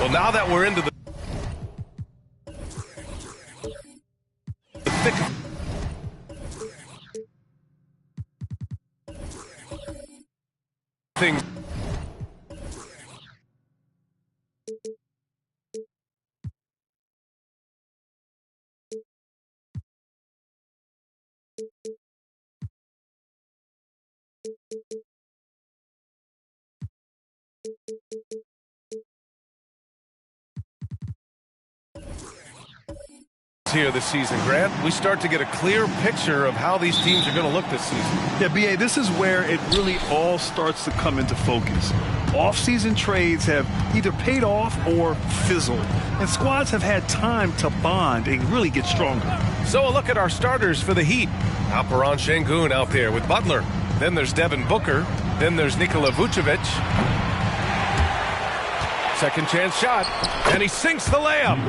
Well, now that we're into the thick of things. Here this season, Grant, we start to get a clear picture of how these teams are going to look this season. Yeah, B.A., this is where it really all starts to come into focus. Off-season trades have either paid off or fizzled, and squads have had time to bond and really get stronger. So a look at our starters for the Heat. Alperen Şengün out there with Butler. Then there's Devin Booker. Then there's Nikola Vucevic. Second chance shot, and he sinks the layup.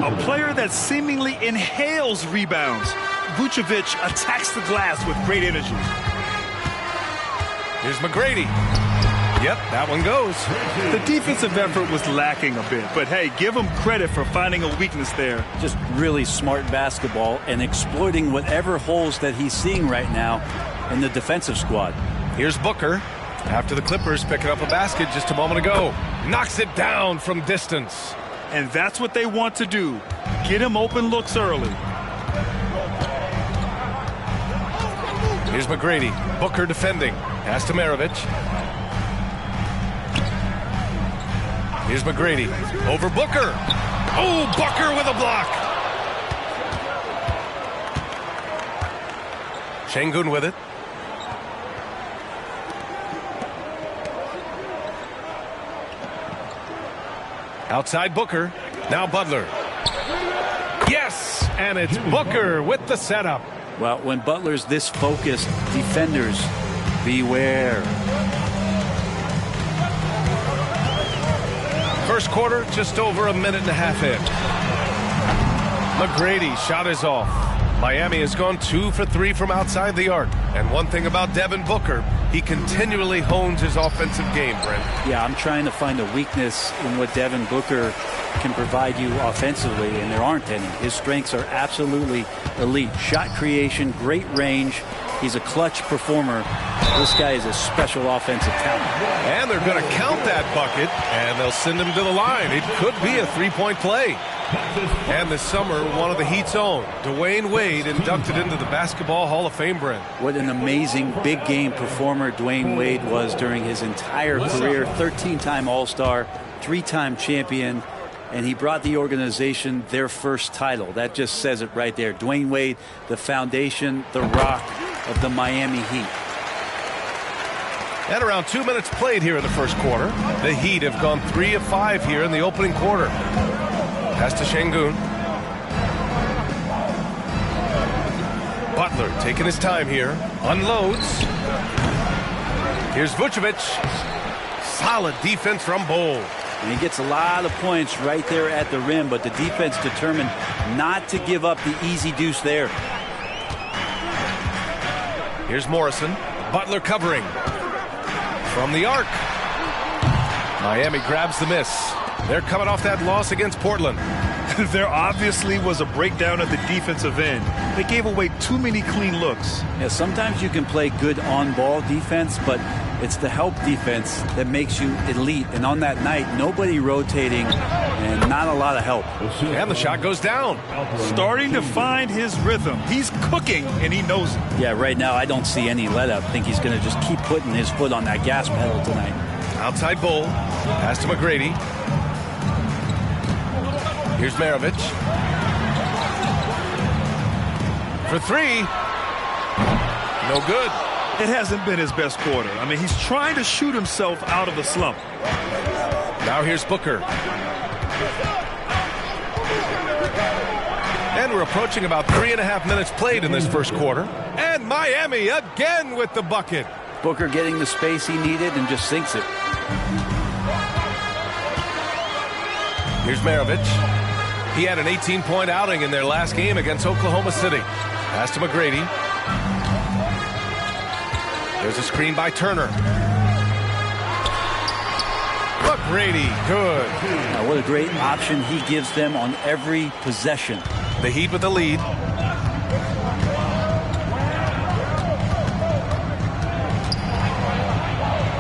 A player that seemingly inhales rebounds. Vucevic attacks the glass with great energy. Here's McGrady. Yep, that one goes. The defensive effort was lacking a bit, but hey, give him credit for finding a weakness there. Just really smart basketball and exploiting whatever holes that he's seeing right now in the defensive squad. Here's Booker. After the Clippers picking up a basket just a moment ago. Knocks it down from distance. And that's what they want to do. Get him open looks early. Here's McGrady. Booker defending. Pass to Maravich. Here's McGrady. Over Booker. Oh, Booker with a block. Şengün with it. Outside Booker. Now Butler. Yes! And it's Booker with the setup. Well, when Butler's this focused, defenders, beware. First quarter, just over a minute and a half in. McGrady, shot is off. Miami has gone 2 for 3 from outside the arc. And one thing about Devin Booker, he continually hones his offensive game, Brent. Yeah, I'm trying to find a weakness in what Devin Booker can provide you offensively, and there aren't any. His strengths are absolutely elite. Shot creation, great range. He's a clutch performer. This guy is a special offensive talent. And they're going to count that bucket, and they'll send him to the line. It could be a three-point play. And this summer, one of the Heat's own, Dwayne Wade, inducted into the Basketball Hall of Fame, Brent. What an amazing big game performer Dwayne Wade was during his entire career. 13-time All-Star, 3-time champion, and he brought the organization their first title. That just says it right there. Dwayne Wade, the foundation, the rock of the Miami Heat. And around 2 minutes played here in the first quarter. The Heat have gone 3 of 5 here in the opening quarter. Pass to Şengün. Butler taking his time here. Unloads. Here's Vucevic. Solid defense from Bol. And he gets a lot of points right there at the rim, but the defense determined not to give up the easy deuce there. Here's Morrison. Butler covering. From the arc. Miami grabs the miss. They're coming off that loss against Portland. There obviously was a breakdown at the defensive end. They gave away too many clean looks. Yeah, sometimes you can play good on-ball defense, but it's the help defense that makes you elite. And on that night, nobody rotating and not a lot of help. And the shot goes down. Starting to find his rhythm. He's cooking, and he knows it. Yeah, right now I don't see any let-up. I think he's going to just keep putting his foot on that gas pedal tonight. Outside Bol. Pass to McGrady. Here's Maravich. For three. No good. It hasn't been his best quarter. I mean, he's trying to shoot himself out of the slump. Now here's Booker. And we're approaching about 3.5 minutes played in this first quarter. And Miami again with the bucket. Booker getting the space he needed and just sinks it. Here's Maravich. He had an 18-point outing in their last game against Oklahoma City. Pass to McGrady. There's a screen by Turner. McGrady, good. Now, what a great option he gives them on every possession. The Heat with the lead.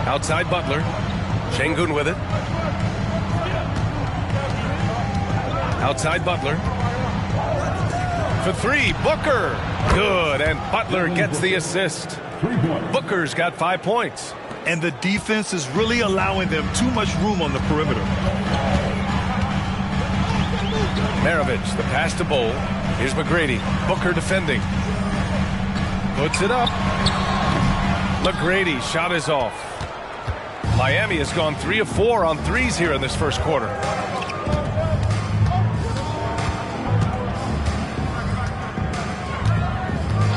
Outside Butler. Şengün with it. Outside Butler. For three, Booker. Good, and Butler gets the assist. Booker's got 5 points. And the defense is really allowing them too much room on the perimeter. Maravich, the pass to Bol. Here's McGrady. Booker defending. Puts it up. McGrady, shot is off. Miami has gone 3 of 4 on threes here in this first quarter.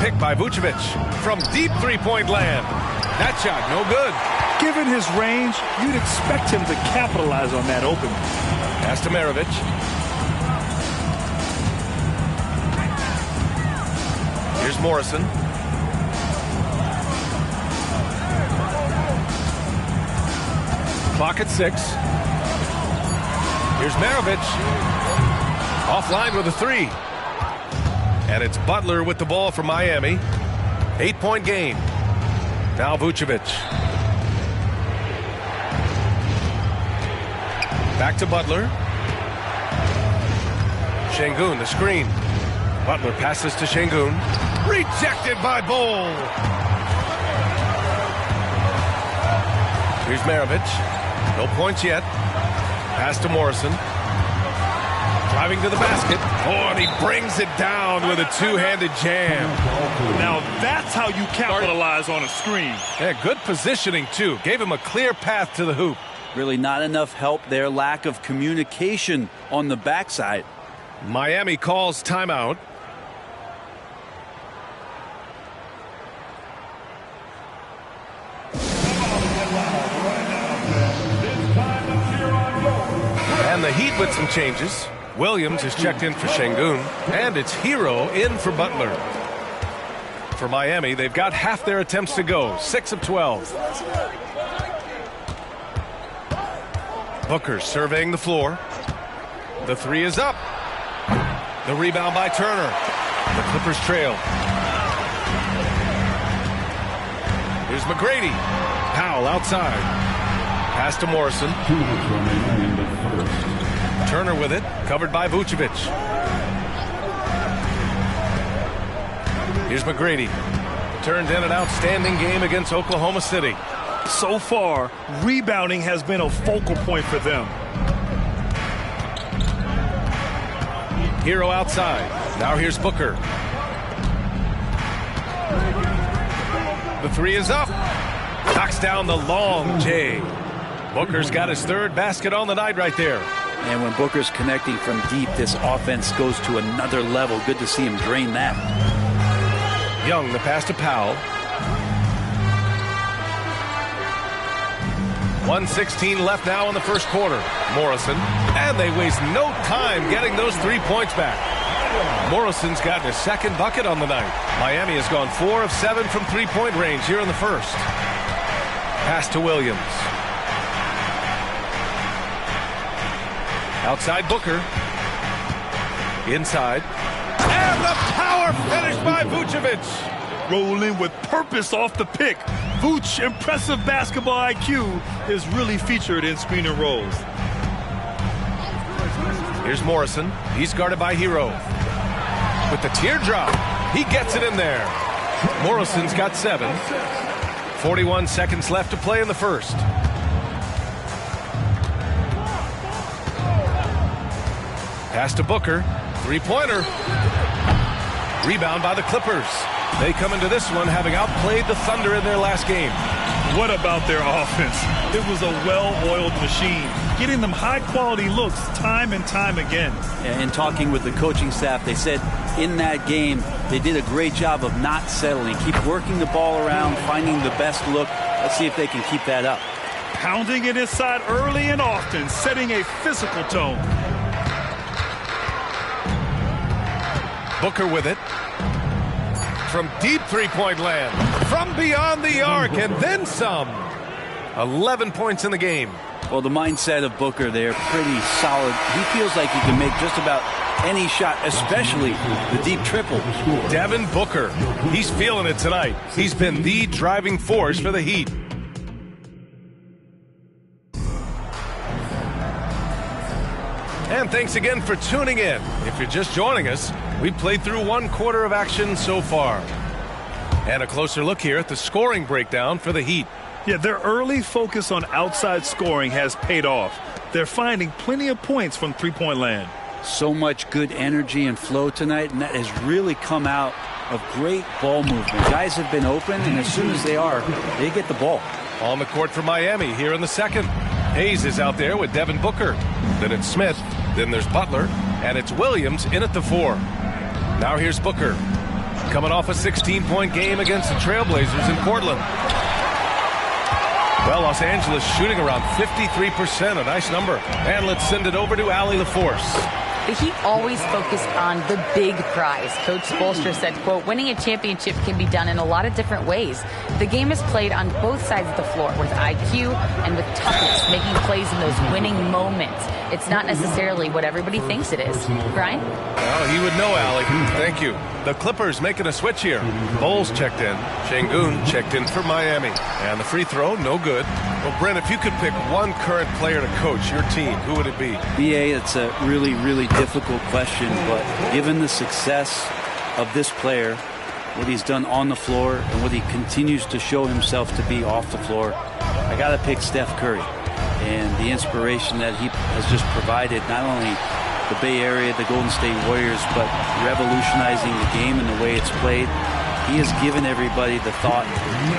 Pick by Vucevic from deep three-point land. That shot, no good. Given his range, you'd expect him to capitalize on that opening. Pass to Maravich. Here's Morrison. Clock at 6. Here's Maravich. Offline with a 3. And it's Butler with the ball for Miami. 8-point game. Now Vucevic. Back to Butler. Şengün, the screen. Butler passes to Şengün. Rejected by Bol. Here's Maravich. No points yet. Pass to Morrison. Driving to the basket. Oh, and he brings it down with a two-handed jam. Now that's how you capitalize on a screen. Yeah, good positioning, too. Gave him a clear path to the hoop. Really not enough help there. Lack of communication on the backside. Miami calls timeout. And the Heat with some changes. Williams is checked in for Şengün, and it's Hero in for Butler. for Miami, they've got half their attempts to go. 6 of 12. Booker surveying the floor. The three is up. The rebound by Turner. The Clippers trail. Here's McGrady. Powell outside. Pass to Morrison. Turner with it. Covered by Vucevic. Here's McGrady. Turned in an outstanding game against Oklahoma City. So far, rebounding has been a focal point for them. Hero outside. Now here's Booker. The three is up. Knocks down the long J. Booker's got his third basket on the night right there. And when Booker's connecting from deep, this offense goes to another level. Good to see him drain that. Young, the pass to Powell. 1:16 left now in the first quarter. Morrison, and they waste no time getting those 3 points back. Morrison's gotten his second bucket on the night. Miami has gone 4 of 7 from three-point range here in the first. Pass to Williams. Outside Booker. Inside. And the power finish by Vucevic. Rolling with purpose off the pick. Vooch, impressive basketball IQ, is really featured in screen and rolls. Here's Morrison. He's guarded by Hero. With the teardrop, he gets it in there. Morrison's got 7. 41 seconds left to play in the first. Pass to Booker. Three-pointer. Rebound by the Clippers. They come into this one having outplayed the Thunder in their last game. What about their offense? It was a well-oiled machine, getting them high-quality looks time and time again. In talking with the coaching staff, they said in that game they did a great job of not settling. Keep working the ball around, finding the best look. Let's see if they can keep that up. Pounding it inside early and often, setting a physical tone. Booker with it. From deep three-point land. From beyond the arc, and then some. 11 points in the game. Well, the mindset of Booker there, pretty solid. He feels like he can make just about any shot, especially the deep triple. Devin Booker. He's feeling it tonight. He's been the driving force for the Heat. And thanks again for tuning in. If you're just joining us, we've played through 1 quarter of action so far. And a closer look here at the scoring breakdown for the Heat. Yeah, their early focus on outside scoring has paid off. They're finding plenty of points from three-point land. So much good energy and flow tonight, and that has really come out of great ball movement. Guys have been open, and as soon as they are, they get the ball. On the court for Miami here in the second. Hayes is out there with Devin Booker. Then it's Smith. Then there's Butler. And it's Williams in at the 4. Now here's Booker. Coming off a 16-point game against the Trailblazers in Portland. Well, Los Angeles shooting around 53%, a nice number. And let's send it over to Allie LaForce. The Heat always focused on the big prize. Coach Spoelstra said, quote, winning a championship can be done in a lot of different ways. The game is played on both sides of the floor with IQ and with toughness, making plays in those winning moments. It's not necessarily what everybody thinks it is. Brian? Well, he would know, Allie. Thank you. The Clippers making a switch here. Bowles checked in. Şengün checked in for Miami. And the free throw, no good. Well, Brent, if you could pick one current player to coach your team, who would it be? BA, it's a really, really difficult question, but given the success of this player, what he's done on the floor and what he continues to show himself to be off the floor, I got to pick Steph Curry. And the inspiration that he has just provided, not only the Bay Area, the Golden State Warriors, but revolutionizing the game and the way it's played. He has given everybody the thought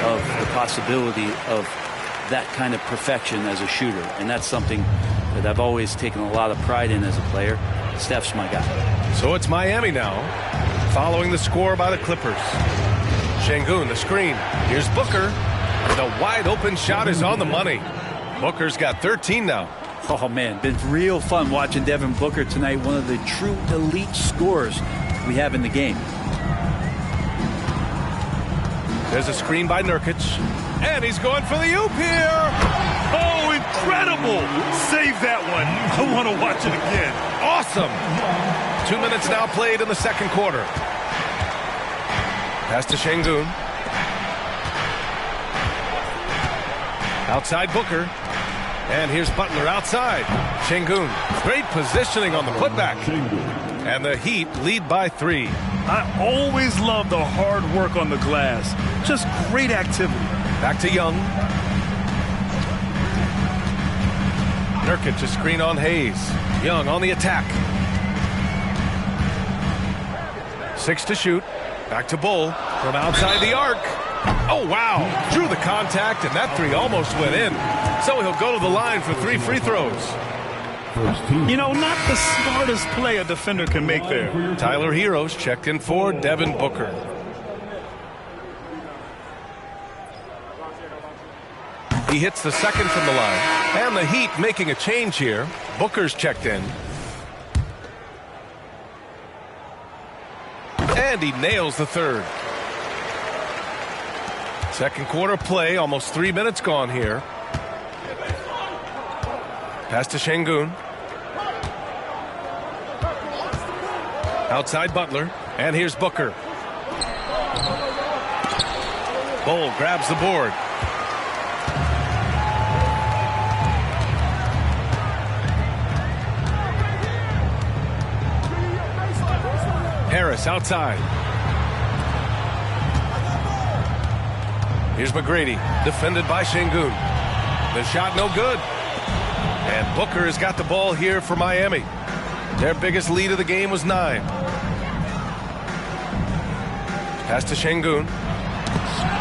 of the possibility of that kind of perfection as a shooter. And that's something that I've always taken a lot of pride in as a player. Steph's my guy. So it's Miami now, following the score by the Clippers. Şengün, the screen. Here's Booker. The wide open shot is on the money. Booker's got 13 now. Oh, man, been real fun watching Devin Booker tonight. One of the true elite scorers we have in the game. There's a screen by Nurkic. And he's going for the oop here. Oh, incredible. Save that one. I want to watch it again. Awesome. 2 minutes now played in the second quarter. Pass to Şengün. Outside Booker. And here's Butler outside. Şengün. Great positioning on the putback. And the Heat lead by 3. I always love the hard work on the glass. Just great activity. Back to Young. Nurkic a screen on Hayes. Young on the attack. 6 to shoot. Back to Bull from outside the arc. Oh, wow. Drew the contact, and that 3 almost went in. So he'll go to the line for 3 free throws. You know, not the smartest play a defender can make there. Tyler Heroes checked in for Devin Booker. He hits the second from the line. And the Heat making a change here. Booker's checked in. And he nails the third. Second quarter play, almost 3 minutes gone here. Pass to Şengün. Outside Butler. And here's Booker. Bull grabs the board. Harris outside. Here's McGrady, defended by Şengün. The shot no good. And Booker has got the ball here for Miami. Their biggest lead of the game was 9. Pass to Şengün.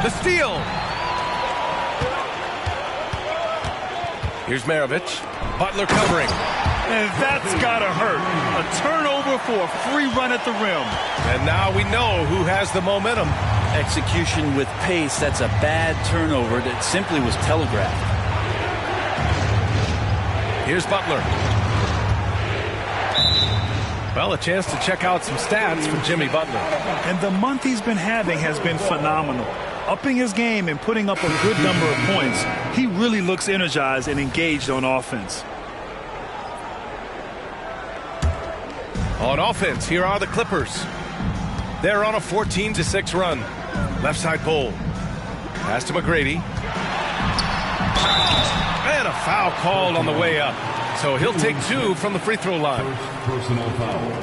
The steal. Here's Maravich. Butler covering. And that's gotta hurt. A turnover for a free run at the rim. And now we know who has the momentum. Execution with pace. That's a bad turnover that simply was telegraphed. Here's Butler. Well, a chance to check out some stats for Jimmy Butler. And the month he's been having has been phenomenal. Upping his game and putting up a good number of points. He really looks energized and engaged on offense. On offense, here are the Clippers. They're on a 14-6 run. Left side Bull. Pass to McGrady. And a foul called on the way up. So he'll take 2 from the free throw line.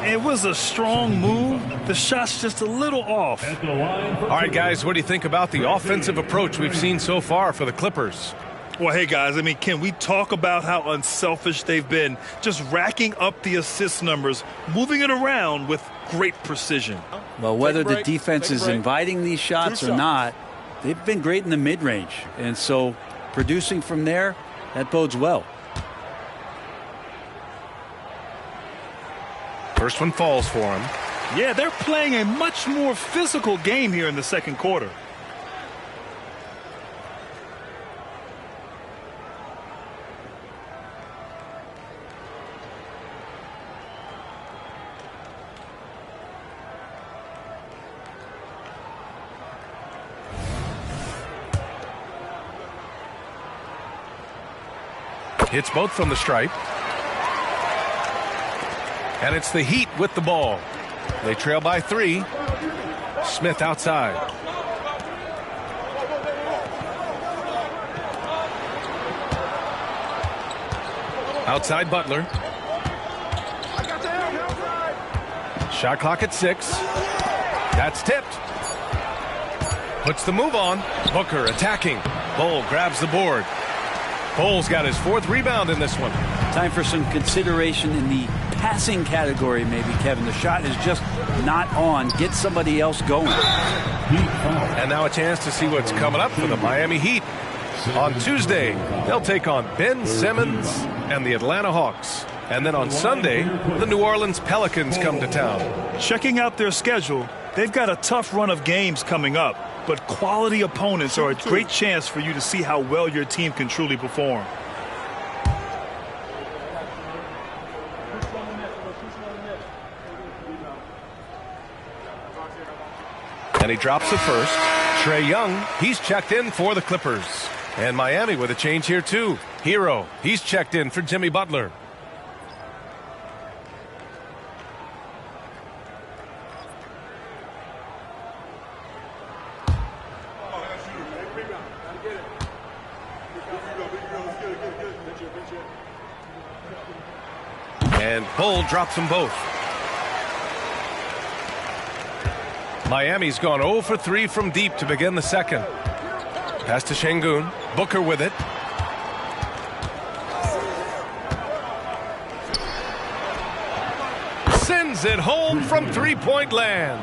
It was a strong move. The shot's just a little off. All right, guys, what do you think about the offensive approach we've seen so far for the Clippers? Well, hey, guys, I mean, can we talk about how unselfish they've been? Just racking up the assist numbers, moving it around with great precision. Well, whether the defense is inviting these shots or not, they've been great in the mid-range. And so producing from there, that bodes well. First one falls for him. Yeah, they're playing a much more physical game here in the second quarter. Hits both from the stripe. And it's the Heat with the ball. They trail by 3. Smith outside. Outside Butler. Shot clock at 6. That's tipped. Puts the move on. Booker attacking. Bull grabs the board. Bull's got his 4th rebound in this one. Time for some consideration in the passing category, maybe, Kevin. The shot is just not on. Get somebody else going. And now a chance to see what's coming up for the Miami Heat. On Tuesday, they'll take on Ben Simmons and the Atlanta Hawks. And then on Sunday, the New Orleans Pelicans come to town. Checking out their schedule, they've got a tough run of games coming up. But quality opponents are a great chance for you to see how well your team can truly perform. And he drops the first. Trae Young, he's checked in for the Clippers. And Miami with a change here too. Hero, he's checked in for Jimmy Butler. And Bull drops them both. Miami's gone 0 for 3 from deep to begin the second. Pass to Şengün. Booker with it. Sends it home from three-point land.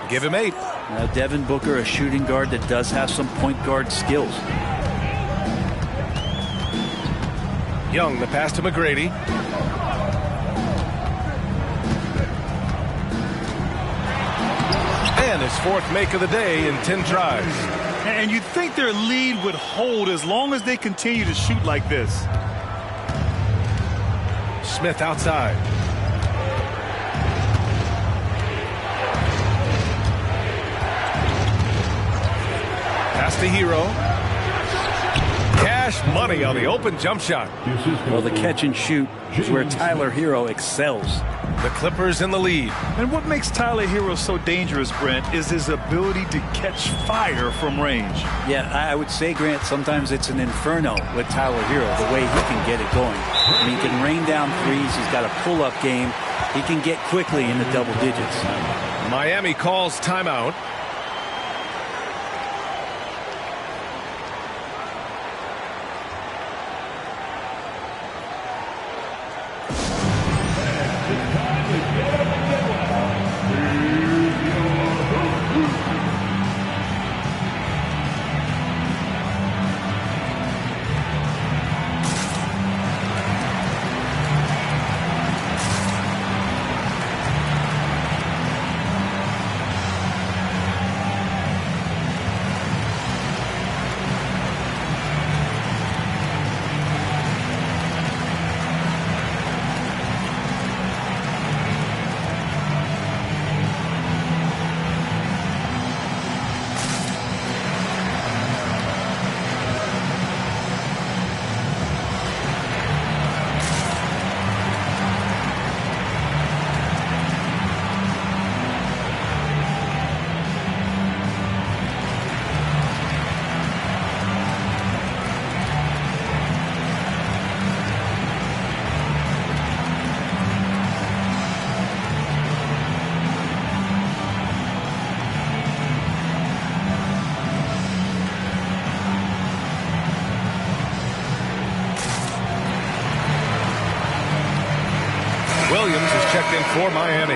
Give him 8. Now Devin Booker, a shooting guard that does have some point guard skills. Young, the pass to McGrady. And his fourth make of the day in 10 tries. And you'd think their lead would hold as long as they continue to shoot like this. Smith outside. Pass to Hero. Cash money on the open jump shot. Well, the catch and shoot is where Tyler Hero excels. The Clippers in the lead. And what makes Tyler Hero so dangerous, Brent, is his ability to catch fire from range. Yeah, I would say, Grant, sometimes it's an inferno with Tyler Hero, the way he can get it going. I mean, he can rain down threes. He's got a pull-up game. He can get quickly in the double digits. Miami calls timeout. Williams is checked in for Miami.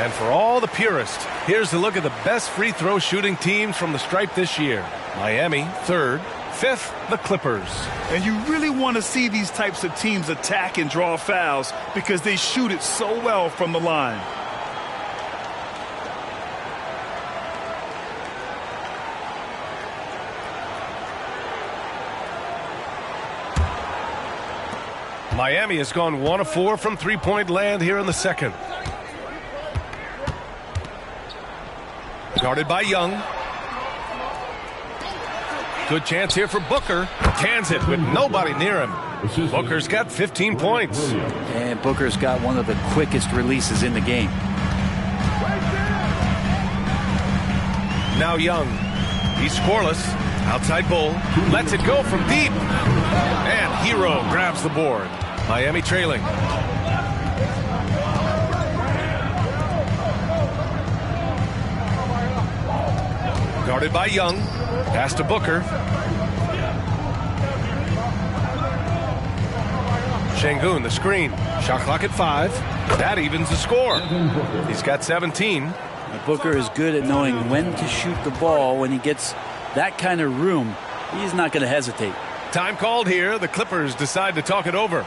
And for all the purists, here's a look at the best free throw shooting teams from the stripe this year. Miami, 3rd. 5th, the Clippers. And you really want to see these types of teams attack and draw fouls because they shoot it so well from the line. Miami has gone 1 of 4 from three-point land here in the second. Guarded by Young. Good chance here for Booker. Cans it with nobody near him. Booker's got 15 points. And Booker's got one of the quickest releases in the game. Now Young. He's scoreless. Outside Bull. Lets it go from deep. And Hero grabs the board. Miami trailing. Guarded by Young. Pass to Booker. Şengün, the screen. Shot clock at 5. That evens the score. He's got 17. Booker is good at knowing when to shoot the ball. When he gets that kind of room, he's not going to hesitate. Time called here. The Clippers decide to talk it over.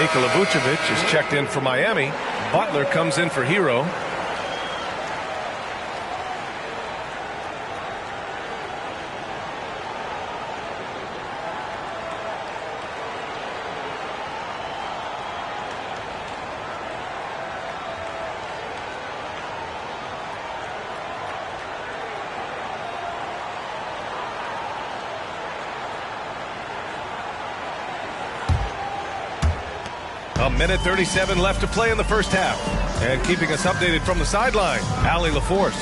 Nikola Vucevic is checked in for Miami. Butler comes in for Hero. A minute 37 left to play in the first half. And keeping us updated from the sideline, Allie LaForce.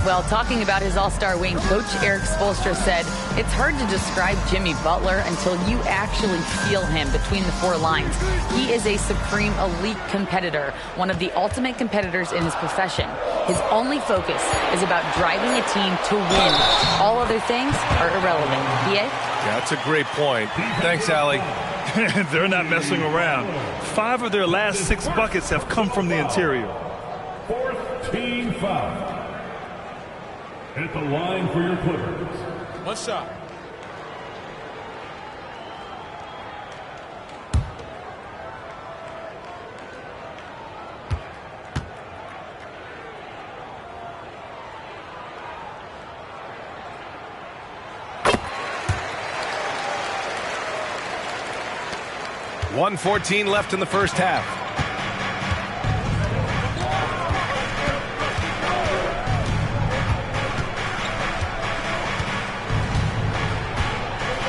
Well, talking about his all-star wing, Coach Eric Spoelstra said, it's hard to describe Jimmy Butler until you actually feel him between the four lines. He is a supreme elite competitor, one of the ultimate competitors in his profession. His only focus is about driving a team to win. All other things are irrelevant. Yeah, that's a great point. Thanks, Allie. They're not messing around. 5 of their last 6 buckets have come from the interior. 4th team foul. At the line for your Clippers. One shot. .114 left in the first half.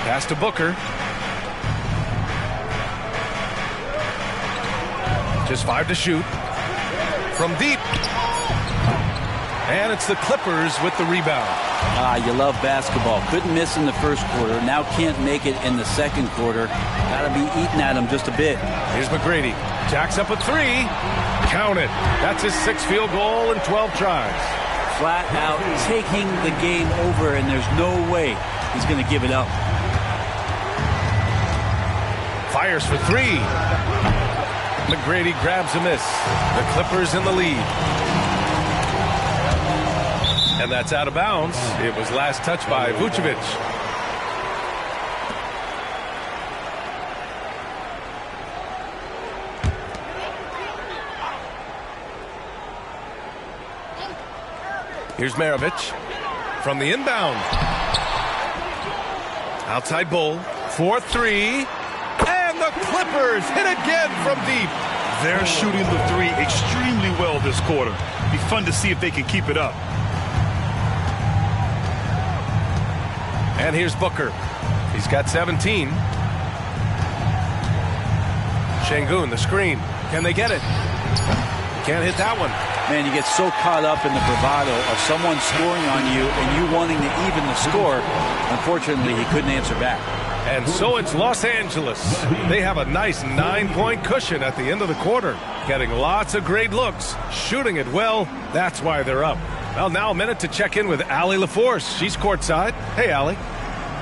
Pass to Booker. Just 5 to shoot. From deep. And it's the Clippers with the rebound. You love basketball. Couldn't miss in the first quarter. Now can't make it in the second quarter. Got to be eating at him just a bit. Here's McGrady. Jacks up a 3. Count it. That's his 6th field goal in 12 tries. Flat out taking the game over, and there's no way he's going to give it up. Fires for 3. McGrady grabs a miss. The Clippers in the lead. And that's out of bounds. It was last touched by Vucevic. Here's Maravich from the inbound. Outside Bull. 4-3. And the Clippers hit again from deep. They're shooting the 3 extremely well this quarter. Be fun to see if they can keep it up. And here's Booker. He's got 17. Şengün, the screen. Can they get it? Can't hit that one. Man, you get so caught up in the bravado of someone scoring on you and you wanting to even the score. Unfortunately, he couldn't answer back. And so it's Los Angeles. They have a nice 9-point cushion at the end of the quarter. Getting lots of great looks. Shooting it well. That's why they're up. Well, now a minute to check in with Allie LaForce. She's courtside. Hey, Allie.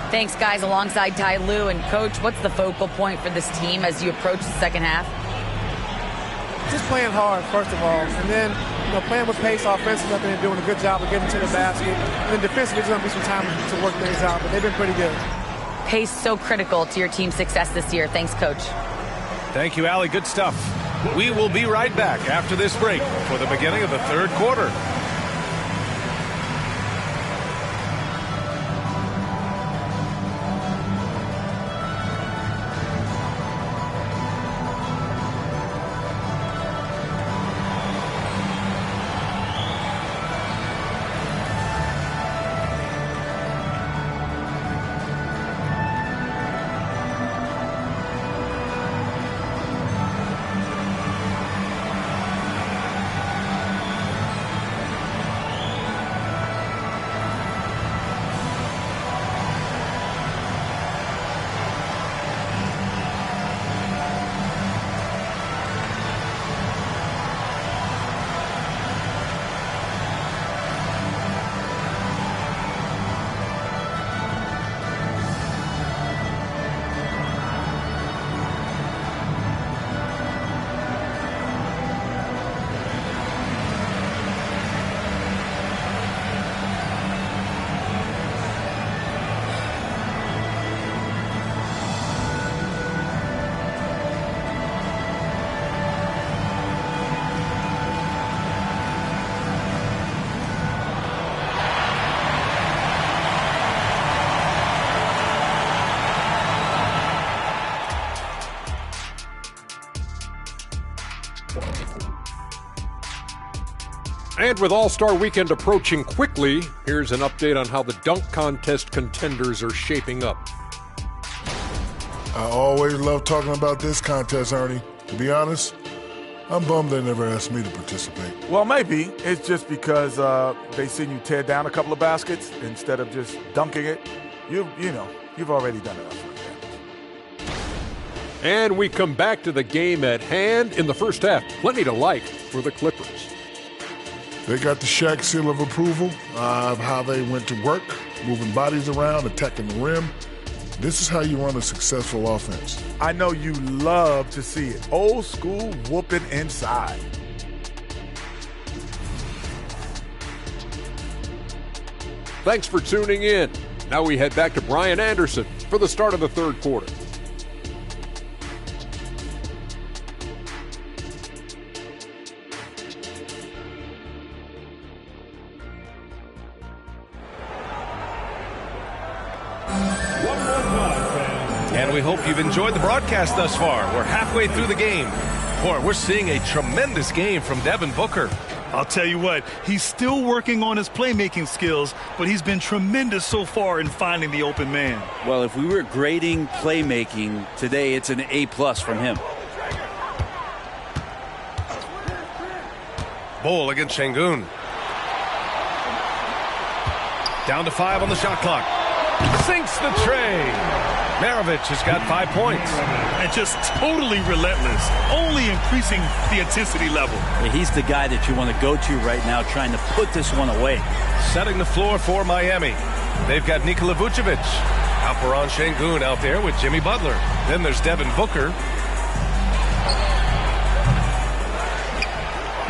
Thanks, guys, alongside Ty Lue. And, Coach, what's the focal point for this team as you approach the second half? Just playing hard, first of all. And then, playing with pace offensively. I think they're doing a good job of getting to the basket. And then defensively, there's going to be some time to work things out. But they've been pretty good. Pace so critical to your team's success this year. Thanks, Coach. Thank you, Allie. Good stuff. We will be right back after this break for the beginning of the third quarter. And with All-Star Weekend approaching quickly, here's an update on how the dunk contest contenders are shaping up. I always love talking about this contest, Ernie. To be honest, I'm bummed they never asked me to participate. Well, maybe it's just because they seen you tear down a couple of baskets instead of just dunking it. You've already done enough. And we come back to the game at hand in the first half. Plenty to like for the Clippers. They got the Shaq seal of approval of how they went to work, moving bodies around, attacking the rim. This is how you run a successful offense. I know you love to see it. Old school whooping inside. Thanks for tuning in. Now we head back to Brian Anderson for the start of the third quarter. And we hope you've enjoyed the broadcast thus far. We're halfway through the game. Boy, we're seeing a tremendous game from Devin Booker. I'll tell you what, he's still working on his playmaking skills, but he's been tremendous so far in finding the open man. Well, if we were grading playmaking today, it's an A+ from him. Bol against Şengün. Down to 5 on the shot clock. Sinks the tray. Maravich has got 5 points. And just totally relentless, only increasing the intensity level. Yeah, he's the guy that you want to go to right now, trying to put this one away. Setting the floor for Miami. They've got Nikola Vucevic. Alperen Şengün out there with Jimmy Butler. Then there's Devin Booker.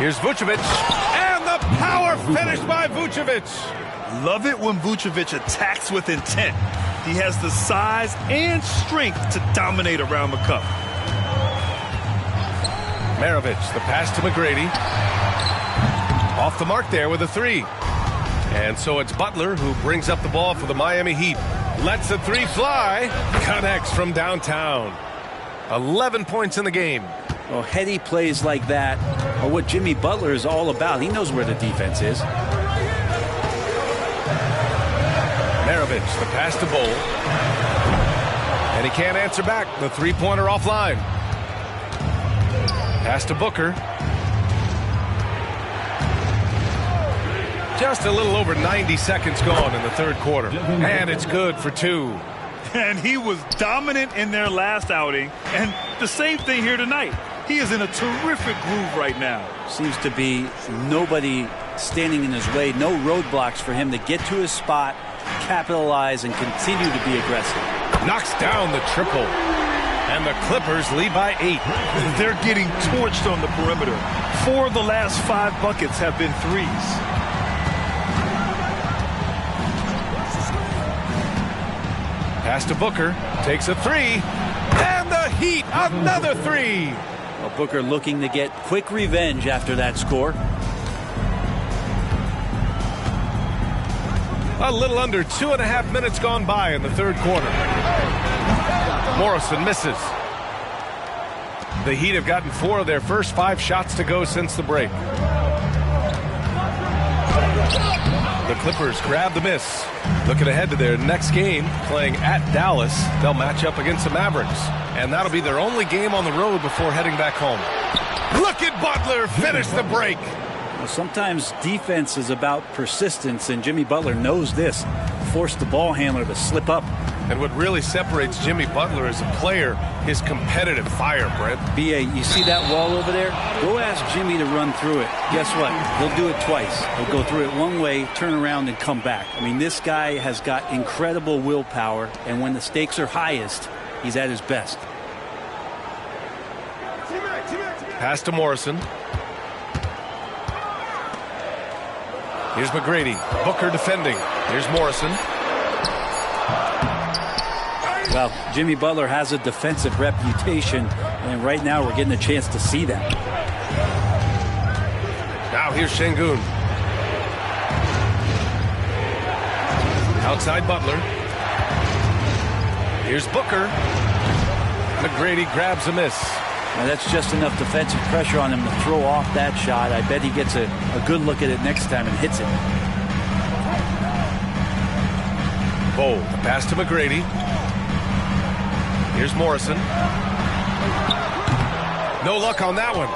Here's Vucevic. And the power finish by Vucevic. Love it when Vucevic attacks with intent. He has the size and strength to dominate around the cup. Maravich, the pass to McGrady. Off the mark there with a 3. And so it's Butler who brings up the ball for the Miami Heat. Lets the 3 fly. Connects from downtown. 11 points in the game. Well, heady plays like that are what Jimmy Butler is all about. He knows where the defense is. Maravich, the pass to Bol. And he can't answer back. The three-pointer offline. Pass to Booker. Just a little over 90 seconds gone in the third quarter. And it's good for 2. And he was dominant in their last outing. And the same thing here tonight. He is in a terrific groove right now. Seems to be nobody standing in his way. No roadblocks for him to get to his spot, capitalize, and continue to be aggressive. Knocks down the triple. And the Clippers lead by 8. They're getting torched on the perimeter. 4 of the last 5 buckets have been threes. Pass to Booker. Takes a 3. And the Heat, another 3. Well, Booker looking to get quick revenge after that score. A little under 2.5 minutes gone by in the third quarter. Morrison misses. The Heat have gotten 4 of their first 5 shots to go since the break. The Clippers grab the miss. Looking ahead to their next game, playing at Dallas. They'll match up against the Mavericks. And that'll be their only game on the road before heading back home. Look at Butler finish the break. Well, sometimes defense is about persistence, and Jimmy Butler knows this. Forced the ball handler to slip up. And what really separates Jimmy Butler as a player, his competitive fire, Brent. B.A., you see that wall over there? Go ask Jimmy to run through it. Guess what? He'll do it twice. He'll go through it one way, turn around, and come back. I mean, this guy has got incredible willpower, and when the stakes are highest, he's at his best. Pass to Morrison. Here's McGrady. Booker defending. Here's Morrison. Well, Jimmy Butler has a defensive reputation, and right now we're getting a chance to see that. Now here's Şengün. Outside Butler. Here's Booker. McGrady grabs a miss. Now that's just enough defensive pressure on him to throw off that shot. I bet he gets a good look at it next time and hits it. Bowl, the pass to McGrady. Here's Morrison. No luck on that one.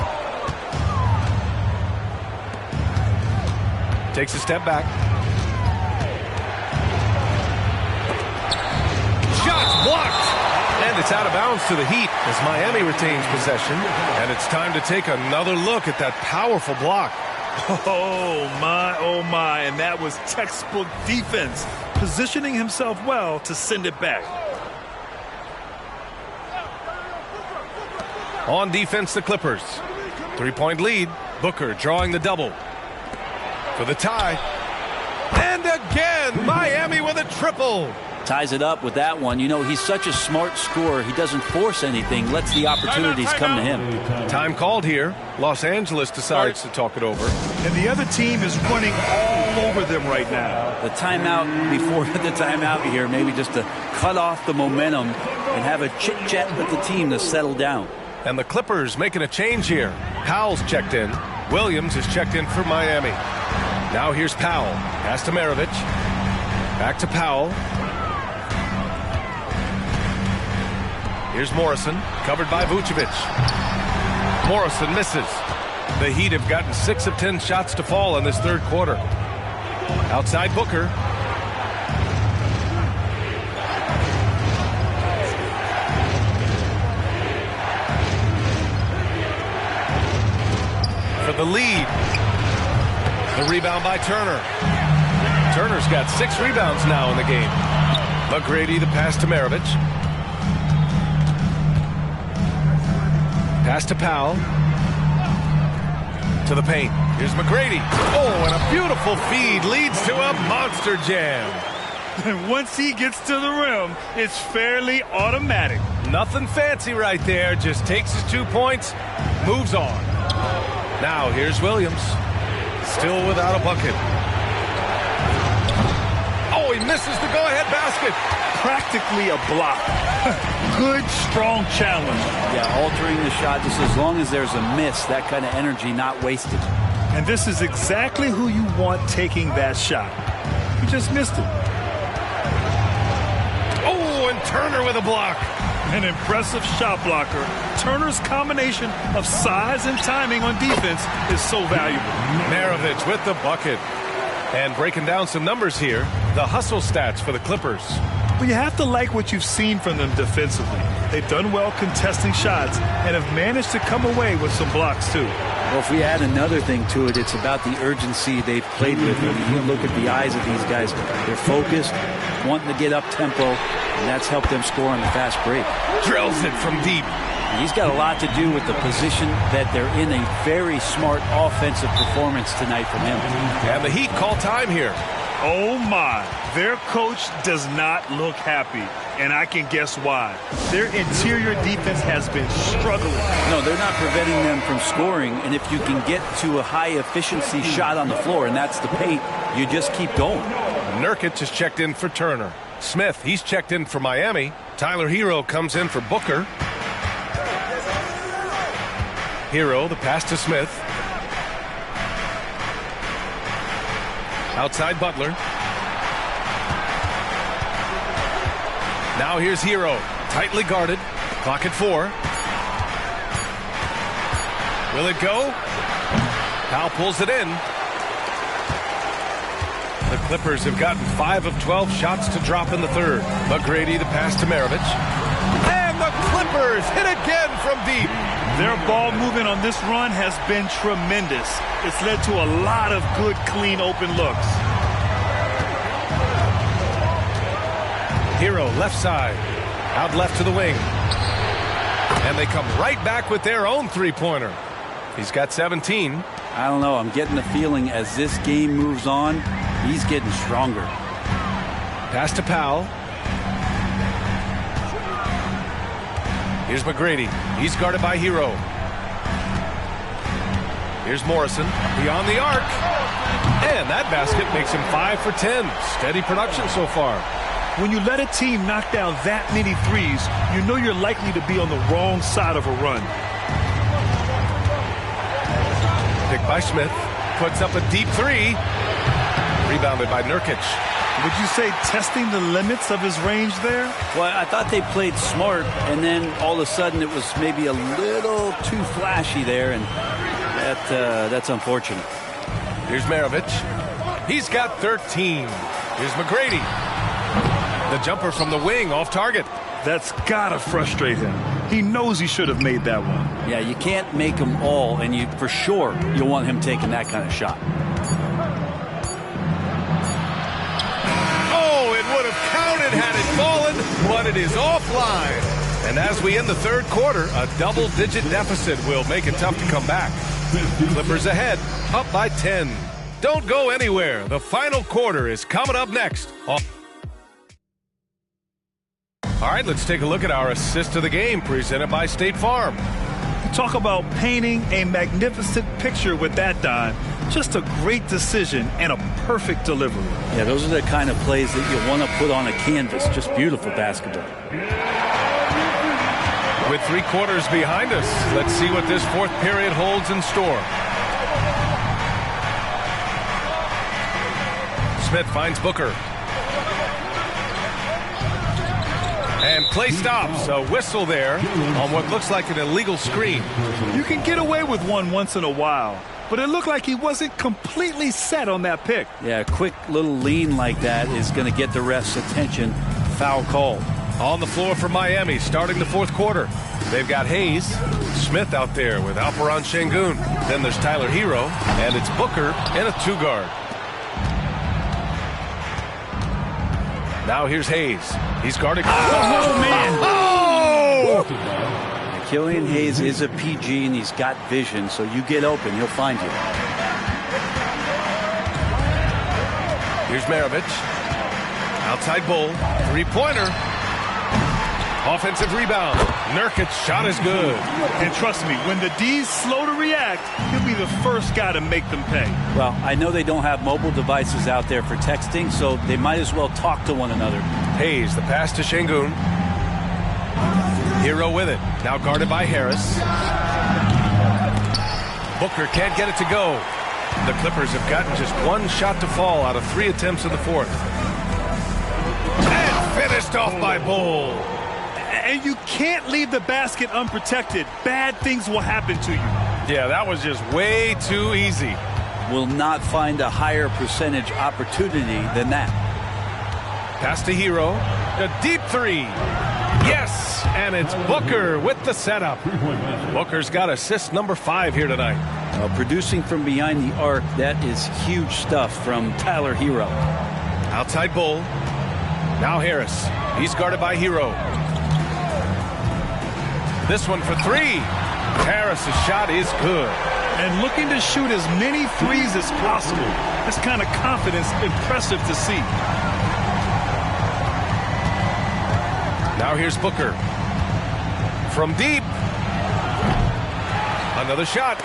Takes a step back. Shots blocked. And it's out of bounds to the Heat as Miami retains possession. And it's time to take another look at that powerful block. Oh, my. And that was textbook defense, positioning himself well to send it back. On defense, the Clippers. 3-point lead. Booker drawing the double. For the tie. And again, Miami with a triple. Ties it up with that one. You know, he's such a smart scorer. He doesn't force anything, lets the opportunities come to him. Time called here. Los Angeles decides to talk it over. And the other team is running all over them right now. The timeout before the timeout here, maybe just to cut off the momentum and have a chit-chat with the team to settle down. And the Clippers making a change here. Powell's checked in. Williams is checked in for Miami. Now here's Powell. Pass to Maravich. Back to Powell. Here's Morrison, covered by Vucevic. Morrison misses. The Heat have gotten 6 of 10 shots to fall in this third quarter. Outside Booker. For the lead. The rebound by Turner. Turner's got 6 rebounds now in the game. McGrady, the pass to Maravich. Pass to Powell. To the paint. Here's McGrady. Oh, and a beautiful feed leads to a monster jam. And once he gets to the rim, it's fairly automatic. Nothing fancy right there. Just takes his 2 points, moves on. Now here's Williams. Still without a bucket. Oh, he misses the go-ahead basket. Practically a block. Good, strong challenge. Yeah, altering the shot just as long as there's a miss, that kind of energy not wasted. And this is exactly who you want taking that shot. He just missed it. Oh, and Turner with a block. An impressive shot blocker. Turner's combination of size and timing on defense is so valuable. Maravich with the bucket. And breaking down some numbers here, the hustle stats for the Clippers. Well, you have to like what you've seen from them defensively. They've done well contesting shots and have managed to come away with some blocks, too. Well, if we add another thing to it, it's about the urgency they've played with. I mean, you look at the eyes of these guys. They're focused, wanting to get up tempo, and that's helped them score on the fast break. Drills it from deep. He's got a lot to do with the position that they're in. A very smart offensive performance tonight from him. And the Heat call time here. Oh, my. Their coach does not look happy, and I can guess why. Their interior defense has been struggling. No, they're not preventing them from scoring, and if you can get to a high-efficiency shot on the floor, and that's the paint, you just keep going. Nurkic is checked in for Turner. Smith, he's checked in for Miami. Tyler Hero comes in for Booker. Hero, the pass to Smith. Outside Butler. Now here's Hero. Tightly guarded. Clock at 4. Will it go? Powell pulls it in. The Clippers have gotten 5 of 12 shots to drop in the third. McGrady, the pass to Maravich. And the Clippers hit again from deep. Their ball movement on this run has been tremendous. It's led to a lot of good, clean, open looks. Hero, left side. Out left to the wing. And they come right back with their own three-pointer. He's got 17. I don't know. I'm getting the feeling as this game moves on, he's getting stronger. Pass to Powell. Here's McGrady. He's guarded by Hero. Here's Morrison. Beyond the arc. And that basket makes him 5 for 10. Steady production so far. When you let a team knock down that many threes, you know you're likely to be on the wrong side of a run. by Smith. Puts up a deep three. Rebounded by Nurkic. Would you say testing the limits of his range there? Well, I thought they played smart, and then all of a sudden it was maybe a little too flashy there, and that's unfortunate. Here's Maravich. He's got 13. Here's McGrady. The jumper from the wing off target. That's gotta frustrate him. He knows he should have made that one. Yeah, you can't make them all, and for sure you'll want him taking that kind of shot. Would have counted had it fallen, but it is offline. And as we end the third quarter, a double-digit deficit will make it tough to come back. Clippers ahead, up by 10. Don't go anywhere. The final quarter is coming up next. All right, let's take a look at our assist of the game presented by State Farm. Talk about painting a magnificent picture with that dime. Just a great decision and a perfect delivery. Yeah, those are the kind of plays that you want to put on a canvas. Just beautiful basketball. With 3 quarters behind us, let's see what this fourth period holds in store. Smith finds Booker. And play stops. A whistle there on what looks like an illegal screen. You can get away with one once in a while, but it looked like he wasn't completely set on that pick. Yeah, a quick little lean like that is going to get the ref's attention. Foul called. On the floor for Miami starting the fourth quarter. They've got Hayes, Smith out there with Alperon Şengün. Then there's Tyler Hero, and it's Booker in a 2-guard. Now here's Hayes. He's guarding. Oh, man. Oh! Killian Hayes is a PG, and he's got vision, so you get open, he'll find you. Here's Maravich. Outside Bull. 3-pointer. Offensive rebound. Nurkic's shot is good. And trust me, when the D's slow to react, he'll be the first guy to make them pay. Well, I know they don't have mobile devices out there for texting, so they might as well talk to one another. Hayes, the pass to Şengün. Hero with it. Now guarded by Harris. Booker can't get it to go. The Clippers have gotten just 1 shot to fall out of 3 attempts in the fourth. And finished off by Bull. And you can't leave the basket unprotected. Bad things will happen to you. Yeah, that was just way too easy. Will not find a higher percentage opportunity than that. Pass to Hero. A deep 3. Yes, and it's Booker with the setup. Booker's got assist number 5 here tonight. Producing from behind the arc, that is huge stuff from Tyler Hero. Outside Bull. Now Harris. He's guarded by Hero. This one for 3. Harris' shot is good. And looking to shoot as many threes as possible. This kind of confidence, impressive to see. Now here's Booker. From deep. Another shot.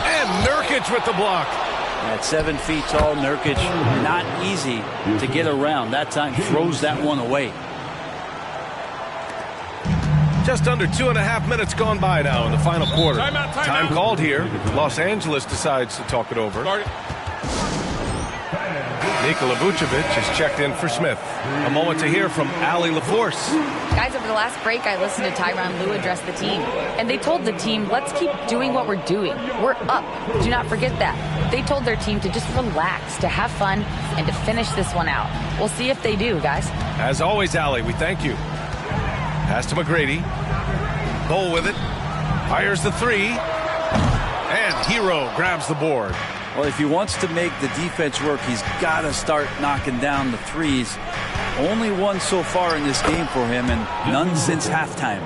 And Nurkic with the block. At 7 feet tall, Nurkic, not easy to get around. That time throws that one away. Just under 2.5 minutes gone by now in the final quarter. Time called here. Los Angeles decides to talk it over. Nikola Vucevic has checked in for Smith. A moment to hear from Allie LaForce. Guys, over the last break, I listened to Tyronn Lue address the team. And they told the team, let's keep doing what we're doing. We're up. Do not forget that. They told their team to just relax, to have fun, and to finish this one out. We'll see if they do, guys. As always, Allie, we thank you. Pass to McGrady. Bull with it. Fires the 3. And Hero grabs the board. Well, if he wants to make the defense work, he's got to start knocking down the threes. Only one so far in this game for him, and none since halftime.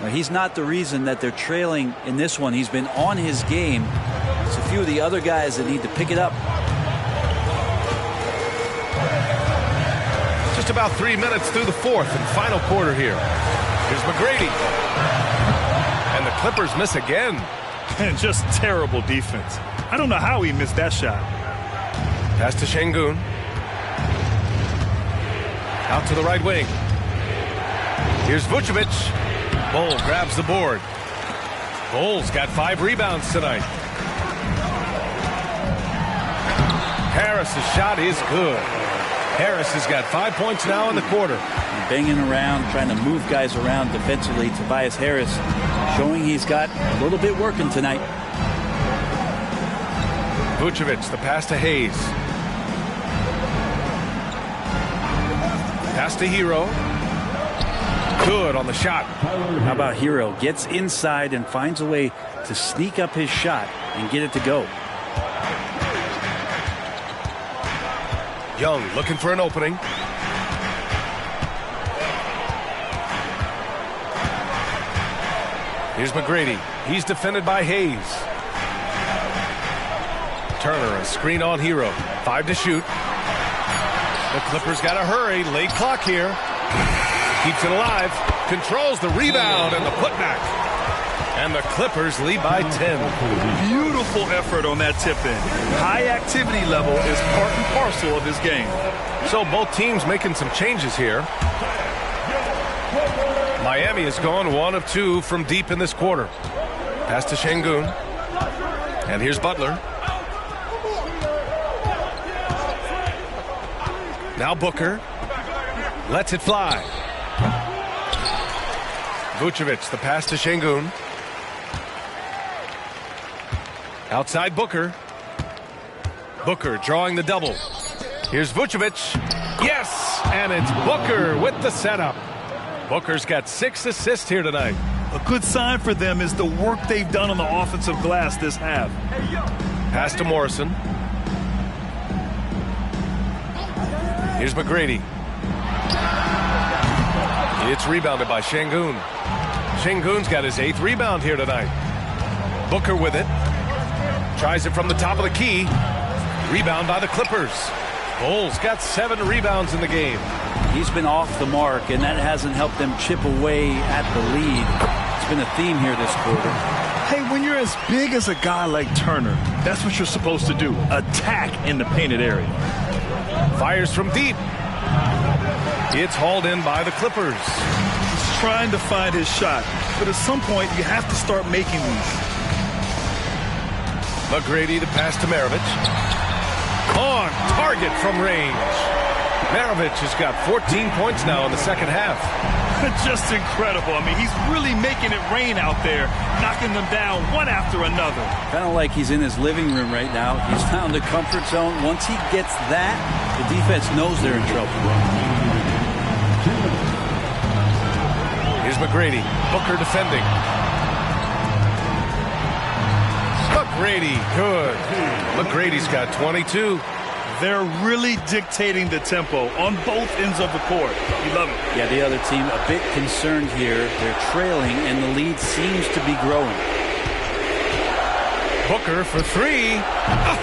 Now, he's not the reason that they're trailing in this one. He's been on his game. It's a few of the other guys that need to pick it up. Just about 3 minutes through the fourth and final quarter here. Here's McGrady. And the Clippers miss again. And just terrible defense. I don't know how he missed that shot. Pass to Şengün. Out to the right wing. Here's Vucevic. Bull grabs the board. Bull's got 5 rebounds tonight. Harris's shot is good. Harris has got 5 points now in the quarter. Banging around, trying to move guys around defensively. Tobias Harris showing he's got a little bit working tonight. Vucevic, the pass to Hayes. Pass to Hero. Good on the shot. How about Hero? Gets inside and finds a way to sneak up his shot and get it to go. Young looking for an opening. Here's McGrady. He's defended by Hayes. Turner, a screen on Hero. 5 to shoot. The Clippers got to hurry. Late clock here. Keeps it alive. Controls the rebound and the putback. And the Clippers lead by 10. Beautiful effort on that tip-in. High activity level is part and parcel of his game. So both teams making some changes here. Miami has gone 1 of 2 from deep in this quarter. Pass to Şengün. And here's Butler. Now Booker lets it fly. Vucevic, the pass to Şengün. Outside Booker. Booker drawing the double. Here's Vucevic. Yes! And it's Booker with the setup. Booker's got 6 assists here tonight. A good sign for them is the work they've done on the offensive glass this half. Pass to Morrison. Here's McGrady. It's rebounded by Şengün. Şengün's got his 8th rebound here tonight. Booker with it. Tries it from the top of the key. Rebound by the Clippers. Bulls got 7 rebounds in the game. He's been off the mark, and that hasn't helped them chip away at the lead. It's been a theme here this quarter. Hey, when you're as big as a guy like Turner, that's what you're supposed to do. Attack in the painted area. Fires from deep. It's hauled in by the Clippers. He's trying to find his shot, but at some point you have to start making these. McGrady, the pass to Maravich. On target from range. Maravich has got 14 points now in the second half. Just incredible. I mean, he's really making it rain out there, knocking them down one after another. Kind of like he's in his living room right now. He's found a comfort zone. Once he gets that, the defense knows they're in trouble. Here's McGrady. Booker defending. McGrady, good. McGrady's got 22. They're really dictating the tempo on both ends of the court. You love it. Yeah, the other team a bit concerned here. They're trailing, and the lead seems to be growing. Booker for 3.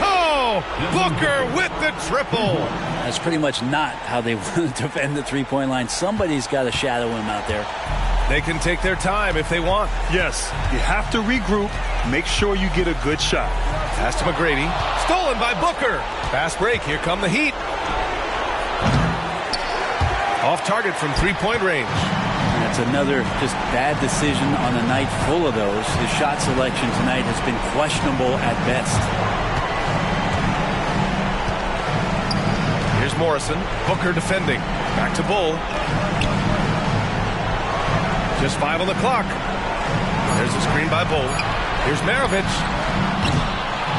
Oh! Booker with the triple. That's pretty much not how they want to defend the three-point line. Somebody's got to shadow him out there. They can take their time if they want. Yes, you have to regroup. Make sure you get a good shot. Pass to McGrady. Stolen by Booker. Fast break. Here come the Heat. Off target from three-point range. That's another just bad decision on a night full of those. His shot selection tonight has been questionable at best. Here's Morrison. Booker defending. Back to Bull. Just 5 on the clock. There's a screen by Bull. Here's Maravich.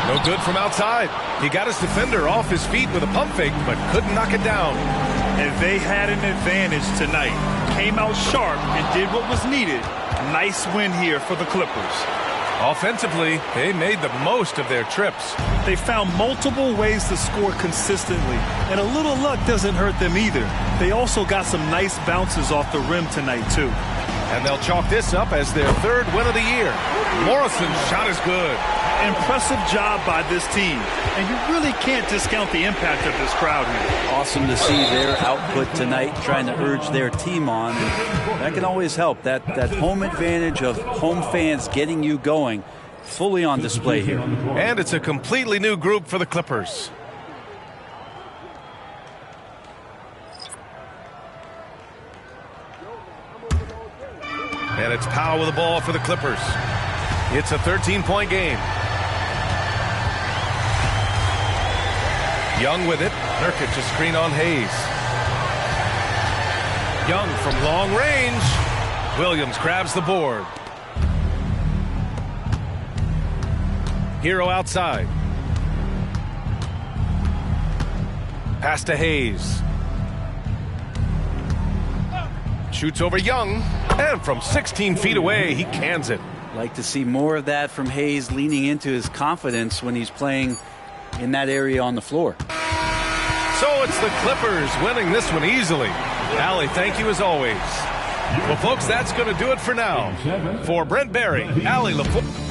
No good from outside. He got his defender off his feet with a pump fake, but couldn't knock it down. And they had an advantage tonight. Came out sharp and did what was needed. Nice win here for the Clippers. Offensively, they made the most of their trips. They found multiple ways to score consistently, and a little luck doesn't hurt them either. They also got some nice bounces off the rim tonight, too. And they'll chalk this up as their 3rd win of the year. Morrison's shot is good. Impressive job by this team. And you really can't discount the impact of this crowd here. Awesome to see their output tonight, trying to urge their team on. And that can always help. That home advantage of home fans getting you going, fully on display here. And it's a completely new group for the Clippers. And it's Powell with the ball for the Clippers. It's a 13-point game. Young with it. Nurkic a screen on Hayes. Young from long range. Williams grabs the board. Hero outside. Pass to Hayes. Shoots over Young. And from 16 feet away, he cans it. Like to see more of that from Hayes, leaning into his confidence when he's playing in that area on the floor. So it's the Clippers winning this one easily. Allie, thank you as always. Well, folks, that's going to do it for now. For Brent Barry, Allie LaFleur.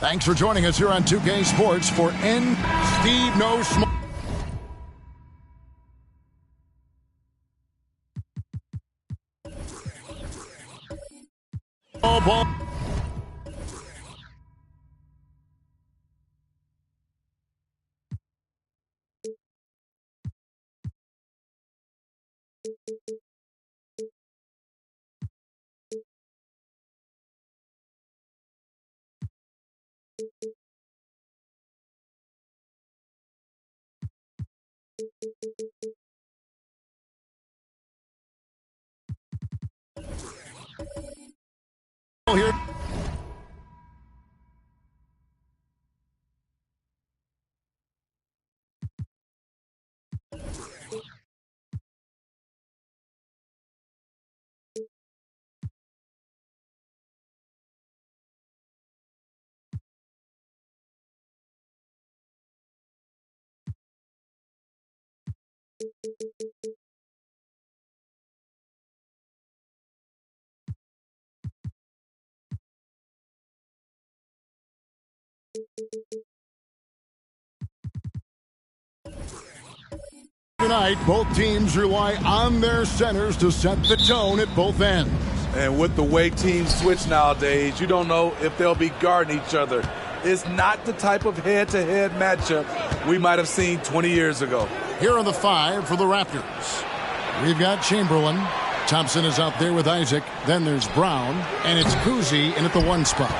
Thanks for joining us here on 2K Sports for Steve No Small. Ball. Here. Tonight, both teams rely on their centers to set the tone at both ends. And with the way teams switch nowadays, you don't know if they'll be guarding each other. It's not the type of head-to-head matchup we might have seen 20 years ago. Here are the 5 for the Raptors. We've got Chamberlain. Thompson is out there with Isaac. Then there's Brown. And it's Kuzi in at the 1 spot.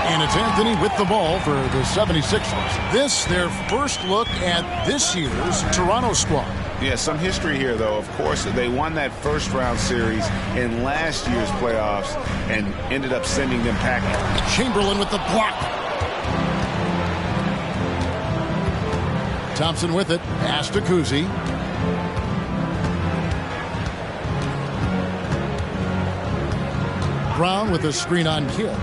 And it's Anthony with the ball for the 76ers. This, their first look at this year's Toronto squad. Yeah, some history here, though. Of course, they won that first-round series in last year's playoffs and ended up sending them packing. Chamberlain with the block. Thompson with it. Pass to Kuzi. Brown with a screen on Kidd.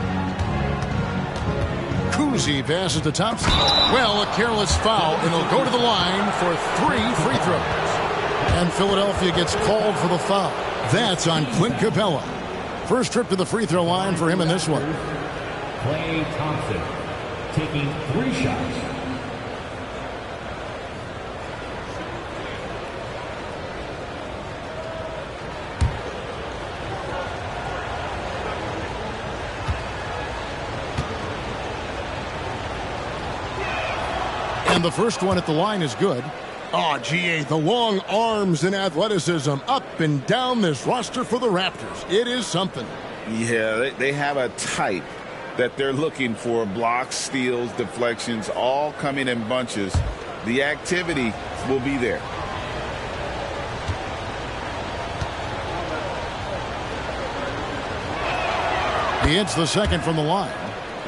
Kuzi passes to Thompson. Well, a careless foul, and he'll go to the line for 3 free throws. And Philadelphia gets called for the foul. That's on Clint Capella. First trip to the free throw line for him in this one. Klay Thompson taking 3 shots. And the first one at the line is good. Oh, GA, the long arms and athleticism up and down this roster for the Raptors. It is something. Yeah, they have a type that they're looking for. Blocks, steals, deflections, all coming in bunches. The activity will be there. He hits the second from the line.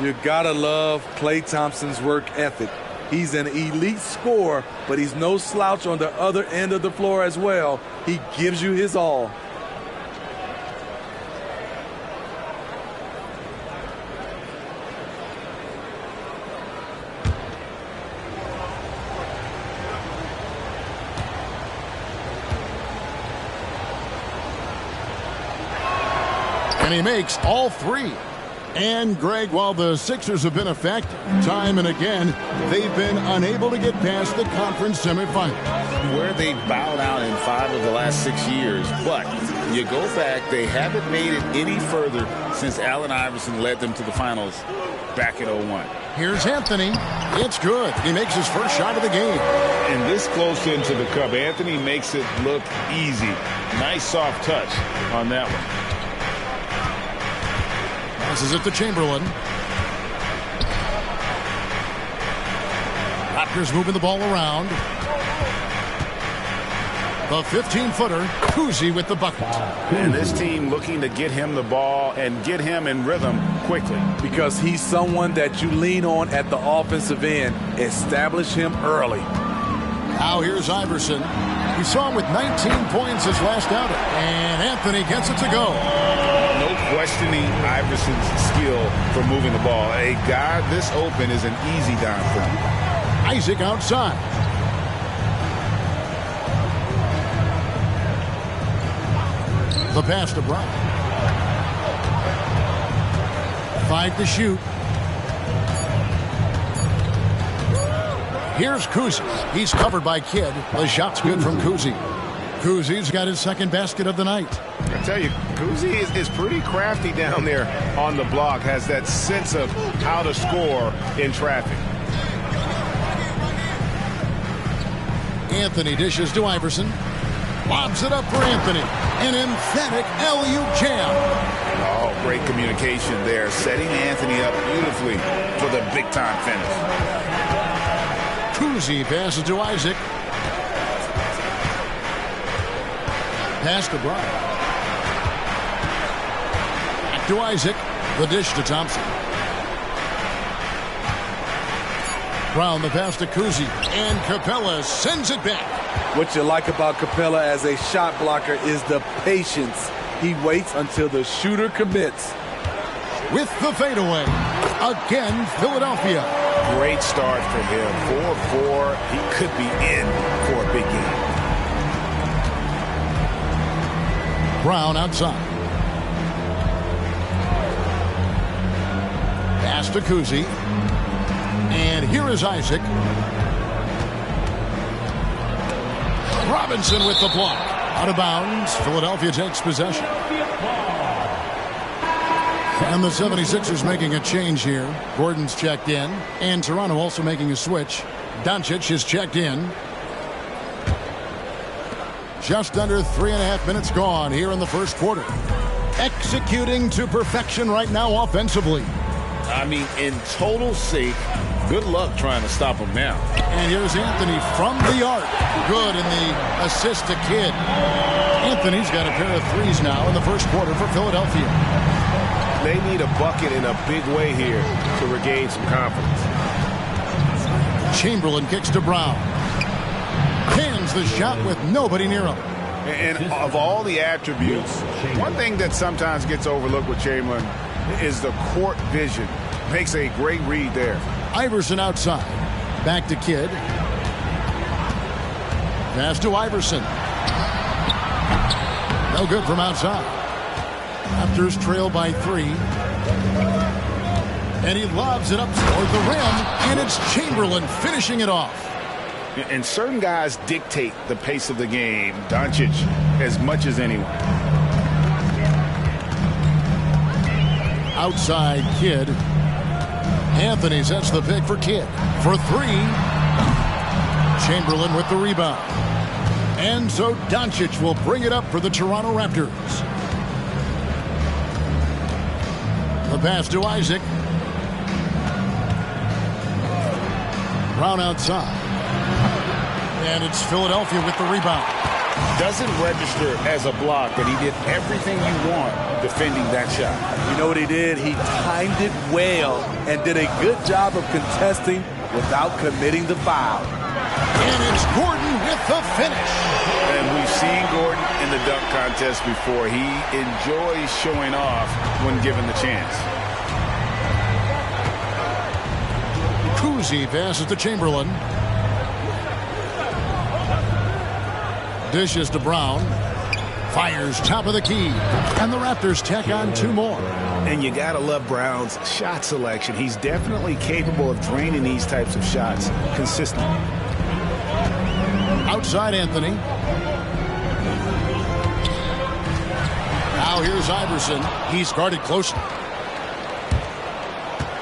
You gotta love Klay Thompson's work ethic. He's an elite scorer, but he's no slouch on the other end of the floor as well. He gives you his all. And he makes all 3. And, Greg, while the Sixers have been effective time and again, they've been unable to get past the conference semifinals. Where they've bowed out in 5 of the last 6 years. But you go back, they haven't made it any further since Allen Iverson led them to the finals back in 01. Here's Anthony. It's good. He makes his first shot of the game. And this close into the cup, Anthony makes it look easy. Nice soft touch on that one. Passes it to Chamberlain. Raptors moving the ball around. The 15-footer, Kuzi with the bucket. And this team looking to get him the ball and get him in rhythm quickly. Because he's someone that you lean on at the offensive end. Establish him early. Now here's Iverson. We saw him with 19 points his last outing. And Anthony gets it to go. No questioning Iverson's skill for moving the ball. A guy this open is an easy dime for him. Isaac outside. The pass to Brown. 5 to shoot. Here's Kuzi. He's covered by Kidd. The shot's good from Kuzi. Kuzi's got his second basket of the night. I tell you, Kuzi is pretty crafty down there on the block. Has that sense of how to score in traffic. Anthony dishes to Iverson. Lobs it up for Anthony. An emphatic LU jam. Oh, great communication there. Setting Anthony up beautifully for the big-time finish. Kuzi passes to Isaac. Pass to Brown. Back to Isaac. The dish to Thompson. Brown the pass to Kuzi. And Capella sends it back. What you like about Capella as a shot blocker is the patience. He waits until the shooter commits. With the fadeaway. Again, Philadelphia. Great start for him. 4-4. He could be in for a big game. Brown outside. Pass to Kuzi. And here is Isaac. Robinson with the block. Out of bounds. Philadelphia takes possession. And the 76ers making a change here. Gordon's checked in. And Toronto also making a switch. Doncic is checked in. Just under 3.5 minutes gone here in the first quarter. Executing to perfection right now offensively. I mean, in total sake, good luck trying to stop him now. And here's Anthony from the arc. Good in the assist to Kidd. Anthony's got a pair of threes now in the first quarter for Philadelphia. They need a bucket in a big way here to regain some confidence. Chamberlain kicks to Brown. Cans the shot with nobody near him. And of all the attributes, one thing that sometimes gets overlooked with Chamberlain is the court vision. Makes a great read there. Iverson outside. Back to Kidd. Pass to Iverson. No good from outside. Raptors trail by 3. And he lobs it up toward the rim. And it's Chamberlain finishing it off. And certain guys dictate the pace of the game. Doncic as much as anyone. Outside Kidd. Anthony sets the pick for Kidd. For 3. Chamberlain with the rebound. And so Doncic will bring it up for the Toronto Raptors. The pass to Isaac. Brown outside. And it's Philadelphia with the rebound. Doesn't register as a block that he did everything you want defending that shot. You know what he did? He timed it well and did a good job of contesting without committing the foul. And it's Gordon with the finish. And we've seen Gordon in the dunk contest before. He enjoys showing off when given the chance. Kuzi passes to Chamberlain. Dishes to Brown. Fires top of the key. And the Raptors tack on 2 more. And you gotta love Brown's shot selection. He's definitely capable of draining these types of shots consistently. Outside Anthony. Now here's Iverson. He's guarded closely.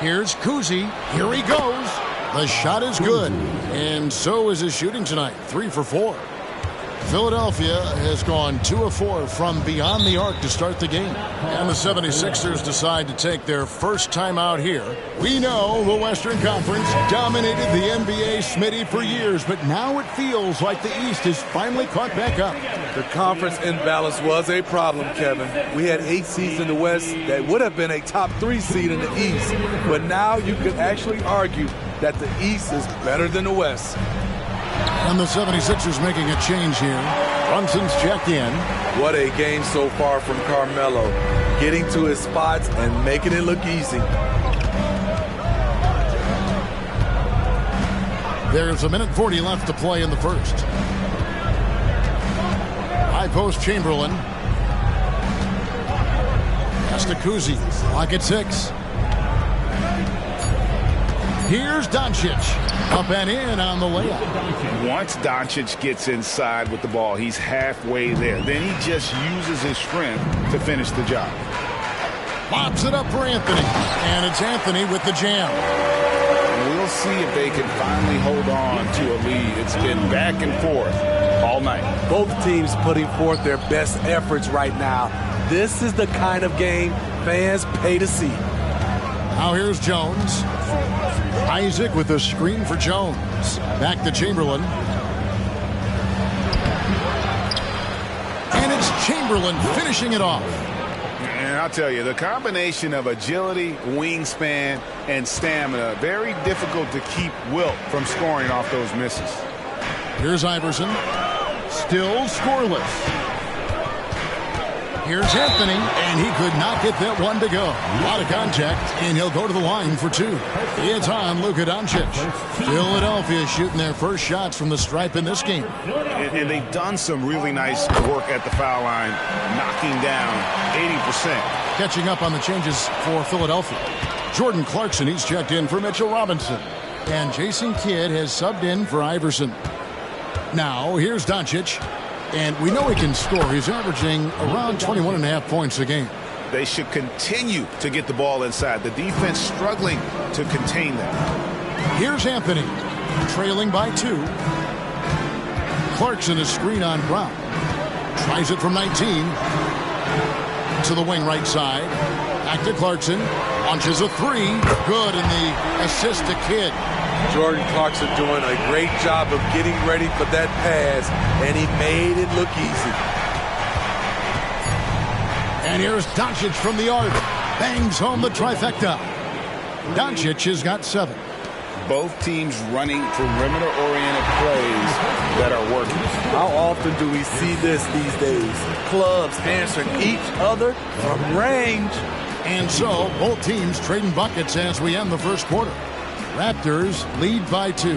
Here's Kuzi. Here he goes. The shot is good. And so is his shooting tonight. 3 for 4. Philadelphia has gone 2 of 4 from beyond the arc to start the game. And the 76ers decide to take their first time out here. We know the Western Conference dominated the NBA, Smitty, for years, but now it feels like the East has finally caught back up. The conference imbalance was a problem, Kevin. We had 8 seeds in the West that would have been a top 3 seed in the East. But now you could actually argue that the East is better than the West. And the 76ers making a change here. Brunson's checked in. What a game so far from Carmelo. Getting to his spots and making it look easy. There's 1:40 left to play in the first. High post Chamberlain. Pass to Kuzi. Clock at 6. Here's Doncic. Up and in on the layup. Once Doncic gets inside with the ball, he's halfway there. Then he just uses his strength to finish the job. Lobs it up for Anthony. And it's Anthony with the jam. We'll see if they can finally hold on to a lead. It's been back and forth all night. Both teams putting forth their best efforts right now. This is the kind of game fans pay to see. Now here's Jones. Isaac with a screen for Jones. Back to Chamberlain. And it's Chamberlain finishing it off. And I'll tell you, the combination of agility, wingspan, and stamina, very difficult to keep Wilt from scoring off those misses. Here's Iverson. Still scoreless. Here's Anthony, and he could not get that one to go. Out of contact, and he'll go to the line for 2. It's on Luka Doncic. Philadelphia shooting their first shots from the stripe in this game. And they've done some really nice work at the foul line, knocking down 80%. Catching up on the changes for Philadelphia. Jordan Clarkson, he's checked in for Mitchell Robinson. And Jason Kidd has subbed in for Iverson. Now, here's Doncic. And we know he can score. He's averaging around 21.5 points a game. They should continue to get the ball inside. The defense struggling to contain them. Here's Anthony, trailing by 2. Clarkson is screen on Brown. Tries it from 19. To the wing right side. Back to Clarkson. Launches a 3. Good, and the assist to Kidd. Jordan Clarkson doing a great job of getting ready for that pass, and he made it look easy. And here's Doncic from the arc. Bangs home the trifecta. Doncic has got 7. Both teams running perimeter-oriented plays that are working. How often do we see this these days? Clubs answering each other from range. And so, both teams trading buckets as we end the first quarter. Raptors lead by 2.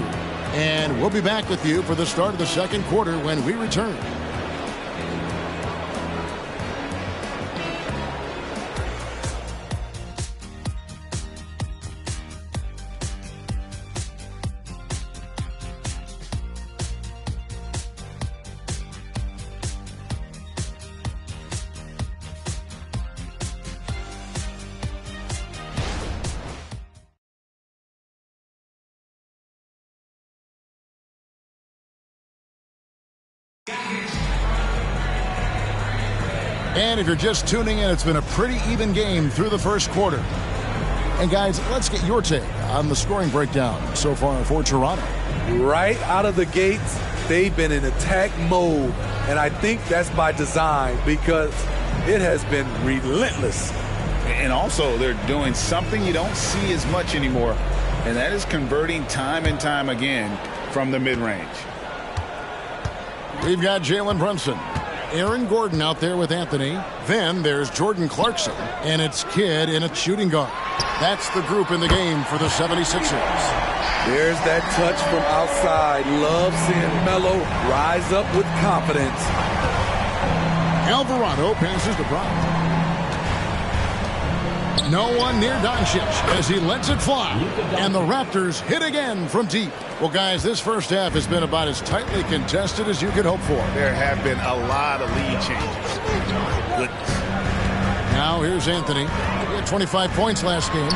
And we'll be back with you for the start of the second quarter when we return. And if you're just tuning in, it's been a pretty even game through the first quarter. And guys, let's get your take on the scoring breakdown so far for Toronto. Right out of the gates, they've been in attack mode. And I think that's by design because it has been relentless. And also, they're doing something you don't see as much anymore, and that is converting time and time again from the mid-range. We've got Jalen Brunson. Aaron Gordon out there with Anthony. Then there's Jordan Clarkson, and it's Kidd in a shooting guard. That's the group in the game for the 76ers. There's that touch from outside. Love seeing Melo rise up with confidence. Alvarado passes to Brown. No one near Doncic as he lets it fly. And the Raptors hit again from deep. Well, guys, this first half has been about as tightly contested as you could hope for. There have been a lot of lead changes. Goodness. Now here's Anthony. He had 25 points last game.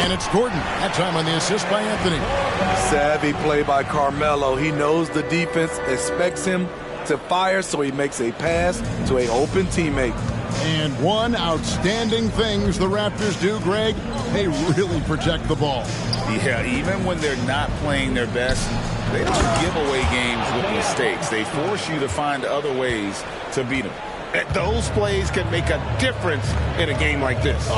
And it's Gordon. That time on the assist by Anthony. Savvy play by Carmelo. He knows the defense expects him to fire, so he makes a pass to an open teammate. And one outstanding things the Raptors do, Greg, they really protect the ball. Yeah, even when they're not playing their best, they don't give away games with mistakes. They force you to find other ways to beat them. Those plays can make a difference in a game like this.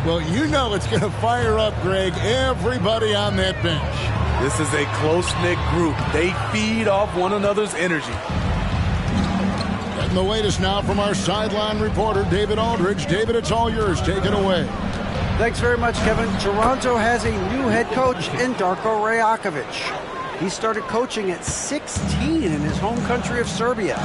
Well, you know it's going to fire up, Greg, everybody on that bench. This is a close-knit group. They feed off one another's energy. Getting the latest now from our sideline reporter, David Aldridge. David, it's all yours. Take it away. Thanks very much, Kevin. Toronto has a new head coach in Darko Rajakovic. He started coaching at 16 in his home country of Serbia.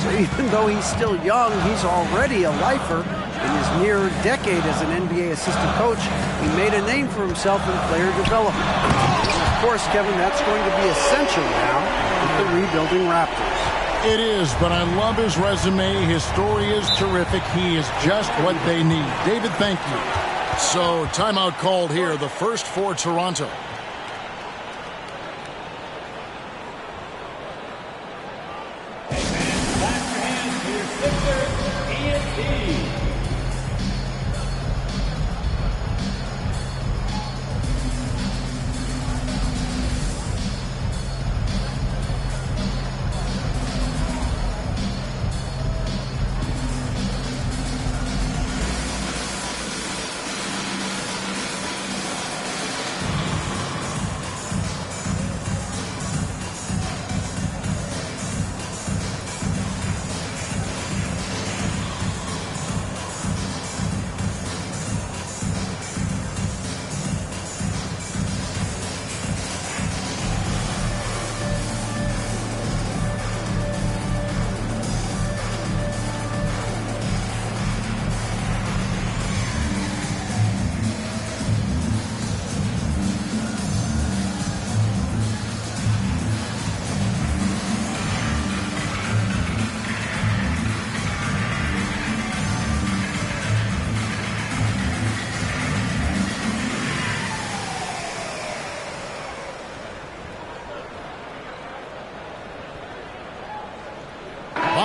So even though he's still young, he's already a lifer. In his near decade as an NBA assistant coach, he made a name for himself in player development. And of course, Kevin, that's going to be essential now with the rebuilding Raptors. It is, but I love his resume. His story is terrific. He is just what they need. David, thank you. So, timeout called here, the first for Toronto.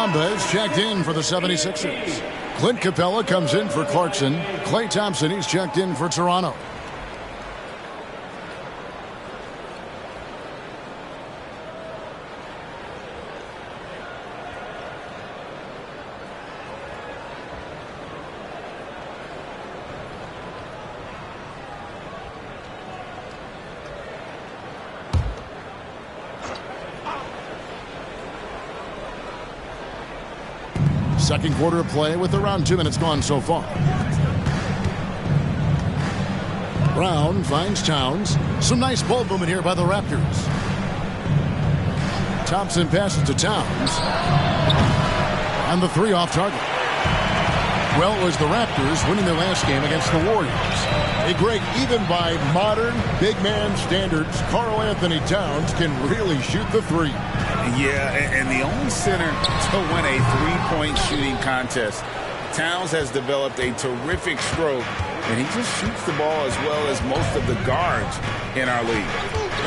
Bamba is checked in for the 76ers. Clint Capella comes in for Clarkson. Klay Thompson, he's checked in for Toronto. Second quarter of play with around 2 minutes gone so far. Brown finds Towns. Some nice ball movement here by the Raptors. Thompson passes to Towns. And the three off target. Well, it was the Raptors winning their last game against the Warriors. Hey, Greg, even by modern big man standards, Karl Anthony Towns can really shoot the three. Yeah, and the only center to win a three-point shooting contest. Towns has developed a terrific stroke, and he just shoots the ball as well as most of the guards in our league.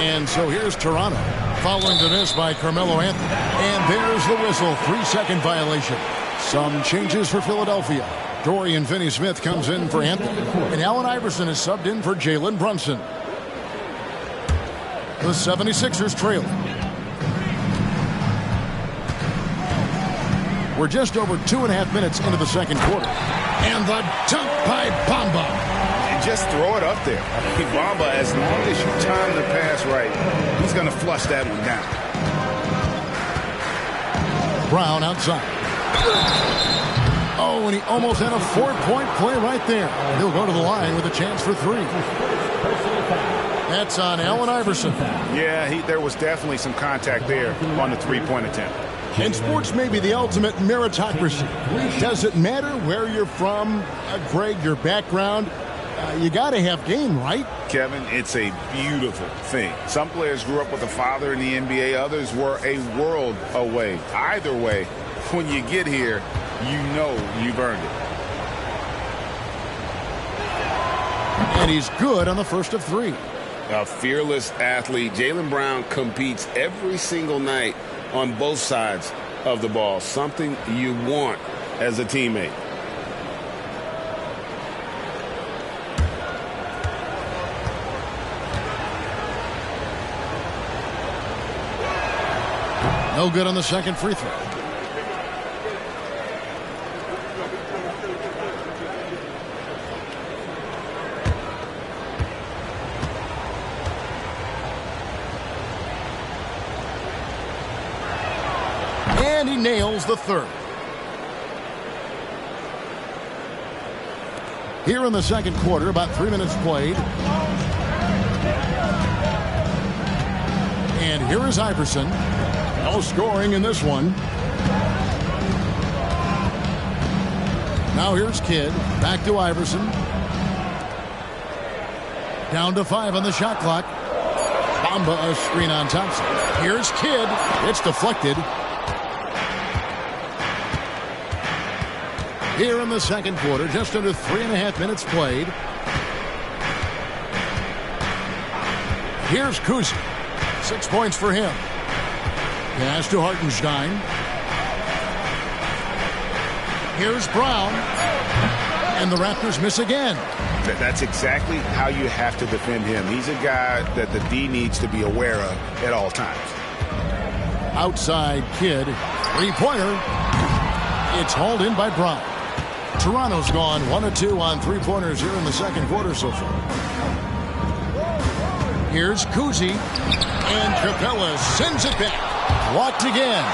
And so here's Toronto, following the miss by Carmelo Anthony. And there's the whistle, 3-second violation. Some changes for Philadelphia. Dorian Finney-Smith comes in for Anthony, and Allen Iverson is subbed in for Jalen Brunson. The 76ers trail. We're just over 2.5 minutes into the second quarter. And the dunk by Bamba. And just throw it up there. Bamba, as long as you time the pass right, he's going to flush that one down. Brown outside. Oh, and he almost had a 4-point play right there. He'll go to the line with a chance for three. That's on Allen Iverson. Yeah, there was definitely some contact there on the three-point attempt. And sports may be the ultimate meritocracy. Does it matter where you're from, Greg, your background? You got to have game, right? Kevin, it's a beautiful thing. Some players grew up with a father in the NBA. Others were a world away. Either way, when you get here, you know you've earned it. And he's good on the first of three. A fearless athlete. Jaylen Brown competes every single night on both sides of the ball. Something you want as a teammate. No good on the second free throw. And he nails the third. Here in the second quarter, about 3 minutes played. And here is Iverson. No scoring in this one. Now here's Kidd. Back to Iverson. Down to 5 on the shot clock. Bamba a screen on Thompson. Here's Kidd. It's deflected. Here in the second quarter, just under 3.5 minutes played. Here's Kuzi. 6 points for him. Pass to Hartenstein. Here's Brown. And the Raptors miss again. That's exactly how you have to defend him. He's a guy that the D needs to be aware of at all times. Outside Kidd. Three-pointer. It's hauled in by Brown. Toronto's gone 1 of 2 on three-pointers here in the second quarter so far. Here's Kuzi. And Capella sends it back. Blocked again.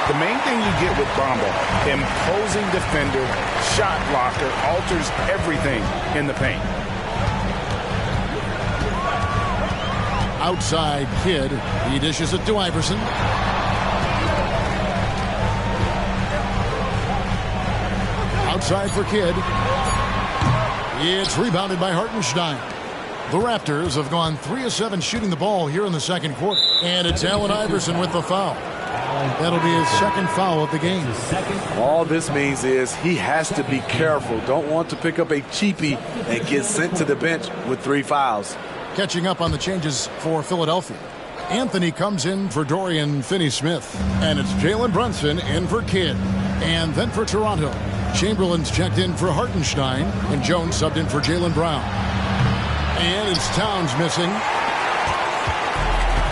The main thing you get with Bamba, imposing defender, shot blocker, alters everything in the paint. Outside Kidd. He dishes it to Iverson. Outside for Kidd. It's rebounded by Hartenstein. The Raptors have gone 3 of 7 shooting the ball here in the second quarter. And it's Allen Iverson with the foul. That'll be his second foul of the game. All this means is he has to be careful. Don't want to pick up a cheapie and get sent to the bench with 3 fouls. Catching up on the changes for Philadelphia. Anthony comes in for Dorian Finney-Smith. And it's Jalen Brunson in for Kidd. And then for Toronto, Chamberlain's checked in for Hartenstein, and Jones subbed in for Jaylen Brown. And it's Towns missing.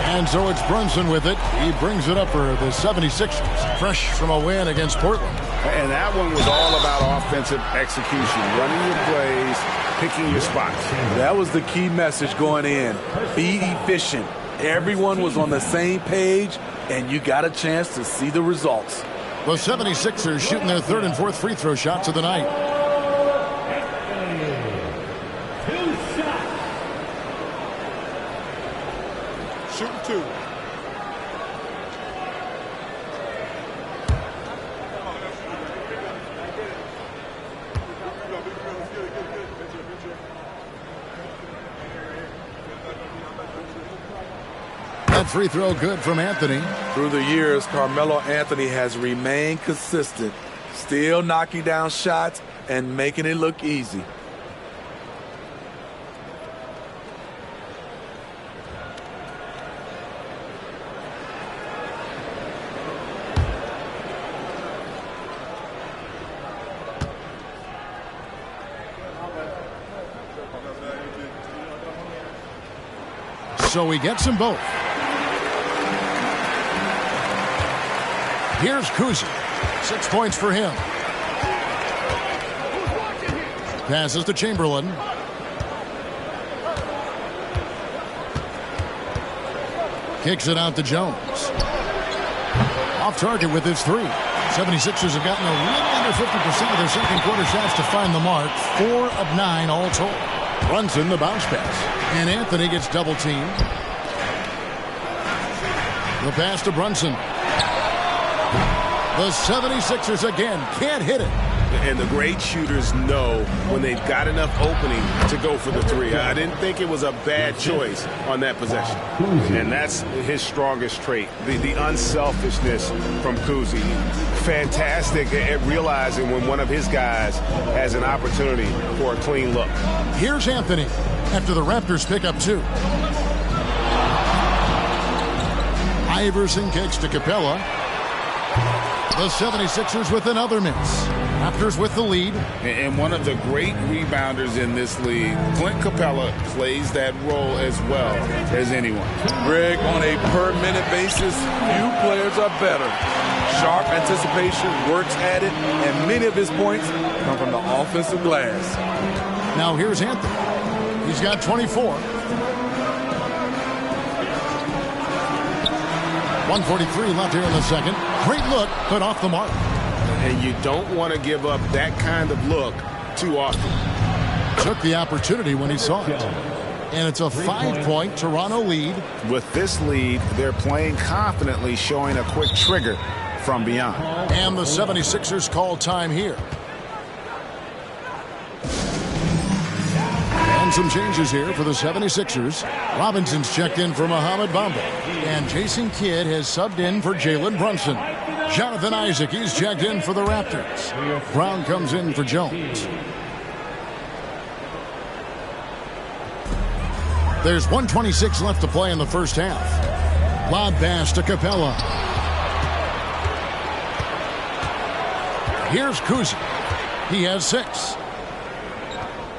And so it's Brunson with it. He brings it up for the 76ers, fresh from a win against Portland. And that one was all about offensive execution, running your plays, picking your spots. That was the key message going in. Be efficient. Everyone was on the same page, and you got a chance to see the results. The 76ers shooting their third and fourth free throw shots of the night. Shooting two. That free throw good from Anthony. Through the years, Carmelo Anthony has remained consistent, still knocking down shots and making it look easy. So he gets them both. Here's Kuzi. 6 points for him. Passes to Chamberlain. Kicks it out to Jones. Off target with his three. 76ers have gotten a little under 50% of their second quarter shots to find the mark. 4 of 9 all told. Brunson the bounce pass. And Anthony gets double teamed. The pass to Brunson. The 76ers again can't hit it. And the great shooters know when they've got enough opening to go for the three. I didn't think it was a bad choice on that possession. And that's his strongest trait, the unselfishness from Kuzi. Fantastic at realizing when one of his guys has an opportunity for a clean look. Here's Anthony after the Raptors pick up 2. Iverson kicks to Capella. The 76ers with another miss. Raptors with the lead. And one of the great rebounders in this league, Clint Capella, plays that role as well as anyone. Greg, on a per-minute basis, few players are better. Sharp anticipation, works at it, and many of his points come from the offensive glass. Now here's Anthony. He's got 24. 1:43 left here in the second. Great look, but off the mark. And you don't want to give up that kind of look too often. Took the opportunity when he saw it. And it's a 5-point Toronto lead. With this lead, they're playing confidently, showing a quick trigger from beyond. And the 76ers call time here. And some changes here for the 76ers. Robinson's checked in for Mohamed Bamba. And Jason Kidd has subbed in for Jalen Brunson. Jonathan Isaac, he's checked in for the Raptors. Brown comes in for Jones. There's 1:26 left to play in the first half. Lob pass to Capella. Here's Kuzi. He has 6.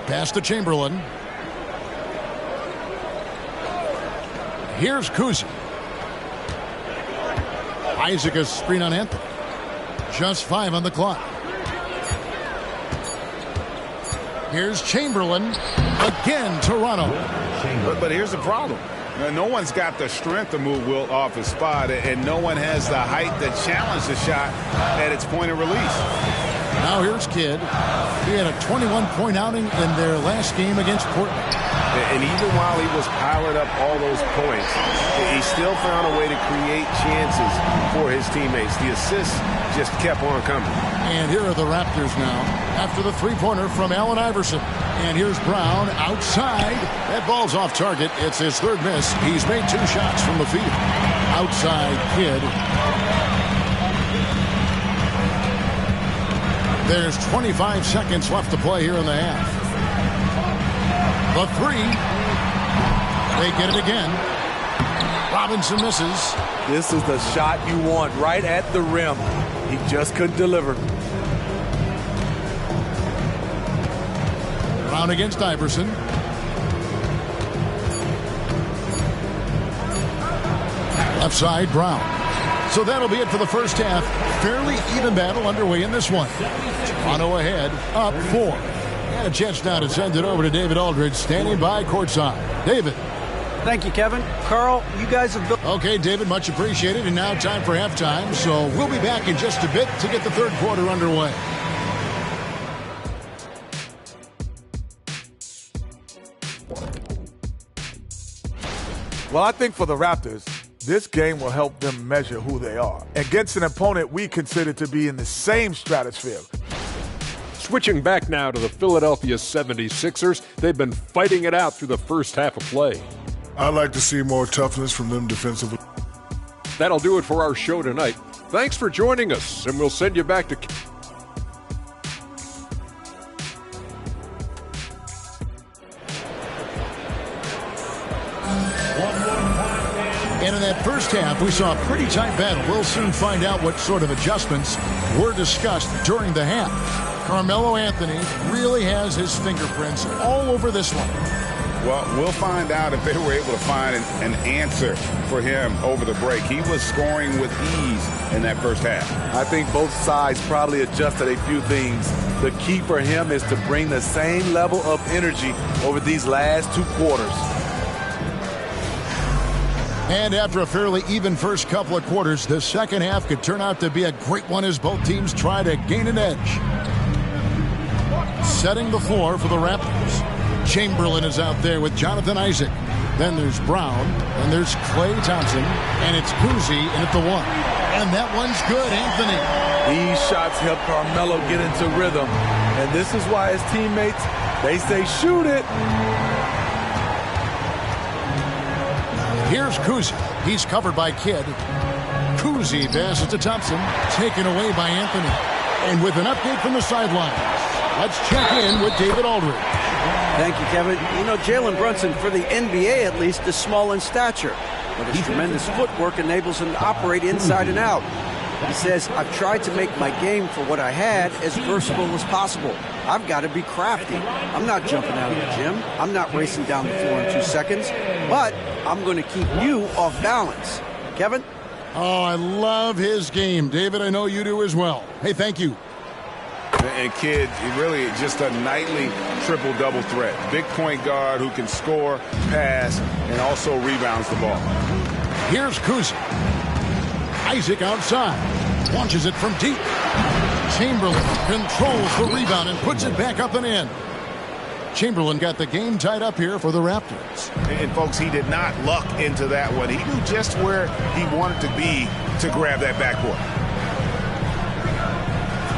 Pass to Chamberlain. Here's Kuzi. Isaac a screen on Anthony. Just 5 on the clock. Here's Chamberlain. Again, Toronto. But here's the problem. No one's got the strength to move Wilt off his spot, and no one has the height to challenge the shot at its point of release. Now here's Kidd. He had a 21-point outing in their last game against Portland. And even while he was piling up all those points, he still found a way to create chances for his teammates. The assists just kept on coming. And here are the Raptors now after the three-pointer from Allen Iverson. And here's Brown outside. That ball's off target. It's his third miss. He's made 2 shots from the field. Outside Kidd. There's 25 seconds left to play here in the half. The 3. They get it again. Robinson misses. This is the shot you want right at the rim. He just couldn't deliver. Brown against Iverson. Left side, Brown. So that'll be it for the first half. Fairly even battle underway in this one. Toronto ahead, up 4. And a chance now to send it over to David Aldridge, standing by courtside. David. Thank you, Kevin. Carl, you guys have built... Okay, David, much appreciated. And now time for halftime. So we'll be back in just a bit to get the third quarter underway. Well, I think for the Raptors, this game will help them measure who they are against an opponent we consider to be in the same stratosphere. Switching back now to the Philadelphia 76ers, they've been fighting it out through the first half of play. I'd like to see more toughness from them defensively. That'll do it for our show tonight. Thanks for joining us, and we'll send you back to... And in that first half, we saw a pretty tight battle. We'll soon find out what sort of adjustments were discussed during the half. Carmelo Anthony really has his fingerprints all over this one. Well, we'll find out if they were able to find an answer for him over the break. He was scoring with ease in that first half. I think both sides probably adjusted a few things. The key for him is to bring the same level of energy over these last 2 quarters. And after a fairly even first couple of quarters, the second half could turn out to be a great one as both teams try to gain an edge. Setting the floor for the Raptors. Chamberlain is out there with Jonathan Isaac. Then there's Brown, and there's Klay Thompson, and it's Kuzi in at the 1. And that one's good, Anthony. These shots help Carmelo get into rhythm. And this is why his teammates, they say shoot it. Here's Kuzi. He's covered by Kidd. Kuzi passes to Thompson, taken away by Anthony. And with an update from the sidelines, let's check in with David Aldridge. Thank you, Kevin. You know, Jalen Brunson, for the NBA at least, is small in stature, but his tremendous footwork enables him to operate inside and out. He says, I've tried to make my game for what I had as versatile as possible. I've got to be crafty. I'm not jumping out of the gym. I'm not racing down the floor in 2 seconds, but I'm going to keep you off balance. Kevin? Oh, I love his game. David, I know you do as well. Hey, thank you. And Kidd, really just a nightly triple-double threat. Big point guard who can score, pass, and also rebounds the ball. Here's Kuzi. Isaac outside. Launches it from deep. Chamberlain controls the rebound and puts it back up and in. Chamberlain got the game tied up here for the Raptors. And, folks, he did not luck into that one. He knew just where he wanted to be to grab that backboard.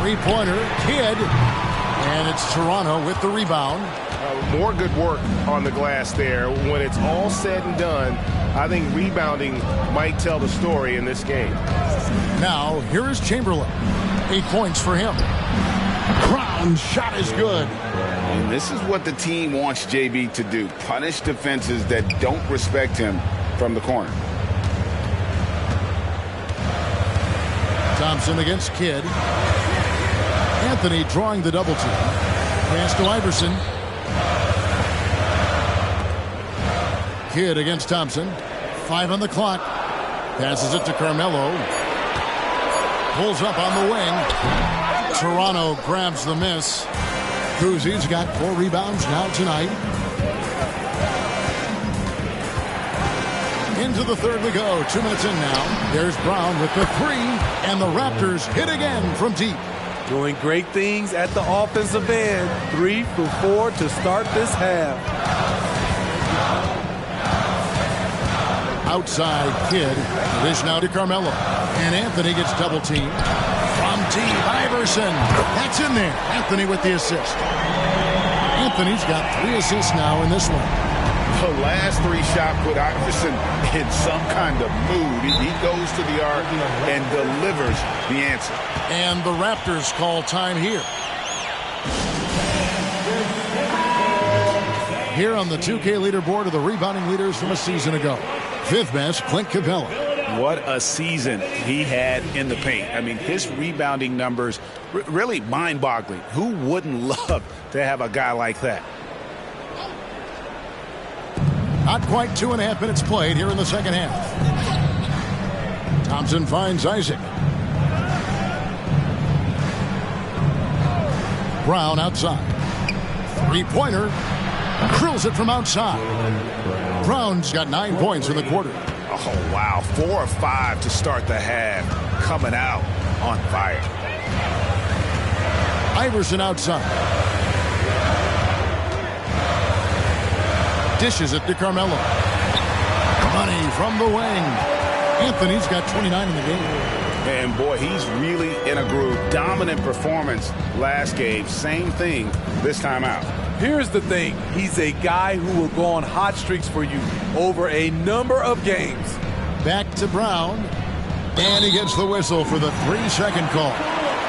Three-pointer, Kidd. And it's Toronto with the rebound. More good work on the glass there. When it's all said and done, I think rebounding might tell the story in this game. Now, here is Chamberlain. 8 points for him. Brown's shot is good. And this is what the team wants JB to do. Punish defenses that don't respect him from the corner. Thompson against Kidd. Anthony drawing the double team. Pass to Iverson. Kidd against Thompson. 5 on the clock. Passes it to Carmelo. Pulls up on the wing. Toronto grabs the miss. Kuzi's got 4 rebounds now tonight. Into the third we go. 2 minutes in now. There's Brown with the 3. And the Raptors hit again from deep. Doing great things at the offensive end. 3 for 4 to start this half. Outside Kidd. Dish now to Carmelo. And Anthony gets double teamed. From deep, Iverson. That's in there. Anthony with the assist. Anthony's got 3 assists now in this one. The last 3 shots put Iverson in some kind of mood. He goes to the arc and delivers the answer. And the Raptors call time here. Here on the 2K leaderboard are the rebounding leaders from a season ago. 5th best, Clint Capella. What a season he had in the paint. I mean, his rebounding numbers really mind-boggling. Who wouldn't love to have a guy like that? Not quite 2.5 minutes played here in the second half. Thompson finds Isaac. Brown outside. Three-pointer. Drills it from outside. Brown's got 9 points in the quarter. Oh, wow. 4 of 5 to start the half. Coming out on fire. Iverson outside. Dishes it to Carmelo. Money from the wing. Anthony's got 29 in the game. And boy, he's really in a groove. Dominant performance last game. Same thing this time out. Here's the thing. He's a guy who will go on hot streaks for you over a number of games. Back to Brown. And he gets the whistle for the 3-second call.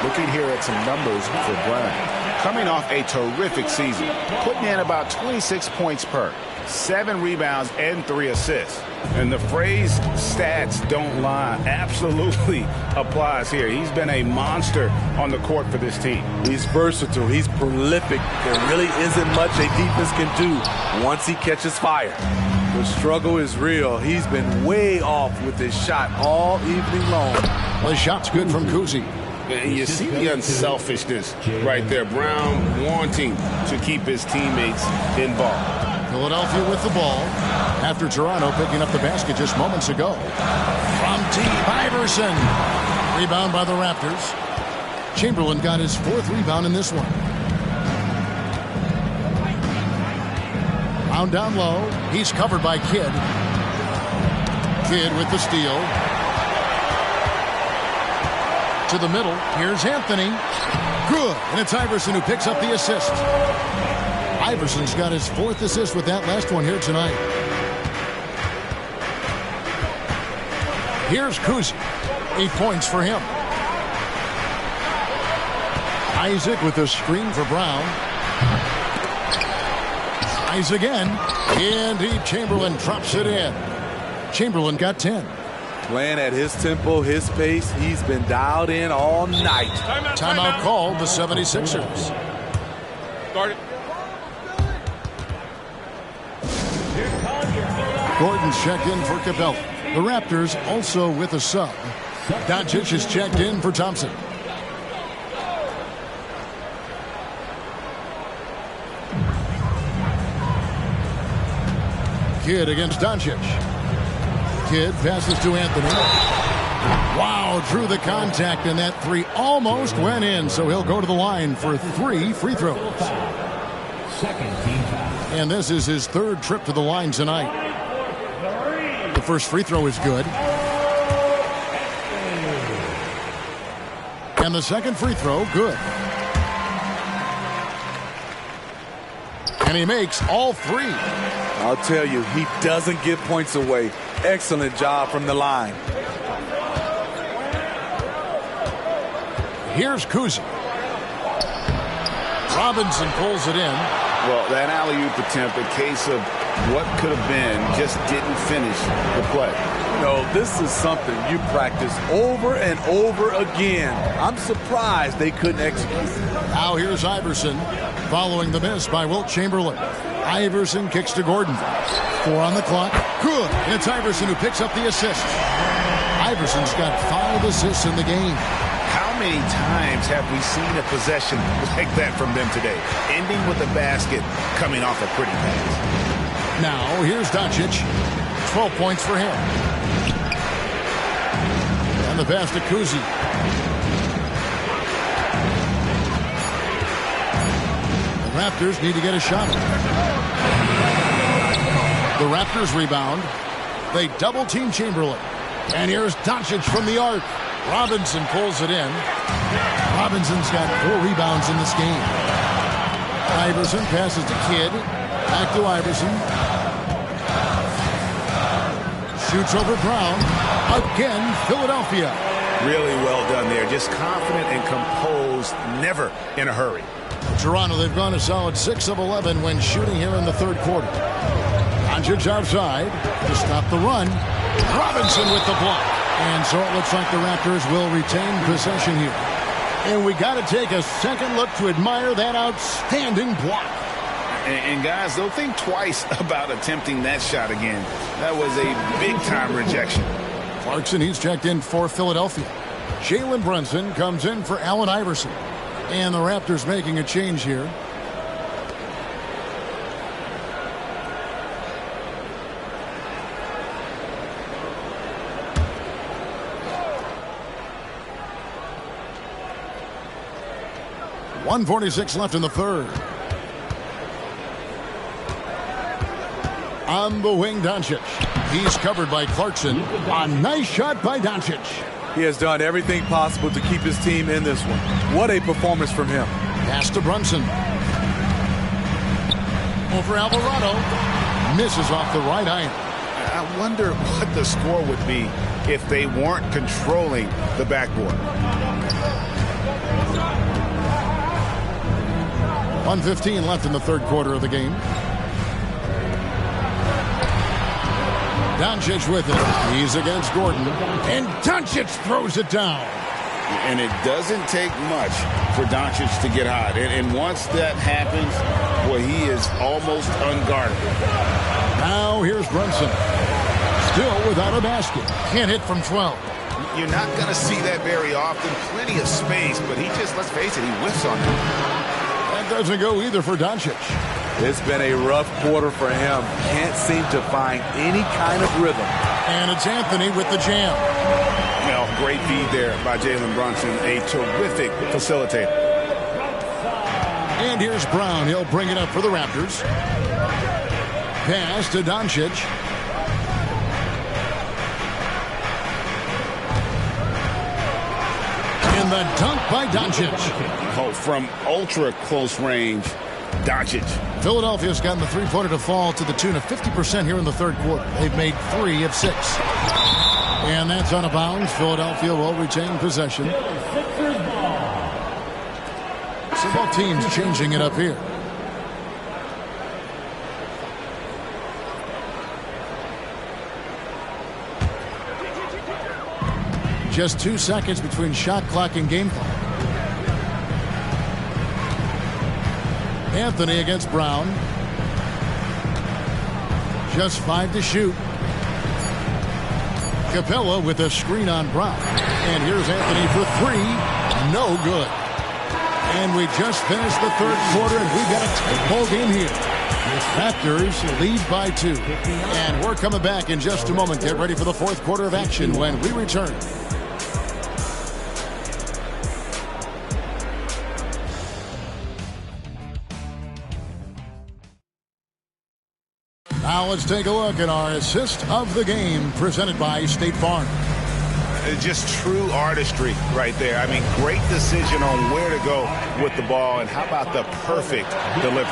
Looking here at some numbers for Brown. Coming off a terrific season. Putting in about 26 points per. 7 rebounds and 3 assists. And the phrase stats don't lie absolutely applies here. He's been a monster on the court for this team. He's versatile. He's prolific. There really isn't much a defense can do once he catches fire. The struggle is real. He's been way off with his shot all evening long. The shot's good from Kuzi. And you see the unselfishness right there. Brown wanting to keep his teammates involved. Philadelphia with the ball after Toronto picking up the basket just moments ago. From deep, Iverson. Rebound by the Raptors. Chamberlain got his 4th rebound in this one. Brown down low. He's covered by Kidd. Kidd with the steal. To the middle. Here's Anthony. Good. And it's Iverson who picks up the assist. Iverson's got his 4th assist with that last one here tonight. Here's Kuzi. 8 points for him. Isaac with the screen for Brown. Tries again. And Chamberlain drops it in. Chamberlain got 10. Playing at his tempo, his pace. He's been dialed in all night. Timeout called the 76ers. Start it. Gordon's checked in for Capella. The Raptors also with a sub. Doncic is checked in for Thompson. Kidd against Doncic. Kidd passes to Anthony. Wow, drew the contact, and that 3 almost went in, so he'll go to the line for 3 free throws. And this is his 3rd trip to the line tonight. The first free throw is good. And the second free throw, good. And he makes all 3. I'll tell you, he doesn't give points away. Excellent job from the line. Here's Kuzi. Robinson pulls it in. Well, that alley-oop attempt, a case of what could have been, just didn't finish the play. No, this is something you practice over and over again. I'm surprised they couldn't execute. Now here's Iverson following the miss by Wilt Chamberlain. Iverson kicks to Gordon. 4 on the clock. Good. And it's Iverson who picks up the assist. Iverson's got 5 assists in the game. How many times have we seen a possession like that from them today? Ending with a basket, coming off a pretty pass. Now, here's Doncic. 12 points for him. And the pass to Kuzi. The Raptors need to get a shot. The Raptors rebound. They double-team Chamberlain. And here's Doncic from the arc. Robinson pulls it in. Robinson's got 4 rebounds in this game. Iverson passes to Kidd. Back to Iverson. Shoots over Brown. Again, Philadelphia. Really well done there. Just confident and composed, never in a hurry. Toronto, they've gone a solid 6 of 11 when shooting here in the 3rd quarter. Doncic outside to stop the run. Robinson with the block. And so it looks like the Raptors will retain possession here. And we got to take a second look to admire that outstanding block. And guys, don't think twice about attempting that shot again. That was a big-time rejection. Clarkson, he's checked in for Philadelphia. Jalen Brunson comes in for Allen Iverson. And the Raptors making a change here. .146 left in the third. On the wing, Doncic. He's covered by Clarkson. A nice shot by Doncic. He has done everything possible to keep his team in this one. What a performance from him. Pass to Brunson. Over Alvarado. Misses off the right iron. I wonder what the score would be if they weren't controlling the backboard. 1:15 left in the third quarter of the game. Doncic with it. He's against Gordon. And Doncic throws it down. And it doesn't take much for Doncic to get hot. And once that happens, well, he is almost unguarded. Now here's Brunson. Still without a basket. Can't hit from 12. You're not going to see that very often. Plenty of space, but he just, let's face it, he whiffs on it. That doesn't go either for Doncic. It's been a rough quarter for him. Can't seem to find any kind of rhythm. And it's Anthony with the jam. Well, great feed there by Jalen Brunson, a terrific facilitator. And here's Brown. He'll bring it up for the Raptors. Pass to Doncic. And the dunk by Doncic. Oh, from ultra close range, Doncic. Philadelphia's gotten the three-pointer to fall to the tune of 50% here in the third quarter. They've made 3 of 6. And that's out of bounds. Philadelphia will retain possession. So both teams changing it up here. Just 2 seconds between shot clock and game clock. Anthony against Brown. Just 5 to shoot. Capella with a screen on Brown. And here's Anthony for 3. No good. And we just finished the third quarter, and we've got a tight ball game here. Raptors lead by 2. And we're coming back in just a moment. Get ready for the fourth quarter of action when we return. Now let's take a look at our assist of the game presented by State Farm. Just true artistry right there. I mean, great decision on where to go with the ball, and how about the perfect delivery?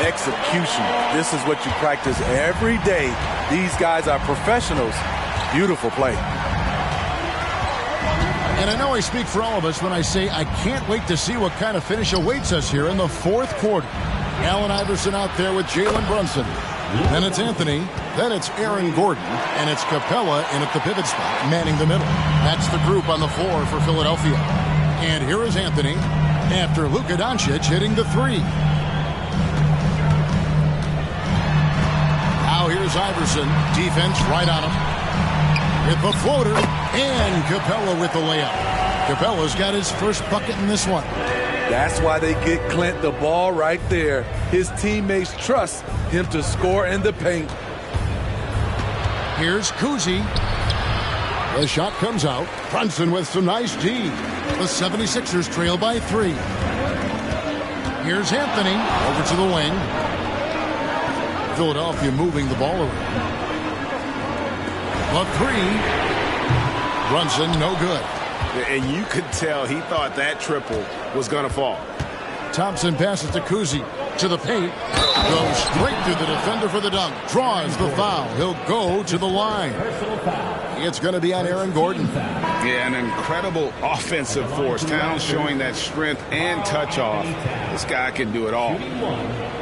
Execution. This is what you practice every day. These guys are professionals. Beautiful play. And I know I speak for all of us when I say I can't wait to see what kind of finish awaits us here in the fourth quarter. Allen Iverson out there with Jalen Brunson. Then it's Anthony. Then it's Aaron Gordon. And it's Capella in at the pivot spot, manning the middle. That's the group on the floor for Philadelphia. And here is Anthony after Luka Doncic hitting the 3. Now here's Iverson. Defense right on him. With the floater. And Capella with the layup. Capella's got his first bucket in this one. That's why they get Clint the ball right there. His teammates trust him to score in the paint. Here's Kuzi. The shot comes out. Brunson with some nice D. The 76ers trail by 3. Here's Anthony over to the wing. Philadelphia moving the ball around. The 3. Brunson no good. And you could tell he thought that triple was going to fall. Thompson passes to Kuzi. To the paint. Goes straight through the defender for the dunk. Draws the foul. He'll go to the line. It's going to be on Aaron Gordon. Yeah, an incredible offensive force. Towns showing that strength and touch off. This guy can do it all.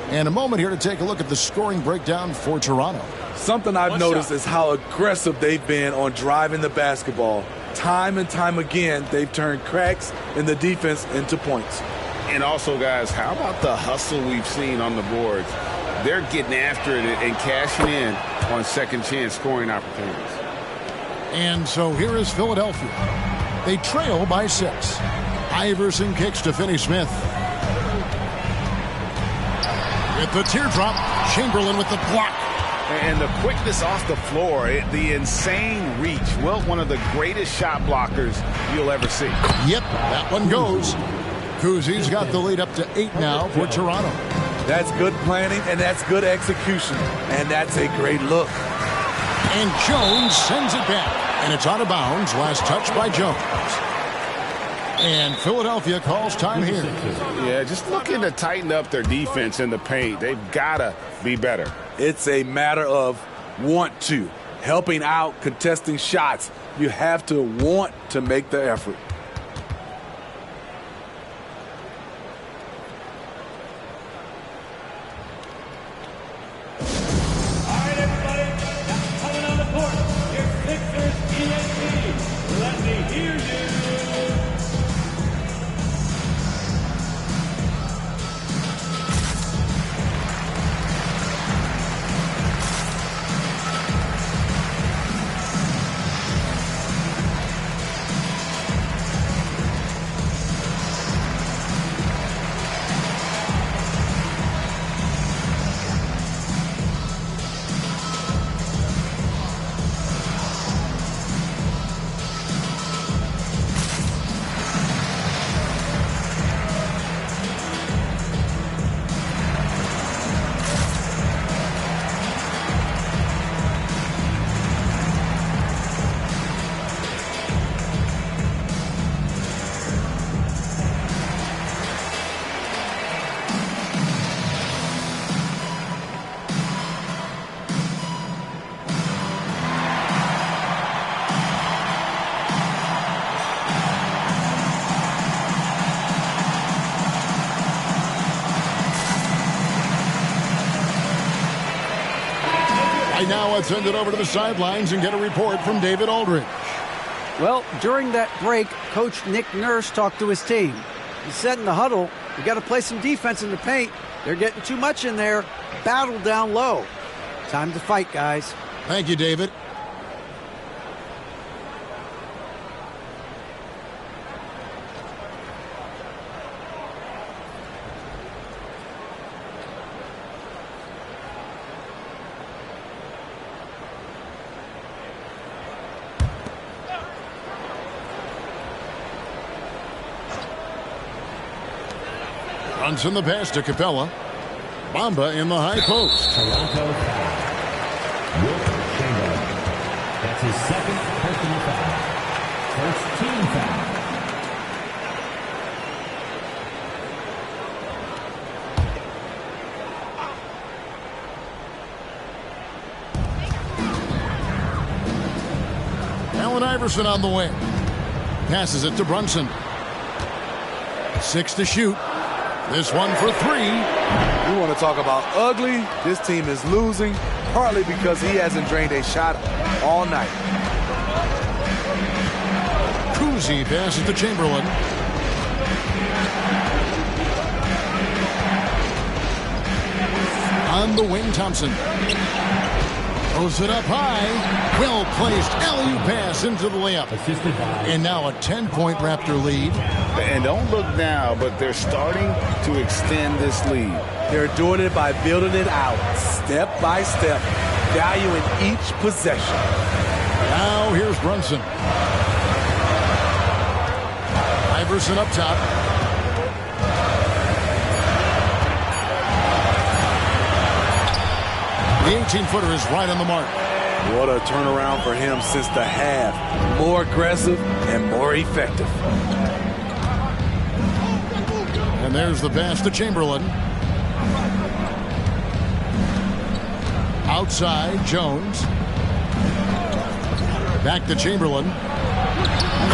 And a moment here to take a look at the scoring breakdown for Toronto. Something I've noticed is how aggressive they've been on driving the basketball. Time and time again, they've turned cracks in the defense into points. And also, guys, how about the hustle we've seen on the boards? They're getting after it and cashing in on second chance scoring opportunities. And so here is Philadelphia. They trail by 6. Iverson kicks to Finney Smith. With the teardrop, Chamberlain with the block. And the quickness off the floor, the insane reach. Well, one of the greatest shot blockers you'll ever see. Yep, that one goes. Kuzi's got the lead up to 8 now for Toronto. That's good planning, and that's good execution. And that's a great look. And Jones sends it back. And it's out of bounds. Last touch by Jones. And Philadelphia calls time here. Yeah, just looking to tighten up their defense in the paint. They've got to be better. It's a matter of want to. Helping out, contesting shots. You have to want to make the effort. Now let's send it over to the sidelines and get a report from David Aldridge. Well, during that break, Coach Nick Nurse talked to his team. He said in the huddle, we got to play some defense in the paint. They're getting too much in there. Battle down low. Time to fight, guys. Thank you, David. In the pass to Capella. Bamba in the high post. Toronto foul. Wilt Chamberlain. That's his second personal foul. First team foul. Allen Iverson on the wing. Passes it to Brunson. 6 to shoot. This one for 3. We want to talk about ugly. This team is losing, partly because he hasn't drained a shot all night. Kuzi passes to Chamberlain. On the wing, Thompson. Throws it up high. Well placed alley-oop pass into the layup. And now a 10-point Raptor lead. And don't look now, but they're starting to extend this lead. They're doing it by building it out, step by step, valuing each possession. Now here's Brunson. Iverson up top. The 18-footer is right on the mark. What a turnaround for him since the half. More aggressive and more effective. And there's the pass to Chamberlain. Outside, Jones. Back to Chamberlain.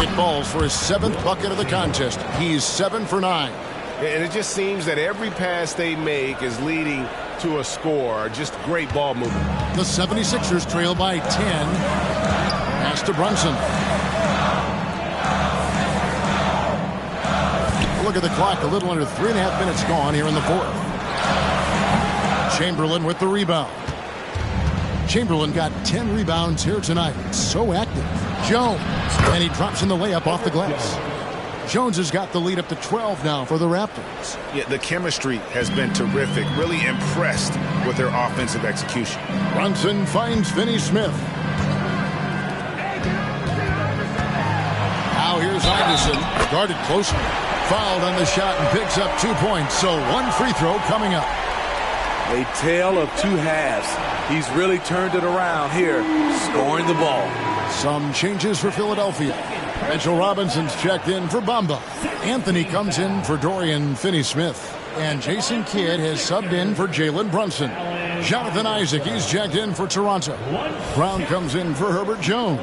It falls for his 7th bucket of the contest. He's 7 for 9. And it just seems that every pass they make is leading to a score. Just great ball movement. The 76ers trail by 10. Pass to Brunson. Look at the clock. A little under 3.5 minutes gone here in the fourth. Chamberlain with the rebound. Chamberlain got 10 rebounds here tonight. So active. Jones. And he drops in the layup off the glass. Jones has got the lead up to 12 now for the Raptors. Yeah, the chemistry has been terrific. Really impressed with their offensive execution. Brunson finds Finney-Smith. Now here's Iverson. Guarded closely. Fouled on the shot and picks up 2 points. So one free throw coming up. A tale of two halves. He's really turned it around here, scoring the ball. Some changes for Philadelphia. Mitchell Robinson's checked in for Bamba. Anthony comes in for Dorian Finney-Smith. And Jason Kidd has subbed in for Jalen Brunson. Jonathan Isaac, he's checked in for Toronto. Brown comes in for Herbert Jones.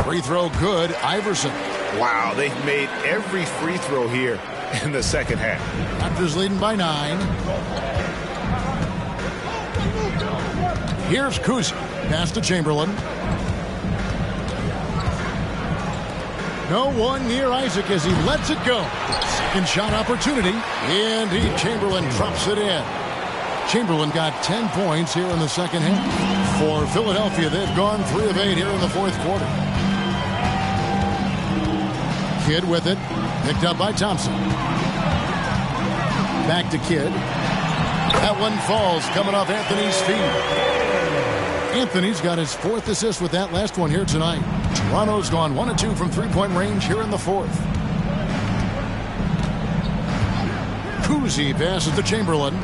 Free throw good, Iverson. Wow, they've made every free throw here in the second half. Raptors leading by 9. Here's Kuz. Pass to Chamberlain. No one near Isaac as he lets it go. Second shot opportunity. Indeed, Chamberlain drops it in. Chamberlain got 10 points here in the second half. For Philadelphia, they've gone 3 of 8 here in the fourth quarter. Kidd with it. Picked up by Thompson. Back to Kidd. That one falls coming off Anthony's feet. Anthony's got his 4th assist with that last one here tonight. Toronto's gone 1 of 2 from three-point range here in the fourth. Kuzi passes to Chamberlain.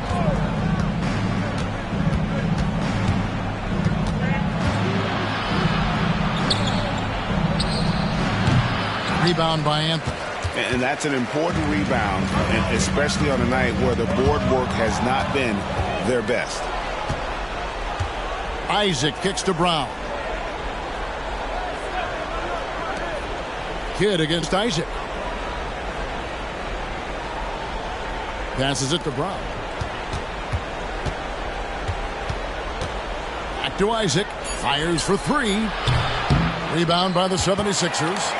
Rebound by Anthony. And that's an important rebound, especially on a night where the board work has not been their best. Isaac kicks to Brown. Kidd against Isaac. Passes it to Brown. Back to Isaac. Fires for 3. Rebound by the 76ers.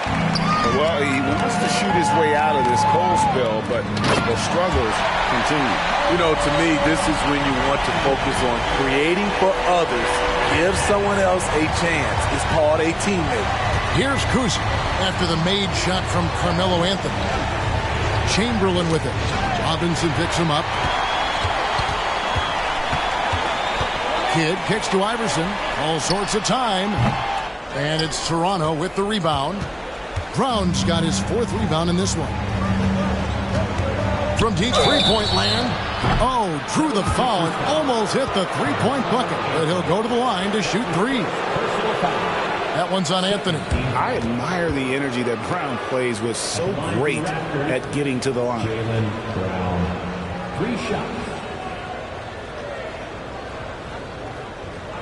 Well, he wants to shoot his way out of this cold spell, but the struggles continue. You know, to me, this is when you want to focus on creating for others. Give someone else a chance. It's called a teammate. Here's Kuzi after the made shot from Carmelo Anthony. Chamberlain with it. Robinson picks him up. Kidd kicks to Iverson. All sorts of time. And it's Toronto with the rebound. Brown's got his 4th rebound in this one. From deep three-point land. Oh, drew the foul and almost hit the three-point bucket. But he'll go to the line to shoot 3. That one's on Anthony. I admire the energy that Brown plays with. So great at getting to the line. Jalen Brown. 3 shots.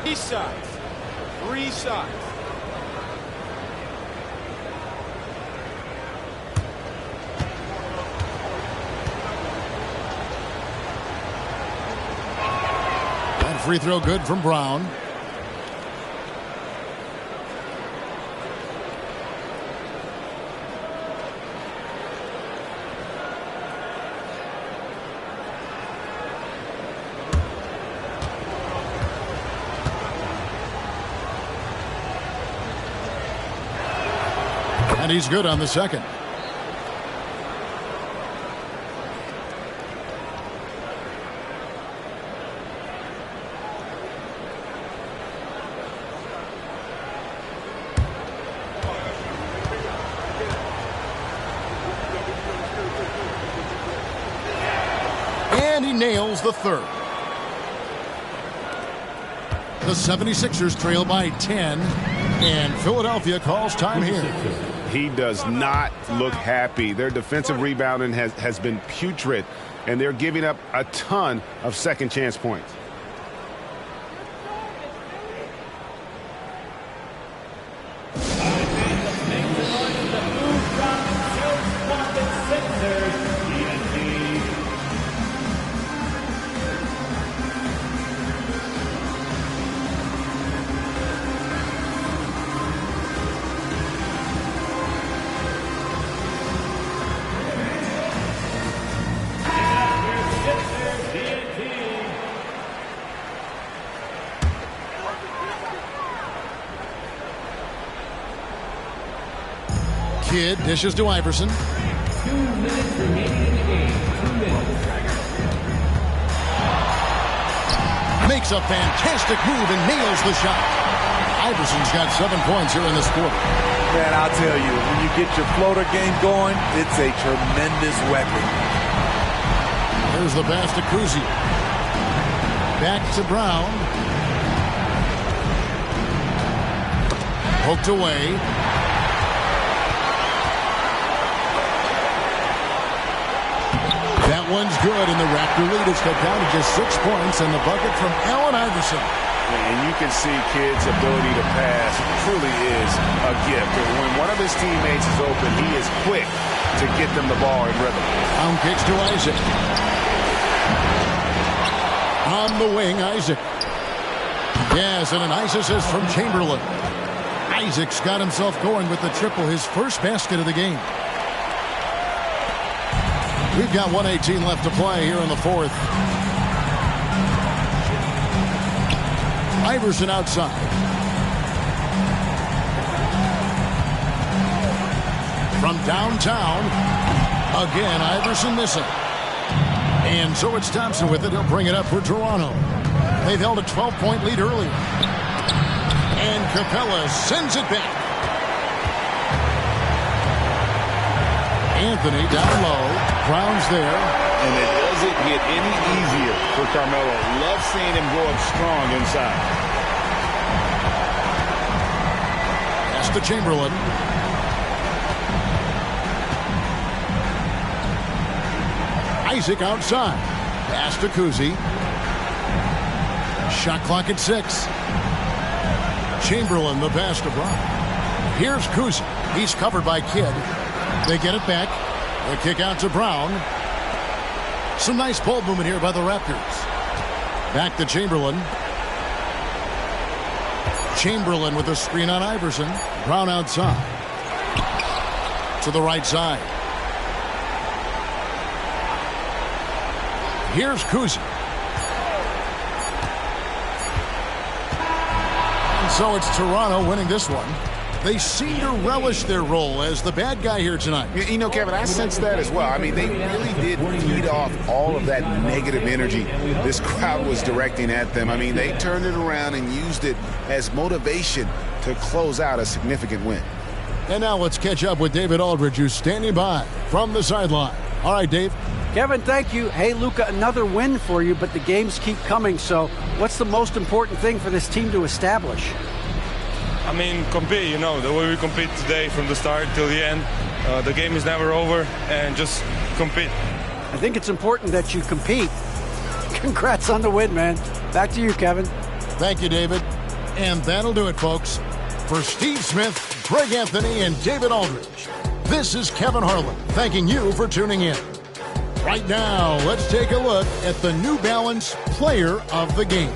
3 shots. 3 shots. Free throw good from Brown. And he's good on the second. And he nails the 3rd. The 76ers trail by 10. And Philadelphia calls time here. He does not look happy. Their defensive rebounding has been putrid. and they're giving up a ton of second chance points. Kidd dishes to Iverson. 2 minutes remaining in the game. 2 minutes. Makes a fantastic move and nails the shot. Iverson's got 7 points here in this quarter. Man, I'll tell you, when you get your floater game going, it's a tremendous weapon. There's the pass to Kuzi. Back to Brown. Poked away. That one's good, and the Raptor lead is cut down to just 6 points, and the bucket from Allen Iverson. And you can see Kidd's ability to pass truly is a gift. And when one of his teammates is open, he is quick to get them the ball in rhythm. Down kicks to Isaac. On the wing, Isaac. Yes, and a nice assist from Chamberlain. Isaac's got himself going with the triple, his first basket of the game. We've got 1:18 left to play here in the fourth. Iverson outside. From downtown, again, Iverson missing. And so it's Thompson with it. He'll bring it up for Toronto. They've held a 12-point lead earlier. And Capella sends it back. Anthony down low. Brown's there. And it doesn't get any easier for Carmelo. Love seeing him go up strong inside. Pass to Chamberlain. Isaac outside. Pass to Kuzi. Shot clock at 6. Chamberlain, the pass to Brown. Here's Kuzi. He's covered by Kidd. They get it back. The kick out to Brown. Some nice ball movement here by the Raptors. Back to Chamberlain. Chamberlain with a screen on Iverson. Brown outside. To the right side. Here's Kuzi. And so it's Toronto winning this one. They seem to relish their role as the bad guy here tonight. You know, Kevin, I sense that as well. I mean, they really did feed off all of that negative energy this crowd was directing at them. I mean, they turned it around and used it as motivation to close out a significant win. And now let's catch up with David Aldridge, who's standing by from the sideline. All right, Dave. Kevin, thank you. Hey, Luka, another win for you, but the games keep coming. So what's the most important thing for this team to establish? I mean, compete, you know, the way we compete today from the start till the end. The game is never over, and just compete. I think it's important that you compete. Congrats on the win, man. Back to you, Kevin. Thank you, David. And that'll do it, folks. For Steve Smith, Greg Anthony, and David Aldridge, this is Kevin Harlan thanking you for tuning in. Right now, let's take a look at the New Balance Player of the Game.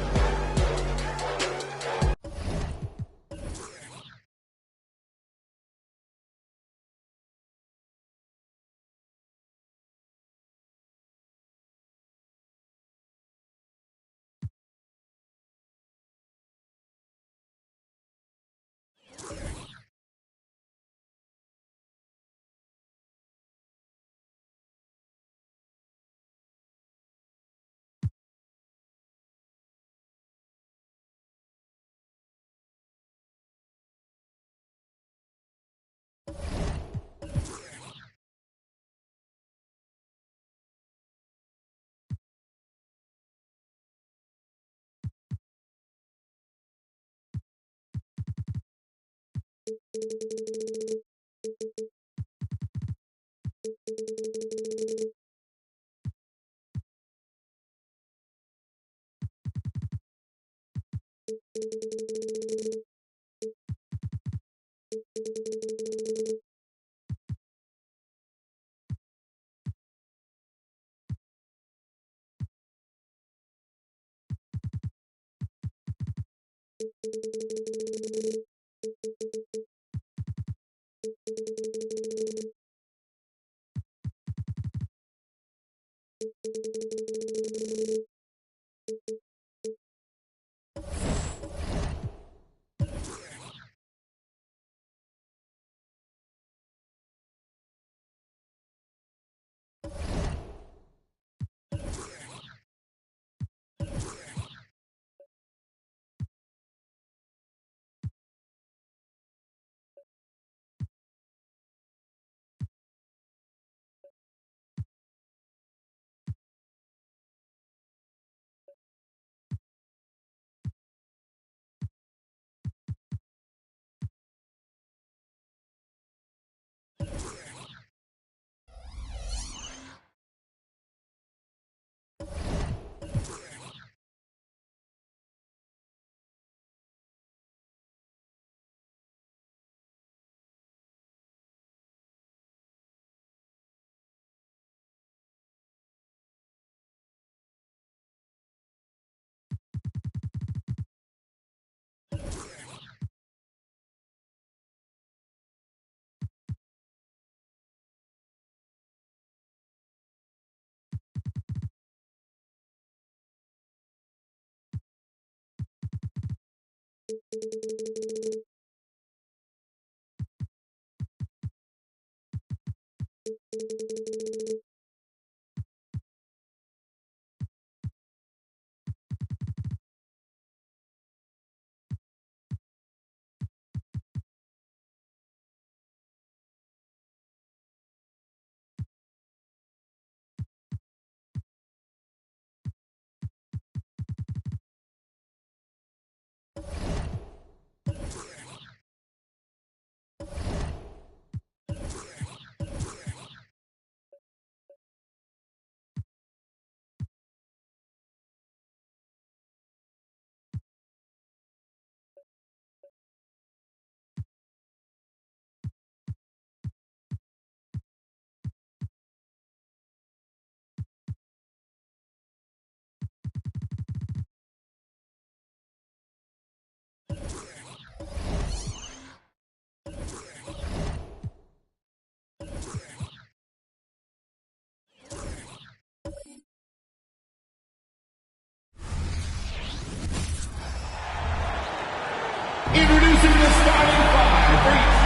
Introducing the starting five for each.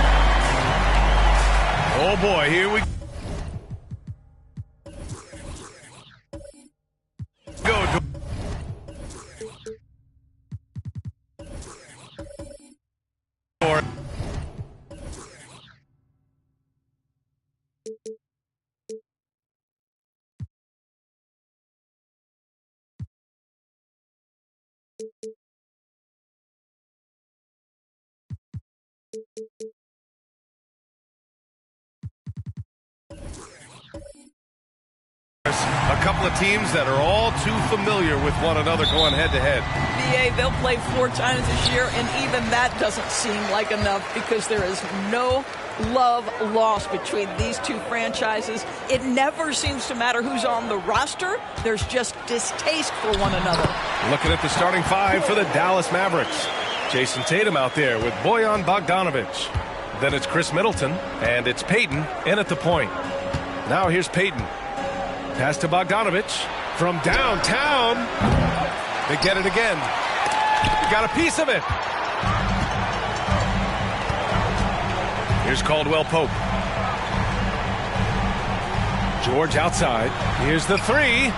Oh boy, here we go. A couple of teams that are all too familiar with one another going head-to-head. BA, they'll play 4 times this year, and even that doesn't seem like enough because there is no love lost between these two franchises. It never seems to matter who's on the roster. There's just distaste for one another. Looking at the starting five for the Dallas Mavericks. Jason Tatum out there with Bojan Bogdanovic. Then it's Chris Middleton, and it's Peyton in at the point. Now here's Peyton. Pass to Bogdanovic from downtown. They get it again. Got a piece of it. Here's Caldwell Pope. George outside. Here's the three.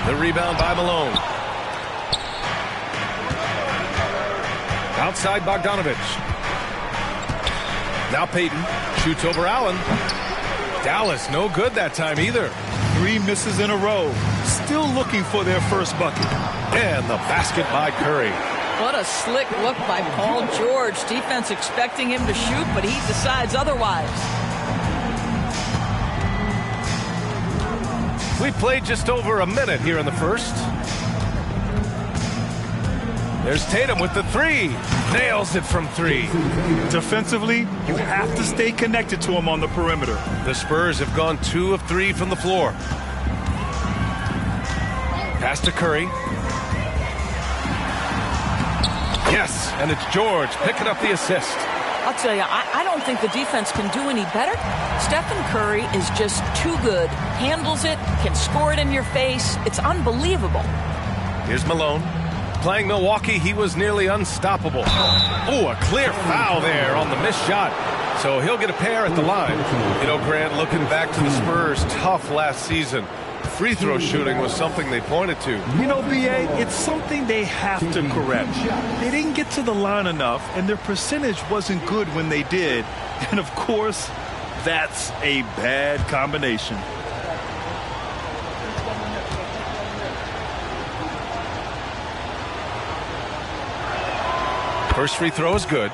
The rebound by Malone. Outside Bogdanovic. Now Peyton shoots over Allen. Dallas no good that time either. 3 misses in a row. Still looking for their first bucket. And the basket by Curry. What a slick look by Paul George. Defense expecting him to shoot, but he decides otherwise. We played just over a minute here in the first. There's Tatum with the three. Nails it from 3. Defensively, you have to stay connected to him on the perimeter. The Spurs have gone 2 of 3 from the floor. Pass to Curry. Yes, and it's George picking up the assist. I'll tell you, I don't think the defense can do any better. Stephen Curry is just too good. Handles it, can score it in your face. It's unbelievable. Here's Malone. Playing Milwaukee, he was nearly unstoppable. Oh, a clear foul there on the missed shot. So he'll get a pair at the line. You know, Grant, looking back to the Spurs' tough last season, free throw shooting was something they pointed to. You know, B.A., it's something they have to correct. They didn't get to the line enough, and their percentage wasn't good when they did. And, of course, that's a bad combination. First free throw is good.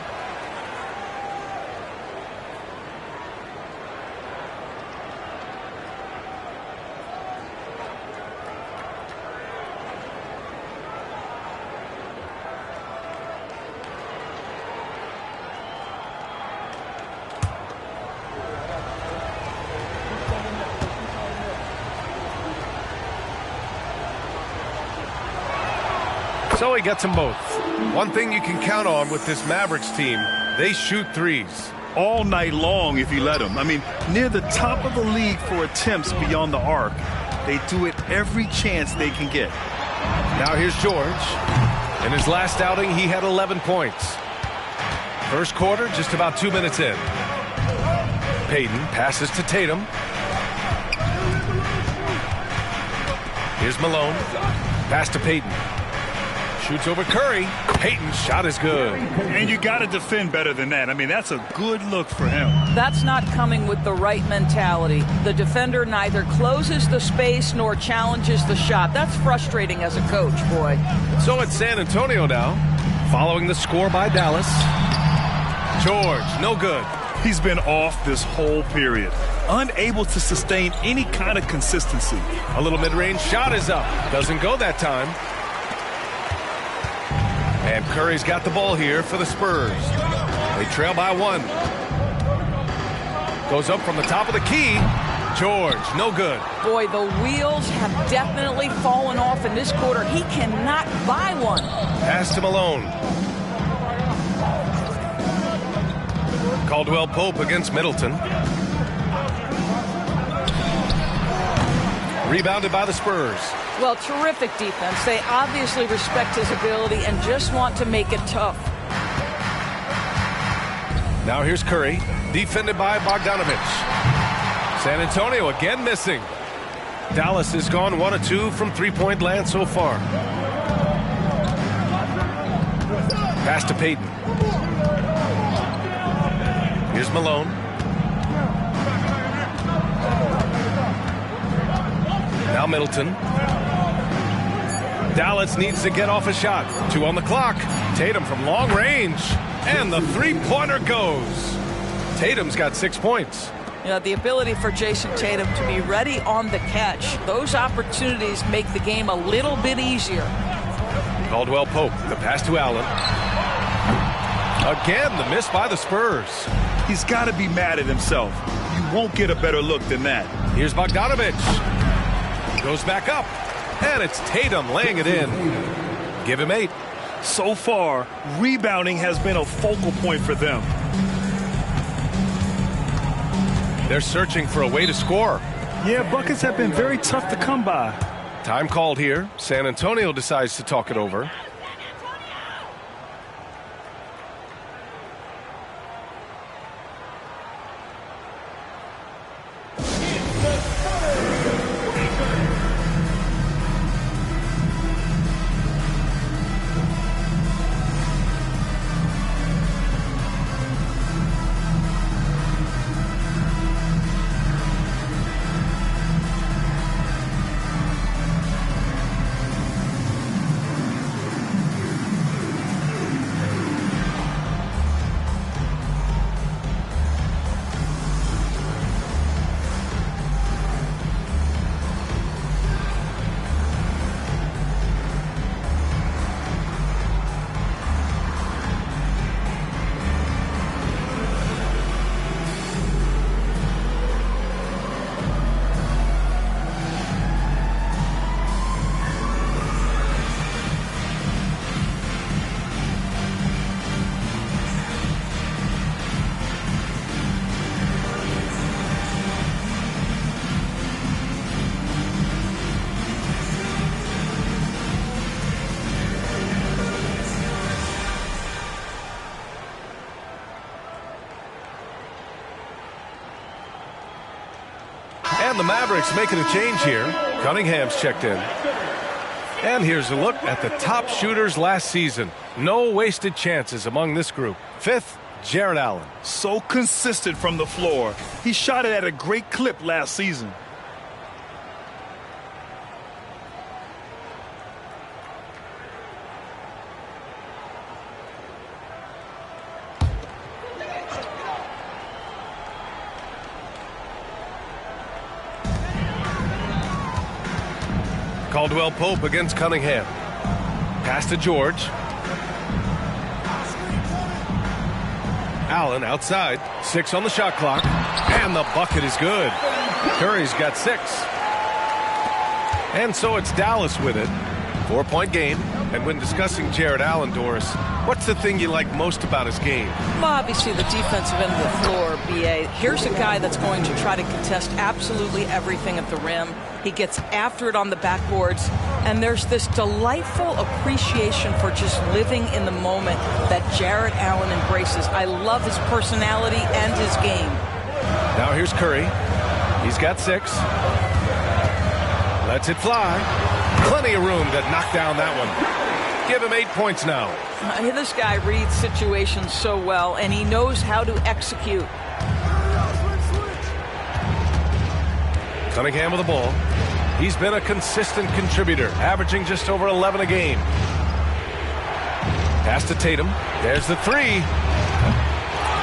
So he gets them both. One thing you can count on with this Mavericks team, they shoot threes. All night long if you let them. I mean, near the top of the league for attempts beyond the arc. They do it every chance they can get. Now here's George. In his last outing, he had 11 points. First quarter, just about 2 minutes in. Payton passes to Tatum. Here's Malone. Pass to Payton. Shoots over Curry. Payton's shot is good. And you got to defend better than that. I mean, that's a good look for him. That's not coming with the right mentality. The defender neither closes the space nor challenges the shot. That's frustrating as a coach, boy. So it's San Antonio now, following the score by Dallas. George, no good. He's been off this whole period. Unable to sustain any kind of consistency. A little mid-range shot is up. Doesn't go that time. And Curry's got the ball here for the Spurs. They trail by 1. Goes up from the top of the key. George, no good. Boy, the wheels have definitely fallen off in this quarter. He cannot buy one. Pass to Malone. Caldwell Pope against Middleton. Rebounded by the Spurs. Well, terrific defense. They obviously respect his ability and just want to make it tough. Now here's Curry, defended by Bogdanovich. San Antonio again missing. Dallas has gone 1 of 2 from three-point land so far. Pass to Payton. Here's Malone. Now Middleton. Dallas needs to get off a shot. 2 on the clock. Tatum from long range. And the three-pointer goes. Tatum's got 6 points. You know, the ability for Jason Tatum to be ready on the catch. Those opportunities make the game a little bit easier. Caldwell Pope, the pass to Allen. Again, the miss by the Spurs. He's got to be mad at himself. You won't get a better look than that. Here's Bogdanovich. Goes back up. And it's Tatum laying it in. Give him 8. So far, rebounding has been a focal point for them. They're searching for a way to score. Yeah, buckets have been very tough to come by. Time called here. San Antonio decides to talk it over. And the Mavericks making a change here. Cunningham's checked in. And here's a look at the top shooters last season. No wasted chances among this group. Fifth, Jared Allen. So consistent from the floor. He shot it at a great clip last season. Caldwell Pope against Cunningham. Pass to George. Allen outside. 6 on the shot clock. And the bucket is good. Curry's got 6. And so it's Dallas with it. 4-point game. And when discussing Jared Allen, Doris, what's the thing you like most about his game? Well, obviously the defensive end of the floor, B.A. Here's a guy that's going to try to contest absolutely everything at the rim. He gets after it on the backboards. And there's this delightful appreciation for just living in the moment that Jared Allen embraces. I love his personality and his game. Now here's Curry. He's got 6. Lets it fly. Plenty of room to knock down that one. Give him 8 points now. This guy reads situations so well, and he knows how to execute. Cunningham with the ball. He's been a consistent contributor, averaging just over 11 a game. Pass to Tatum. There's the 3.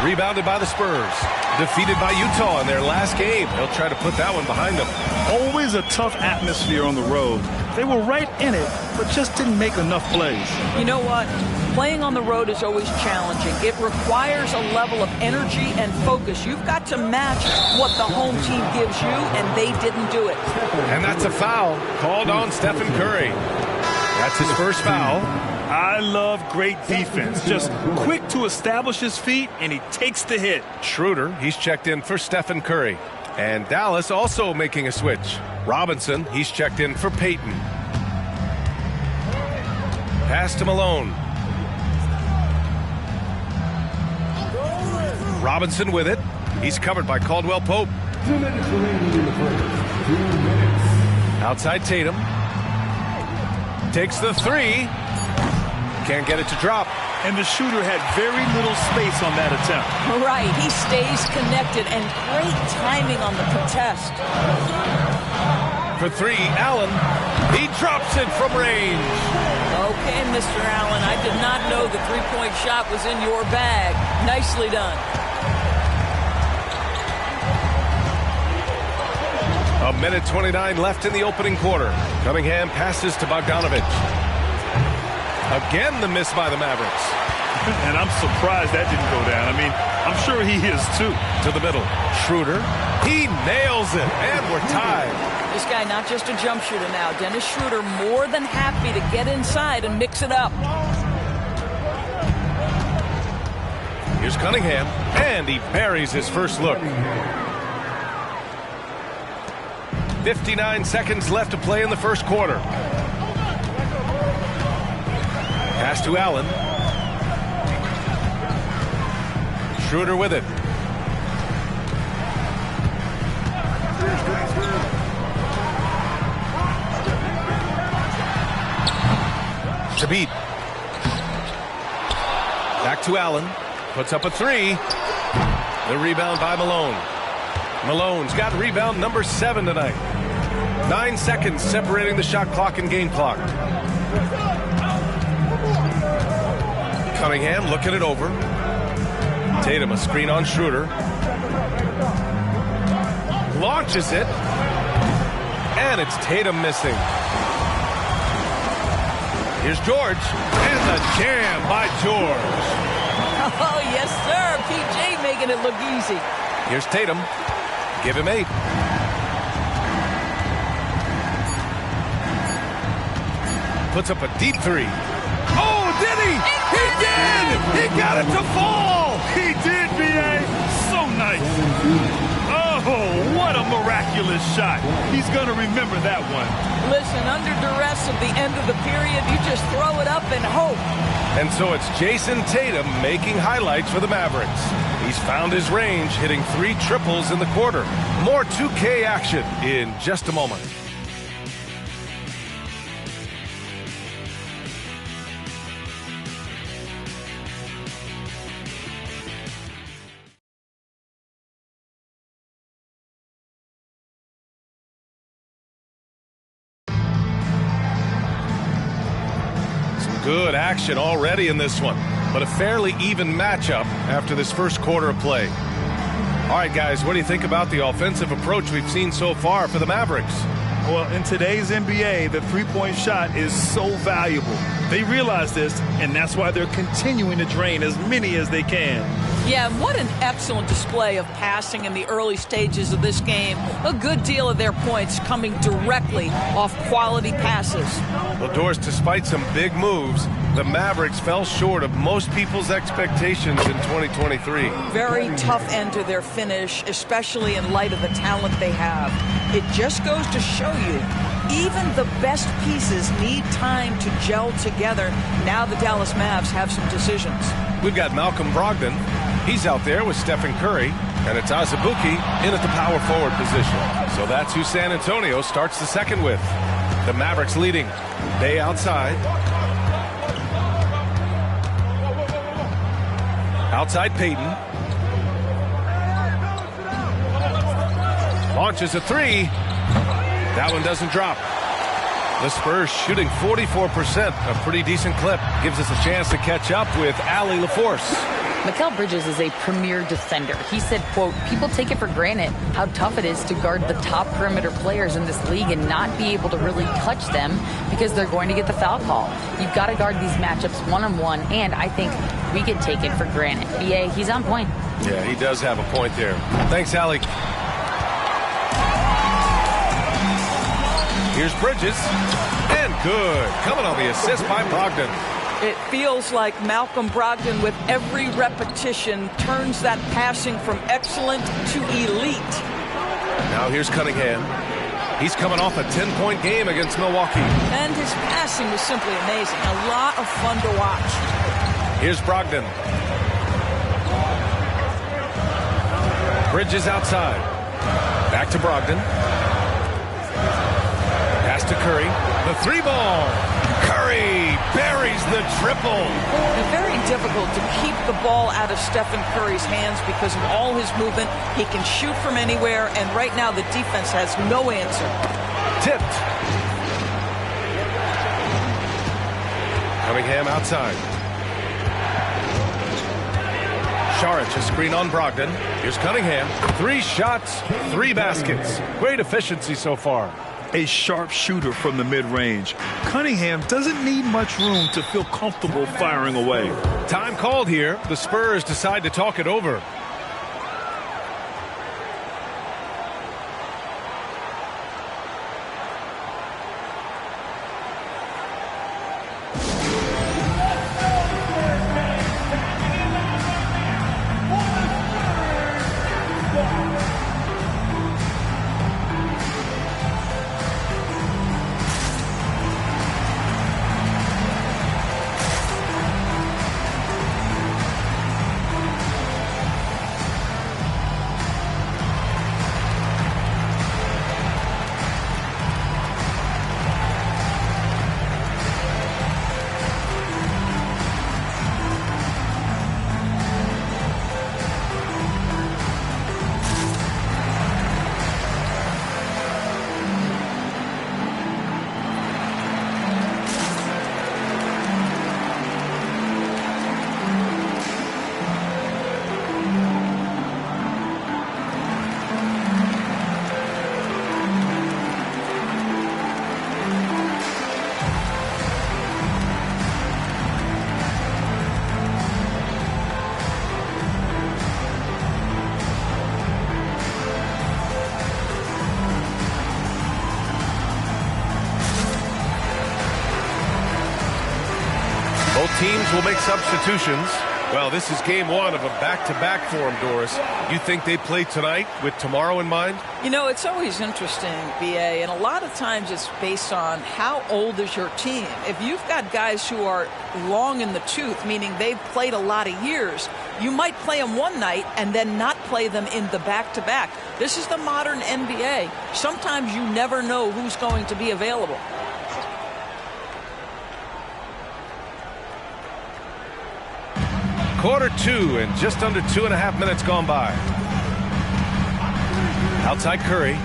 Rebounded by the Spurs. Defeated by Utah in their last game. They'll try to put that one behind them. Always a tough atmosphere on the road. They were right in it, but just didn't make enough plays. You know what? Playing on the road is always challenging. It requires a level of energy and focus. You've got to match what the home team gives you, and they didn't do it. And that's a foul called on Stephen Curry. That's his first foul. I love great defense. Just quick to establish his feet, and he takes the hit. Schroeder, he's checked in for Stephen Curry. And Dallas also making a switch. Robinson, he's checked in for Peyton. Pass to Malone. Robinson with it. He's covered by Caldwell Pope. 2 minutes remaining in the first. 2 minutes. Outside Tatum. Takes the 3. Can't get it to drop. And the shooter had very little space on that attempt. Right. He stays connected, and great timing on the contest. For 3, Allen. He drops it from range. Okay, Mr. Allen, I did not know the three-point shot was in your bag. Nicely done. A minute 29 left in the opening quarter. Cunningham passes to Bogdanovich. Again, the miss by the Mavericks. And I'm surprised that didn't go down. I mean, I'm sure he is too. To the middle. Schroeder. He nails it. And we're tied. This guy not just a jump shooter now. Dennis Schroeder more than happy to get inside and mix it up. Here's Cunningham. And he buries his first look. 59 seconds left to play in the first quarter. Pass to Allen. Schroeder with it. Shabbat. Back to Allen. Puts up a 3. The rebound by Malone. Malone's got rebound number 7 tonight. 9 seconds separating the shot clock and game clock. Cunningham looking it over. Tatum a screen on Schroeder. Launches it. And it's Tatum missing. Here's George. And the jam by George. Oh, yes, sir. PJ making it look easy. Here's Tatum. Give him 8. Puts up a deep 3. Oh, did he? He did! He got it to fall! He did, B.A. So nice. Oh, what a miraculous shot. He's going to remember that one. Listen, under duress at the end of the period, you just throw it up and hope. And so it's Jason Tatum making highlights for the Mavericks. He's found his range, hitting 3 triples in the quarter. More 2K action in just a moment. Good action already in this one, but a fairly even matchup after this first quarter of play. All right, guys, what do you think about the offensive approach we've seen so far for the Mavericks? Well, in today's NBA, the three-point shot is so valuable. They realize this, and that's why they're continuing to drain as many as they can. Yeah, what an excellent display of passing in the early stages of this game. A good deal of their points coming directly off quality passes. Well, Doris, despite some big moves, the Mavericks fell short of most people's expectations in 2023. Very tough end to their finish, especially in light of the talent they have. It just goes to show you, even the best pieces need time to gel together. Now the Dallas Mavs have some decisions. We've got Malcolm Brogdon. He's out there with Stephen Curry, and it's Azubuike in at the power forward position. So that's who San Antonio starts the second with. The Mavericks leading. Bay outside. Outside Peyton. Launches a 3. That one doesn't drop. The Spurs shooting 44%, a pretty decent clip. Gives us a chance to catch up with Allie LaForce. Mikal Bridges is a premier defender. He said, quote, people take it for granted how tough it is to guard the top perimeter players in this league and not be able to really touch them because they're going to get the foul call. You've got to guard these matchups one-on-one, and I think we get taken for granted. BA, he's on point. Yeah, he does have a point there. Thanks, Allie. Here's Bridges, and good. Coming on the assist by Brogdon. It feels like Malcolm Brogdon, with every repetition, turns that passing from excellent to elite. Now here's Cunningham. He's coming off a 10-point game against Milwaukee. And his passing was simply amazing. A lot of fun to watch. Here's Brogdon. Bridges outside. Back to Brogdon. Pass to Curry. The 3-ball. Curry buries the triple. And very difficult to keep the ball out of Stephen Curry's hands because of all his movement. He can shoot from anywhere, and right now the defense has no answer. Tipped. Cunningham outside. Saric, a screen on Brogdon. Here's Cunningham. 3 shots, 3 baskets. Great efficiency so far. A sharp shooter from the mid-range. Cunningham doesn't need much room to feel comfortable firing away. Time called here. The Spurs decide to talk it over. Both teams will make substitutions. Well, this is game one of a back-to-back for him, Doris. You think they play tonight with tomorrow in mind? You know, it's always interesting, B.A., and a lot of times it's based on how old is your team. If you've got guys who are long in the tooth, meaning they've played a lot of years, you might play them one night and then not play them in the back-to-back. This is the modern NBA. Sometimes you never know who's going to be available. Quarter two and just under 2.5 minutes gone by. Outside Curry.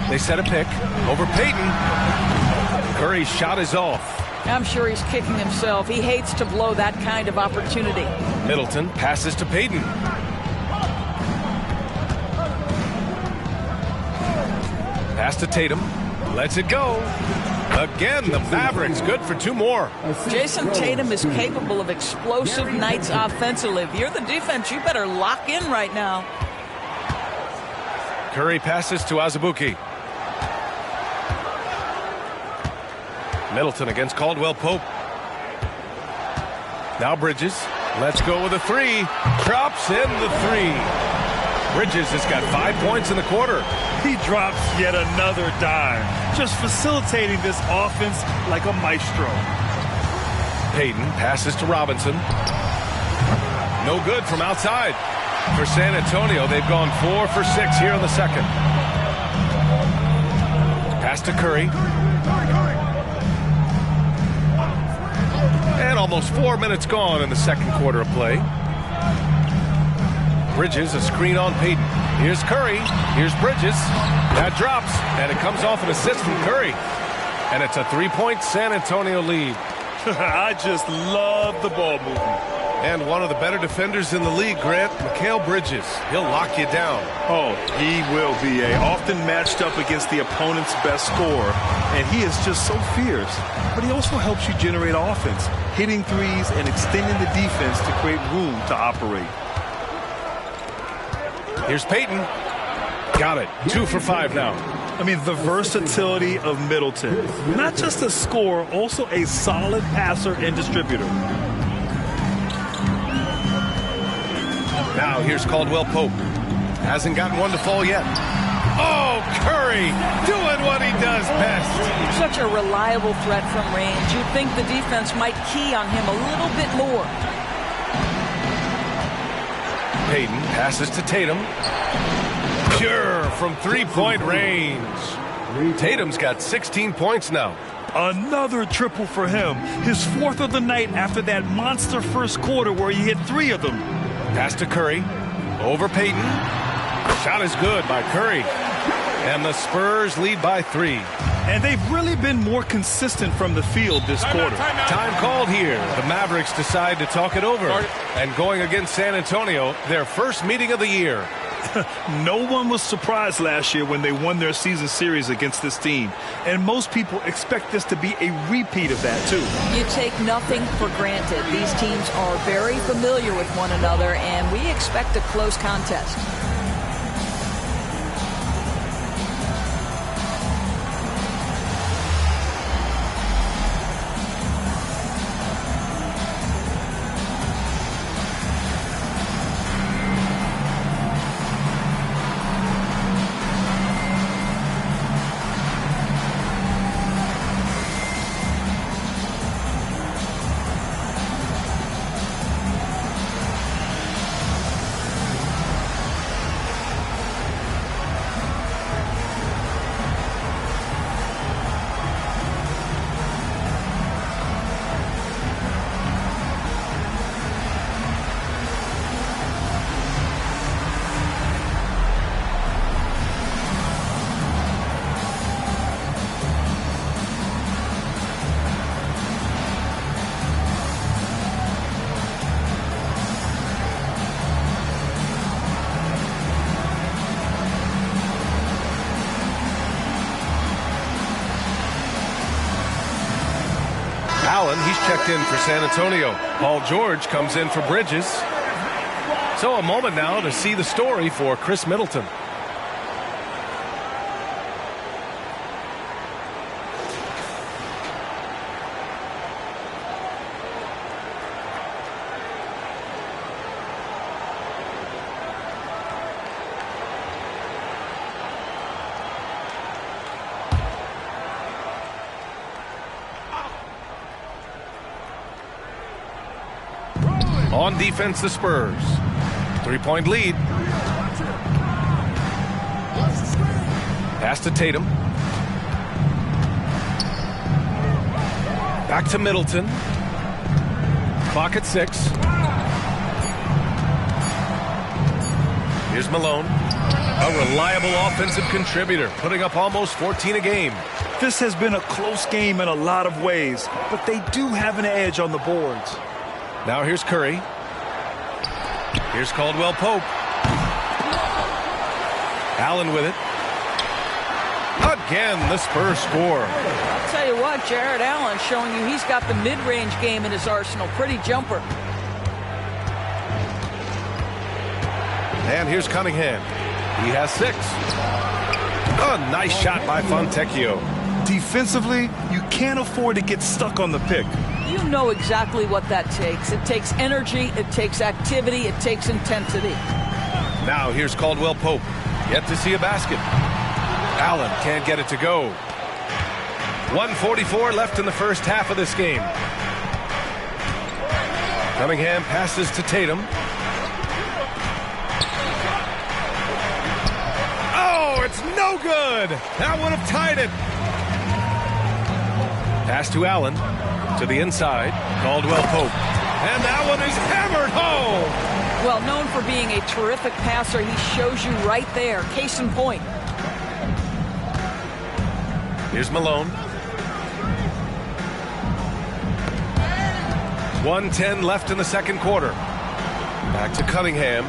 They set a pick over Payton. Curry's shot is off. I'm sure he's kicking himself. He hates to blow that kind of opportunity. Middleton passes to Payton. Pass to Tatum. Lets it go. Again, the Mavericks good for 2 more. Jason Tatum is capable of explosive nights offensively. If you're the defense, you better lock in right now. Curry passes to Azubuike. Middleton against Caldwell Pope. Now Bridges. Let's go with a 3. Drops in the 3. Bridges has got 5 points in the quarter. He drops yet another dime, just facilitating this offense like a maestro. Payton passes to Robinson. No good from outside. For San Antonio, they've gone 4 for 6 here in the second. Pass to Curry. And almost 4 minutes gone in the second quarter of play. Bridges, a screen on Payton. Here's Curry. Here's Bridges. That drops, and it comes off an assist from Curry. And it's a 3-point San Antonio lead. I just love the ball movement. And one of the better defenders in the league, Grant, Mikal Bridges. He'll lock you down. Oh, he will be. Often matched up against the opponent's best scorer. And he is just so fierce. But he also helps you generate offense, hitting threes and extending the defense to create room to operate. Here's Payton. Got it. 2 for 5 now. I mean, the versatility of Middleton. Not just a scorer, also a solid passer and distributor. Now here's Caldwell Pope. Hasn't gotten one to fall yet. Oh, Curry doing what he does best. Such a reliable threat from range. You'd think the defense might key on him a little bit more. Payton passes to Tatum. Pure from 3-point range. Tatum's got 16 points now. Another triple for him. His 4th of the night after that monster first quarter where he hit 3 of them. Pass to Curry. Over Payton. Shot is good by Curry. And the Spurs lead by 3. And they've really been more consistent from the field this quarter. Time called here. The Mavericks decide to talk it over. And going against San Antonio, their first meeting of the year. No one was surprised last year when they won their season series against this team. And most people expect this to be a repeat of that, too. You take nothing for granted. These teams are very familiar with one another, and we expect a close contest. Allen, he's checked in for San Antonio. Paul George comes in for Bridges. So a moment now to see the story for Chris Middleton. On defense, the Spurs. 3-point lead. Pass to Tatum. Back to Middleton. Clock at 6. Here's Malone. A reliable offensive contributor, putting up almost 14 a game. This has been a close game in a lot of ways, but they do have an edge on the boards. Now here's Curry. Here's Caldwell Pope. Allen with it. Again, the Spurs score. I'll tell you what, Jared Allen showing you he's got the mid-range game in his arsenal. Pretty jumper. And here's Cunningham. He has 6. A nice shot by Fontecchio. Defensively, you can't afford to get stuck on the pick. You know exactly what that takes. It takes energy, it takes activity, it takes intensity. Now here's Caldwell Pope. Yet to see a basket. Allen can't get it to go. 1:44 left in the first half of this game. Cunningham passes to Tatum. Oh, it's no good. That would have tied it. Pass to Allen. To the inside. Caldwell Pope. And that one is hammered home. Well, known for being a terrific passer, he shows you right there. Case in point. Here's Malone. 1:10 left in the second quarter. Back to Cunningham.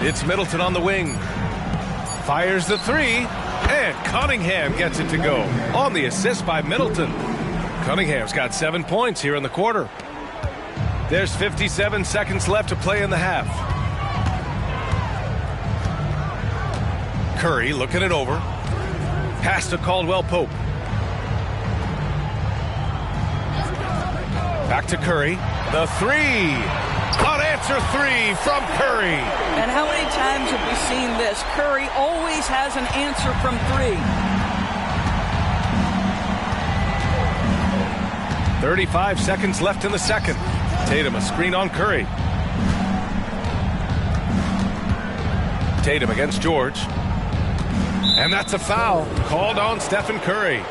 It's Middleton on the wing. Fires the 3. And Cunningham gets it to go. On the assist by Middleton. Cunningham's got 7 points here in the quarter. There's 57 seconds left to play in the half. Curry looking it over. Pass to Caldwell Pope. Back to Curry. The 3. Unanswered 3 from Curry. And how many times have we seen this? Curry always has an answer from 3. 35 seconds left in the second. Tatum a screen on Curry. Tatum against George. And that's a foul called on Stephen Curry.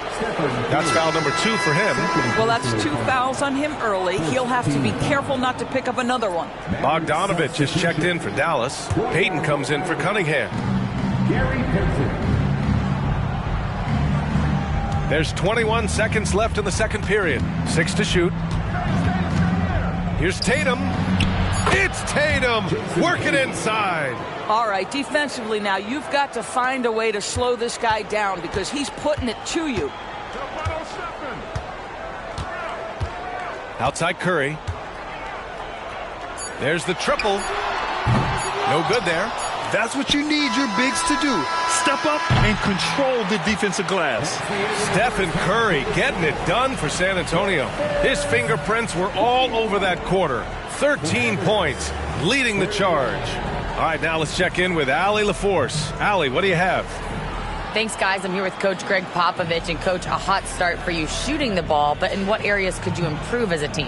That's foul number 2 for him. Well, that's 2 fouls on him early. He'll have to be careful not to pick up another one. Bogdanovich is checked in for Dallas. Payton comes in for Cunningham. There's 21 seconds left in the second period. 6 to shoot. Here's Tatum. It's Tatum working inside. All right, defensively now, you've got to find a way to slow this guy down because he's putting it to you. Outside Curry. There's the triple. No good there. That's what you need your bigs to do. Step up and control the defensive glass. Stephen Curry getting it done for San Antonio. His fingerprints were all over that quarter. 13 points, leading the charge. All right, now let's check in with Allie LaForce. Allie, what do you have? Thanks, guys. I'm here with Coach Greg Popovich. And, Coach, a hot start for you shooting the ball, but in what areas could you improve as a team?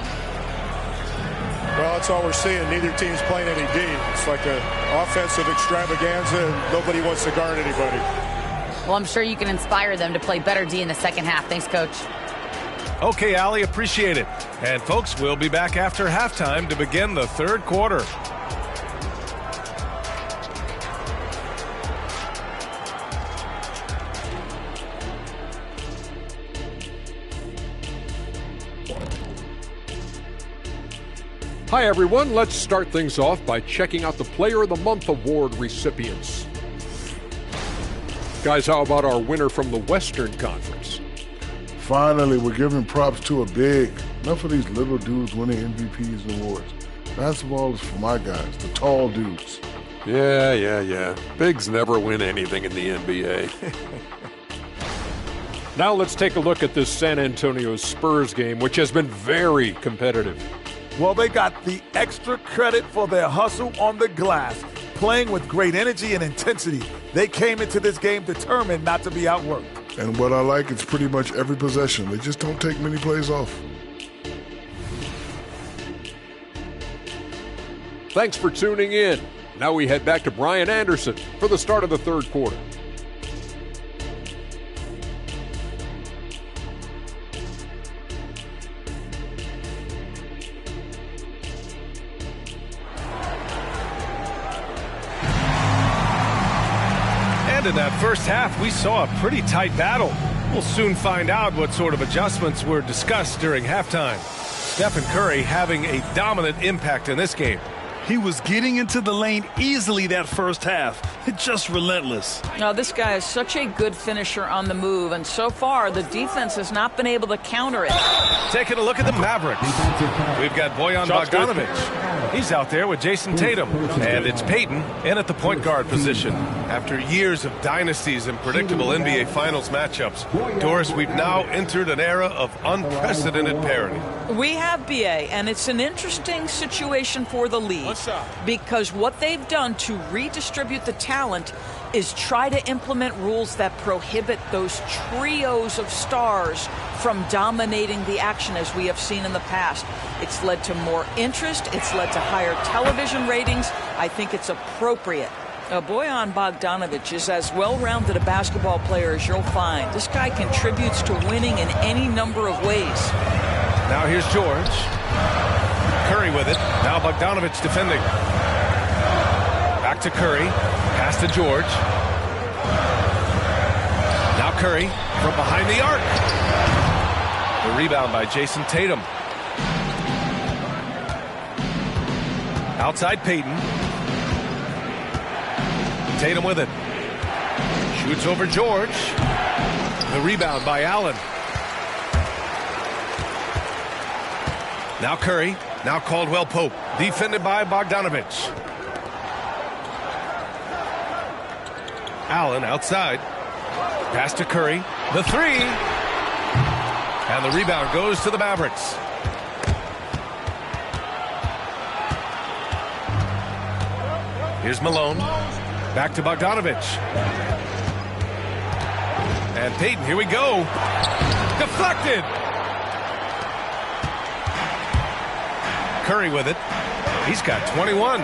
Well, that's all we're seeing. Neither team's playing any D. It's like an offensive extravaganza, and nobody wants to guard anybody. Well, I'm sure you can inspire them to play better D in the second half. Thanks, Coach. Okay, Allie, appreciate it. And, folks, we'll be back after halftime to begin the third quarter. Hi, everyone. Let's start things off by checking out the Player of the Month award recipients. Guys, how about our winner from the Western Conference? Finally, we're giving props to a big. Enough of these little dudes winning MVPs and awards. Basketball is for my guys, the tall dudes. Yeah. Bigs never win anything in the NBA. Now let's take a look at this San Antonio Spurs game, which has been very competitive. Well, they got the extra credit for their hustle on the glass, playing with great energy and intensity. They came into this game determined not to be outworked. And what I like is pretty much every possession. They just don't take many plays off. Thanks for tuning in. Now we head back to Brian Anderson for the start of the third quarter. And in that first half, we saw a pretty tight battle. We'll soon find out what sort of adjustments were discussed during halftime. Stephen Curry having a dominant impact in this game. He was getting into the lane easily that first half. Just relentless. Now, this guy is such a good finisher on the move, and so far the defense has not been able to counter it. Taking a look at the Mavericks. We've got Bojan Bogdanovic. He's out there with Jason Tatum. And it's Peyton in at the point guard position. After years of dynasties and predictable NBA Finals matchups, Doris, we've now entered an era of unprecedented parity. We have, BA, and it's an interesting situation for the league because what they've done to redistribute the talent is try to implement rules that prohibit those trios of stars from dominating the action as we have seen in the past. It's led to more interest. It's led to higher television ratings. I think it's appropriate. Bojan Bogdanovic is as well-rounded a basketball player as you'll find. This guy contributes to winning in any number of ways. Now here's George. Curry with it. Now Bogdanovic defending. Back to Curry. Pass to George. Now Curry from behind the arc. The rebound by Jason Tatum. Outside Peyton. Tatum with it. Shoots over George. The rebound by Allen. Now Curry. Now Caldwell Pope. Defended by Bogdanovic. Allen outside. Pass to Curry. The three. And the rebound goes to the Mavericks. Here's Malone. Back to Bogdanovic. And Peyton, here we go. Deflected. Curry with it. He's got 21.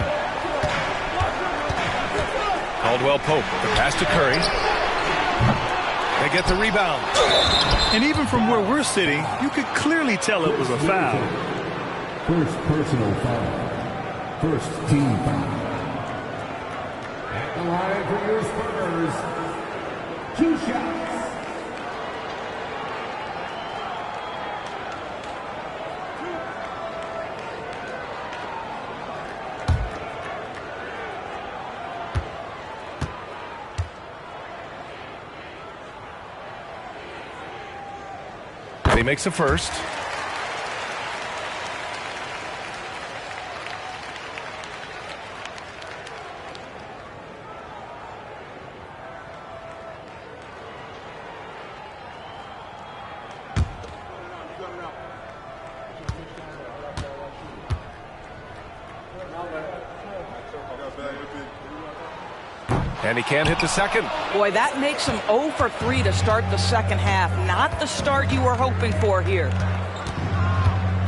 Caldwell Pope, the pass to Curry. They get the rebound. And even from where we're sitting, you could clearly tell it was a foul. First personal foul. First team foul. At the line for your Spurs. 2 shots. He makes a first. And he can't hit the second. Boy, that makes him 0 for 3 to start the second half. Not the start you were hoping for here.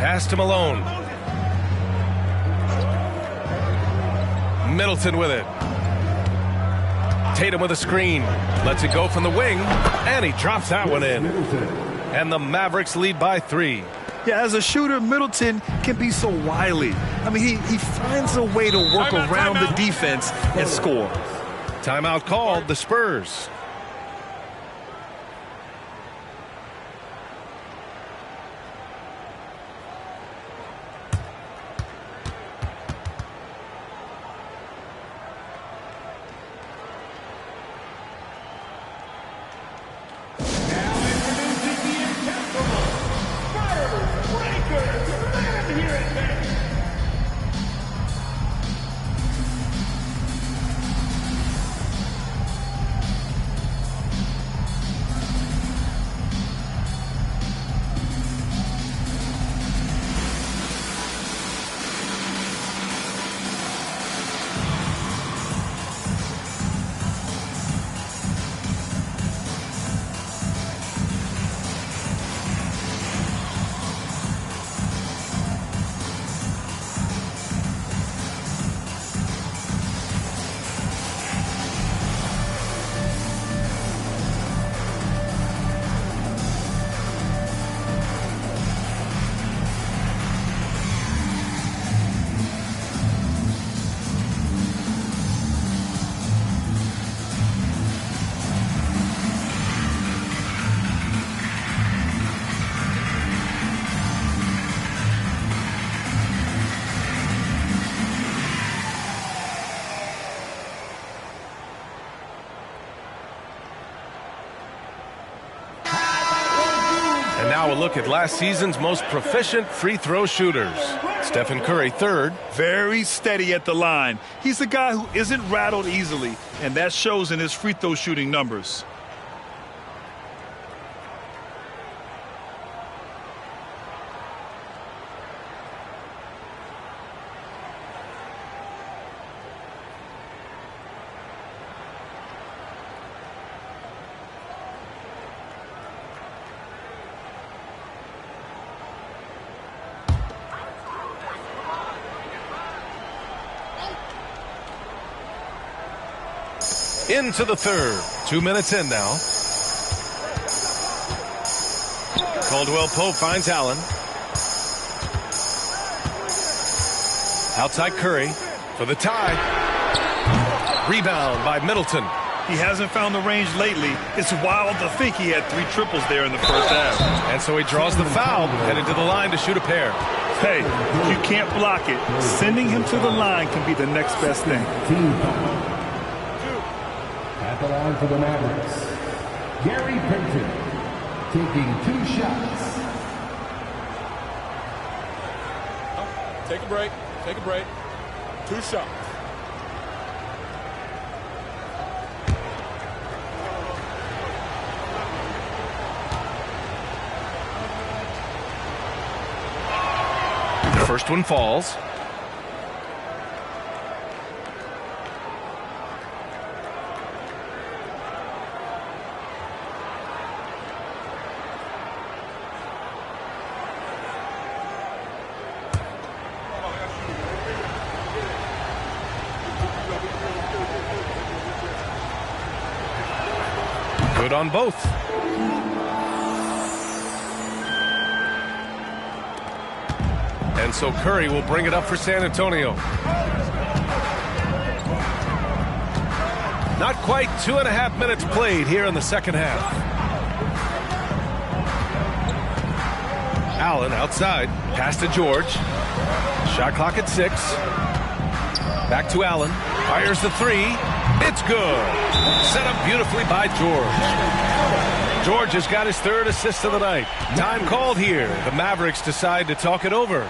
Pass to Malone. Middleton with it. Tatum with a screen. Lets it go from the wing. And he drops that one in. And the Mavericks lead by 3. Yeah, as a shooter, Middleton can be so wily. I mean, he finds a way to work around the defense and score. Timeout called, the Spurs. Now a look at last season's most proficient free throw shooters. Stephen Curry, third. Very steady at the line. He's a guy who isn't rattled easily, and that shows in his free throw shooting numbers. Into the third. 2 minutes in now. Caldwell Pope finds Allen. Outside Curry for the tie. Rebound by Middleton. He hasn't found the range lately. It's wild to think he had 3 triples there in the first half. And so he draws the foul, headed to the line to shoot a pair. Hey, you can't block it. Sending him to the line can be the next best thing. At the line for the Mavericks, Gary Payton taking 2 shots. Take a break. Take a break. 2 shots. The first one falls. Good on both. And so Curry will bring it up for San Antonio. Not quite 2.5 minutes played here in the second half. Allen outside. Pass to George. Shot clock at 6. Back to Allen. Fires the 3. It's good. Set up beautifully by George. George has got his 3rd assist of the night. Time called here. The Mavericks decide to talk it over.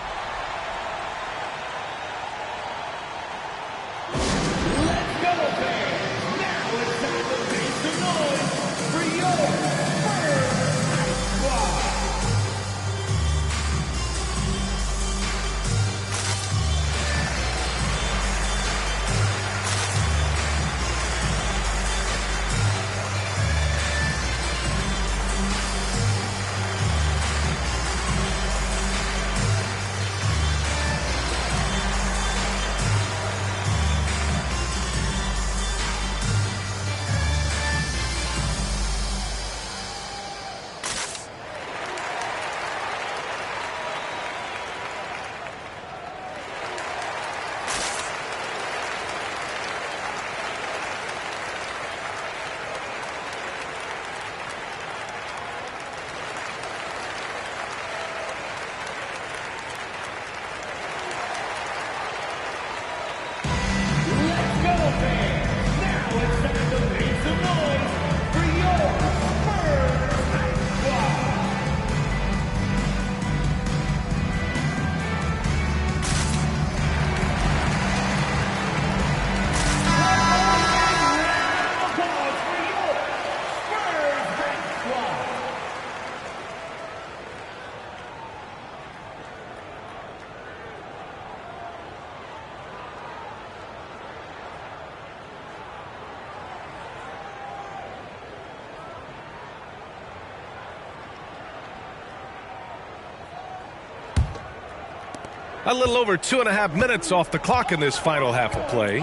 A little over 2.5 minutes off the clock in this final half of play.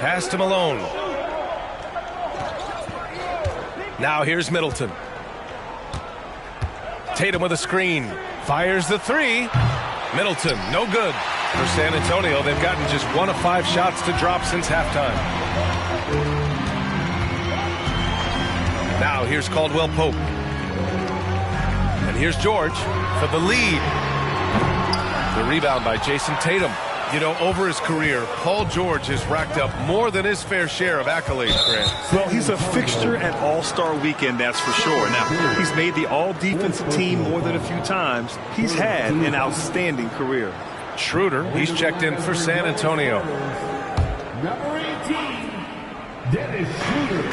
Pass to Malone. Now here's Middleton. Tatum with a screen. Fires the 3. Middleton, no good. For San Antonio, they've gotten just 1 of 5 shots to drop since halftime. Now here's Caldwell Pope. And here's George for the lead. The rebound by Jason Tatum. You know, over his career, Paul George has racked up more than his fair share of accolades, Grant. Well, he's a fixture at All-Star Weekend, that's for sure. Now, he's made the All-Defensive team more than a few times. He's had an outstanding career. Schroeder, he's checked in for San Antonio. Number 18, Dennis Schroeder.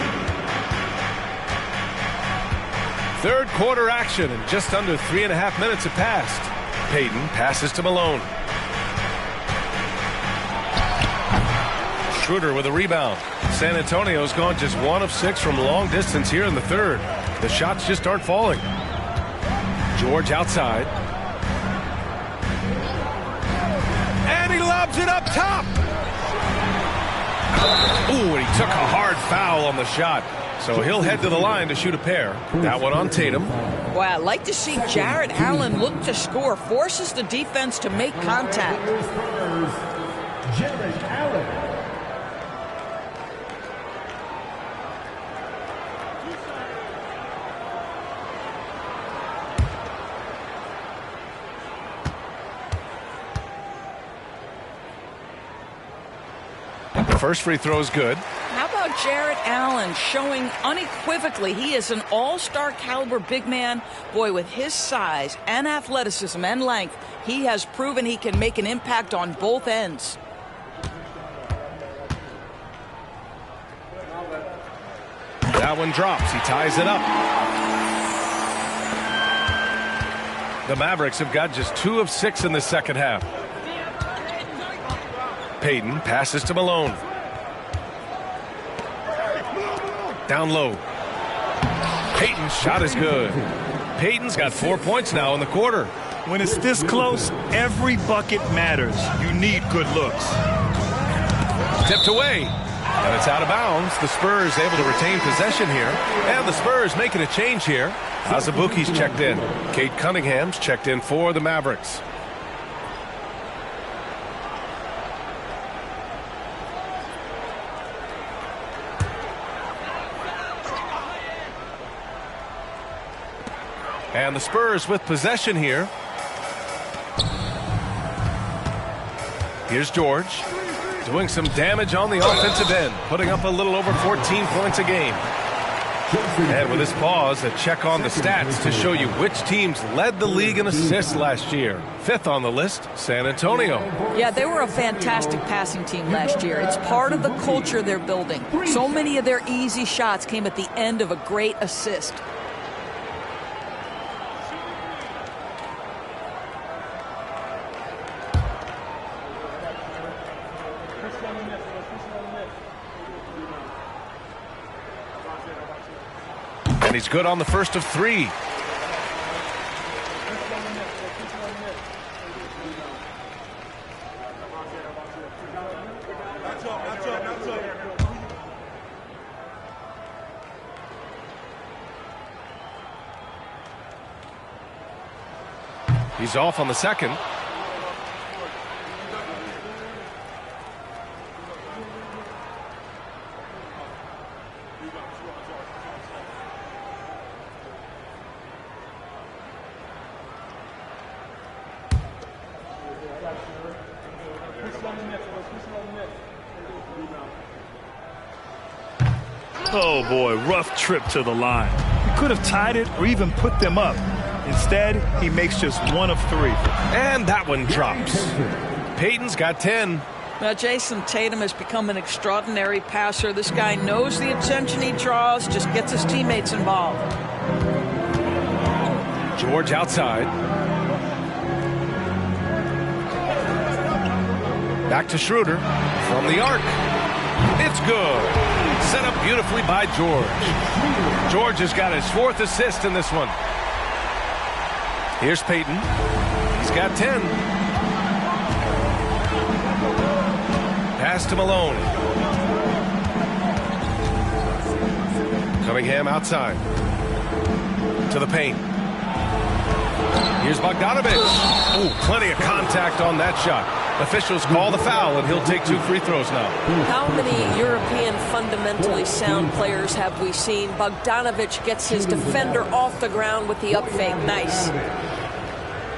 Third quarter action, and just under 3.5 minutes have passed. Payton passes to Malone. Schroeder with a rebound. San Antonio's gone just 1 of 6 from long distance here in the third. The shots just aren't falling. George outside. And he lobs it up top. Ooh, and he took a hard foul on the shot. So he'll head to the line to shoot a pair. That one on Tatum. Well, I'd like to see Jarrett Allen look to score. Forces the defense to make contact. Jarrett Allen. First free throw is good. How about Jarrett Allen showing unequivocally he is an all-star caliber big man? Boy, with his size and athleticism and length, he has proven he can make an impact on both ends. That one drops. He ties it up. The Mavericks have got just 2 of 6 in the second half. Payton passes to Malone. Down low. Payton's shot is good. Payton's got 4 points now in the quarter. When it's this close, every bucket matters. You need good looks. Tipped away. And it's out of bounds. The Spurs able to retain possession here. And the Spurs making a change here. Azubuike's checked in. Kate Cunningham's checked in for the Mavericks. And the Spurs with possession here. Here's George doing some damage on the offensive end, putting up a little over 14 points a game. And with this pause, a check on the stats to show you which teams led the league in assists last year. 5th on the list, San Antonio. Yeah, they were a fantastic passing team last year. It's part of the culture they're building. So many of their easy shots came at the end of a great assist. And he's good on the first of 3. He's off on the second. Oh, boy, rough trip to the line. He could have tied it or even put them up. Instead, he makes just 1 of 3. And that one drops. Payton's got 10. Now, Jason Tatum has become an extraordinary passer. This guy knows the attention he draws, just gets his teammates involved. George outside. Back to Schroeder from the arc. It's good. Set up beautifully by George. George has got his 4th assist in this one. Here's Payton. He's got 10. Pass to Malone. Cunningham outside. To the paint. Here's Bogdanovic. Oh, plenty of contact on that shot. Officials call the foul, and he'll take 2 free throws now. How many European fundamentally sound players have we seen? Bogdanovic gets his defender off the ground with the up fake. Nice.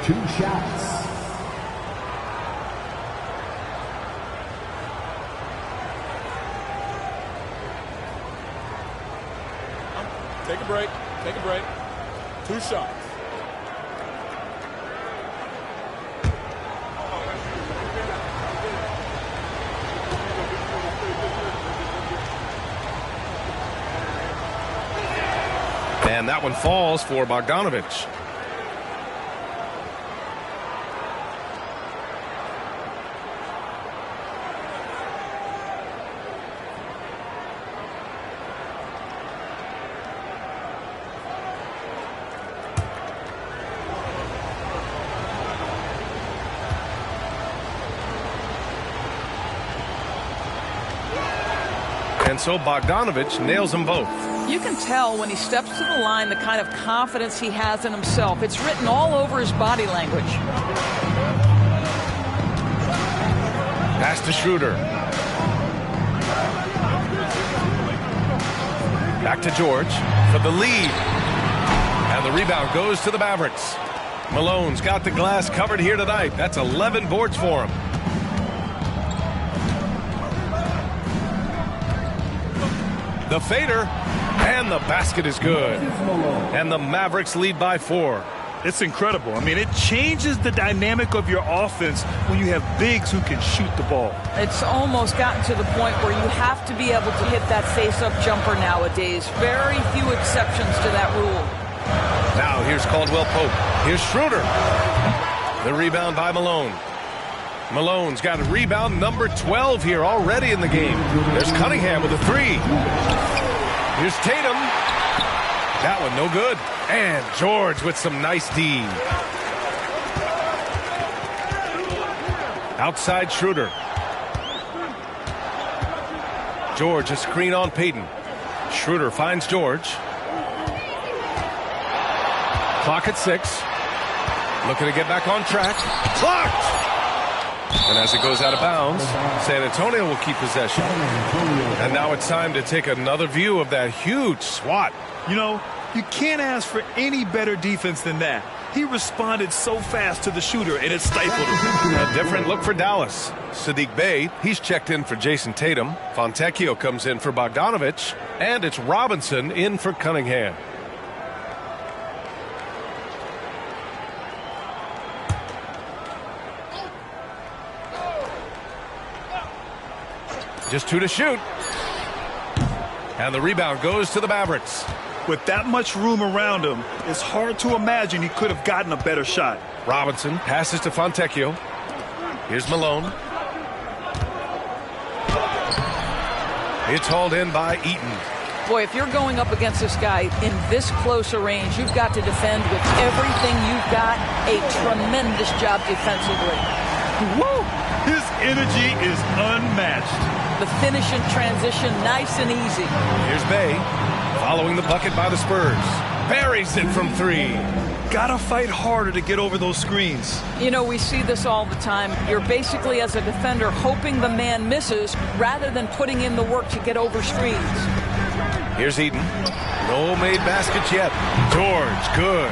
2 shots. Take a break. Take a break. 2 shots. And that one falls for Bogdanovich. And so Bogdanovich nails them both. You can tell when he steps to the line the kind of confidence he has in himself. It's written all over his body language. Pass to Schroeder. Back to George for the lead. And the rebound goes to the Mavericks. Malone's got the glass covered here tonight. That's 11 boards for him. The fader, and the basket is good. And the Mavericks lead by 4. It's incredible. I mean, it changes the dynamic of your offense when you have bigs who can shoot the ball. It's almost gotten to the point where you have to be able to hit that face-up jumper nowadays. Very few exceptions to that rule. Now here's Caldwell Pope. Here's Schroeder. The rebound by Malone. Malone's got a rebound number 12 here already in the game. There's Cunningham with a 3. Here's Tatum. That one no good. And George with some nice D. Outside Schroeder. George a screen on Payton. Schroeder finds George. Clock at 6. Looking to get back on track. Blocked! And as it goes out of bounds, San Antonio will keep possession. And now it's time to take another view of that huge swat. You know, you can't ask for any better defense than that. He responded so fast to the shooter, and it stifled him. A different look for Dallas. Sadiq Bey, he's checked in for Jason Tatum. Fontecchio comes in for Bogdanovich. And it's Robinson in for Cunningham. Just 2 to shoot. And the rebound goes to the Mavericks. With that much room around him, it's hard to imagine he could have gotten a better shot. Robinson passes to Fontecchio. Here's Malone. It's hauled in by Eaton. Boy, if you're going up against this guy in this close a range, you've got to defend with everything you've got. A tremendous job defensively. Woo! His energy is unmatched. The finish in transition, nice and easy. Here's Bey, following the bucket by the Spurs. Buries it from 3. Gotta fight harder to get over those screens. You know, we see this all the time. You're basically, as a defender, hoping the man misses rather than putting in the work to get over screens. Here's Eaton. No made baskets yet. George, good.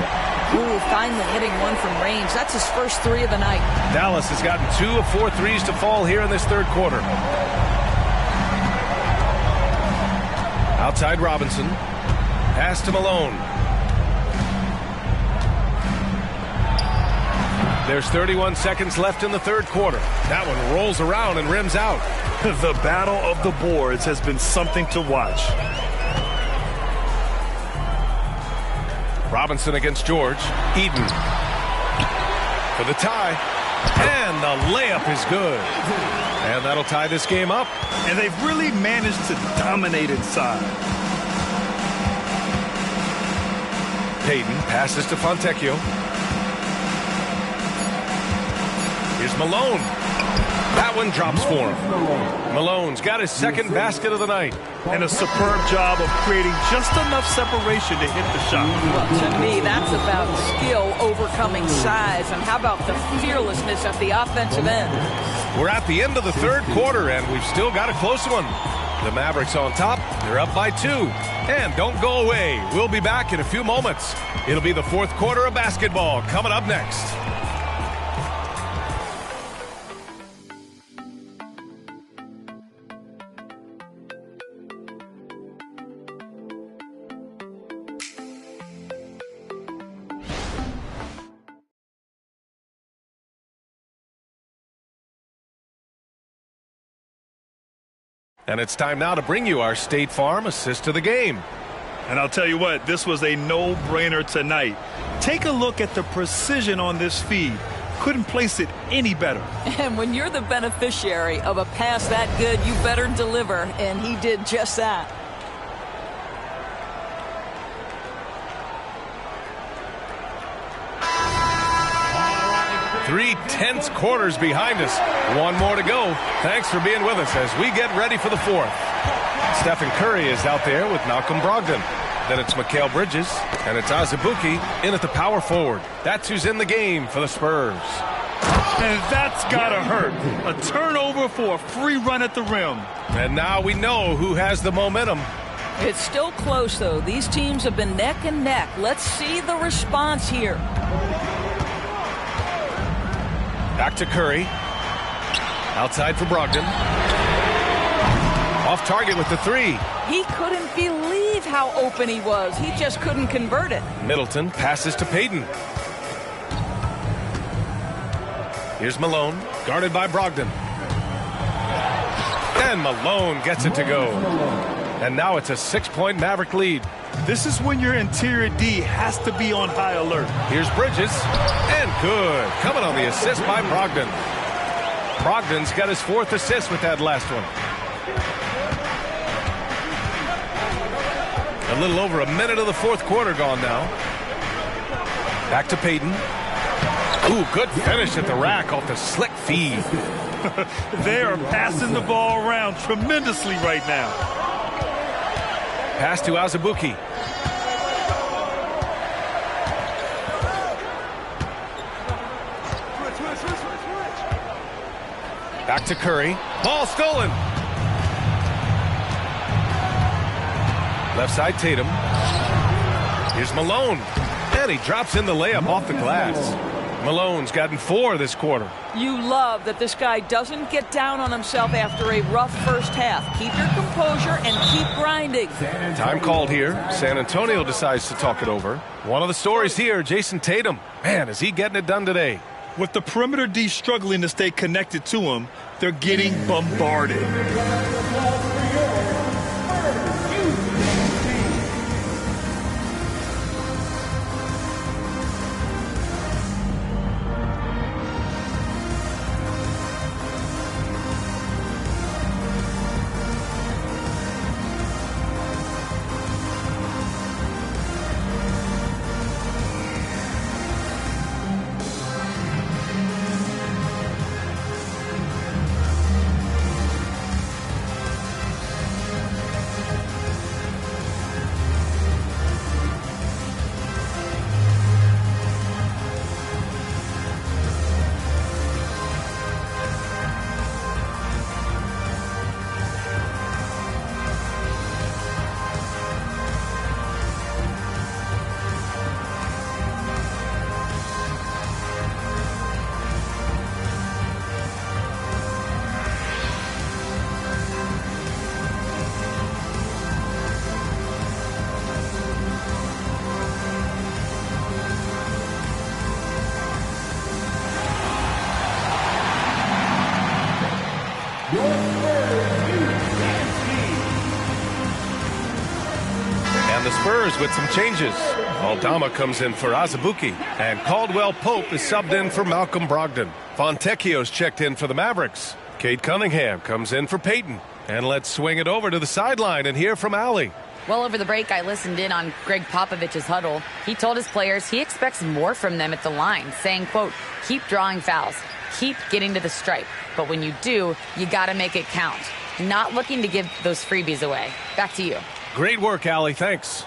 Ooh, finally hitting one from range. That's his first 3 of the night. Dallas has gotten 2 of 4 threes to fall here in this third quarter. Outside Robinson. Pass to Malone. There's 31 seconds left in the third quarter. That one rolls around and rims out. The battle of the boards has been something to watch. Robinson against George. Eden for the tie. And the layup is good. And that'll tie this game up. And they've really managed to dominate inside. Payton passes to Fontecchio. Here's Malone. That one drops for him. Malone's got his second basket of the night. And a superb job of creating just enough separation to hit the shot. Well, to me, that's about skill overcoming size. And how about the fearlessness at the offensive end? We're at the end of the third quarter, and we've still got a close one. The Mavericks on top. They're up by 2. And don't go away. We'll be back in a few moments. It'll be the fourth quarter of basketball coming up next. And it's time now to bring you our State Farm assist to the game. And I'll tell you what, this was a no-brainer tonight. Take a look at the precision on this feed. Couldn't place it any better. And when you're the beneficiary of a pass that good, you better deliver, and he did just that. Three tense quarters behind us. One more to go. Thanks for being with us as we get ready for the fourth. Stephen Curry is out there with Malcolm Brogdon. Then it's Mikal Bridges, and it's Azubuike in at the power forward. That's who's in the game for the Spurs. And that's gotta hurt. A turnover for a free run at the rim. And now we know who has the momentum. It's still close, though. These teams have been neck and neck. Let's see the response here. Back to Curry. Outside for Brogdon. Off target with the three. He couldn't believe how open he was. He just couldn't convert it. Middleton passes to Payton. Here's Malone, guarded by Brogdon. And Malone gets it to go. And now it's a 6-point Maverick lead. This is when your interior D has to be on high alert. Here's Bridges. And good. Coming on the assist by Brogdon. Brogdon's got his 4th assist with that last one. A little over a minute of the 4th quarter gone now. Back to Payton. Ooh, good finish at the rack off the slick feed. They are passing the ball around tremendously right now. Pass to Azubuike. Back to Curry. Ball stolen. Left side Tatum. Here's Malone. And he drops in the layup off the glass. Malone's gotten 4 this quarter. You love that this guy doesn't get down on himself after a rough first half. Keep your composure and keep grinding. Time called here. San Antonio decides to talk it over. One of the stories here, Jason Tatum. Man, is he getting it done today? With the perimeter D struggling to stay connected to him, they're getting bombarded. The Spurs with some changes. Aldama comes in for Azubuike, and Caldwell Pope is subbed in for Malcolm Brogdon. Fontecchio's checked in for the Mavericks. Cade Cunningham comes in for Payton. And let's swing it over to the sideline and hear from Allie. Well, over the break, I listened in on Greg Popovich's huddle. He told his players he expects more from them at the line, saying, quote, keep drawing fouls, keep getting to the stripe. But when you do, you got to make it count. Not looking to give those freebies away. Back to you. Great work, Allie. Thanks.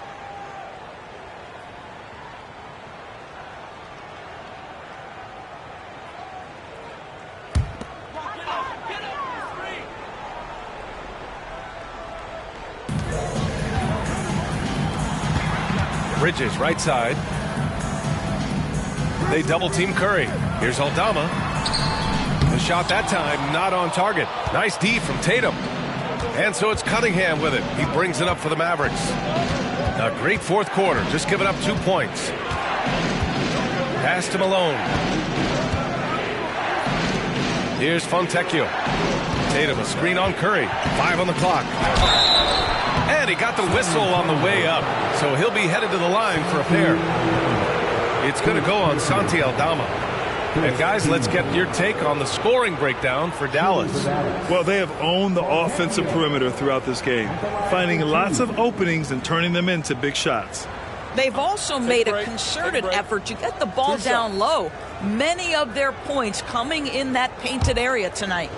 Bridges, right side. They double-team Curry. Here's Aldama. The shot that time not on target. Nice D from Tatum. And so it's Cunningham with it. He brings it up for the Mavericks. A great 4th quarter. Just giving up 2 points. Pass to Malone. Here's Fontecchio. Tatum, a screen on Curry. 5 on the clock. And he got the whistle on the way up, so he'll be headed to the line for a pair. It's going to go on Santi Aldama. And guys, let's get your take on the scoring breakdown for Dallas. Well, they have owned the offensive perimeter throughout this game, finding lots of openings and turning them into big shots. They've also made a concerted effort to get the ball down low. Many of their points coming in that painted area tonight.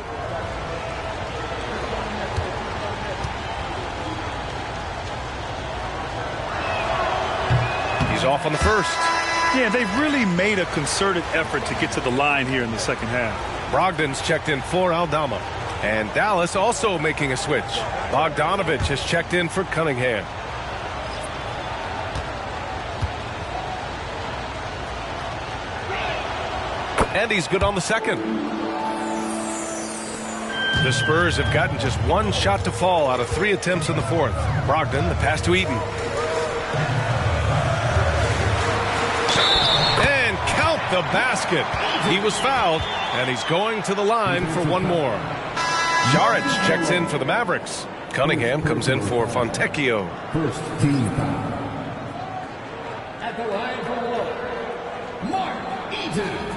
He's off on the first. Yeah, they've really made a concerted effort to get to the line here in the second half. Brogdon's checked in for Aldama. And Dallas also making a switch. Bogdanovich has checked in for Cunningham. And he's good on the second. The Spurs have gotten just one shot to fall out of 3 attempts in the fourth. Brogdon, the pass to Eaton. And count the basket. He was fouled, and he's going to the line for one more. Jaric checks in for the Mavericks. Cunningham comes in for Fontecchio. First team foul. At the line for one, Mark Eaton.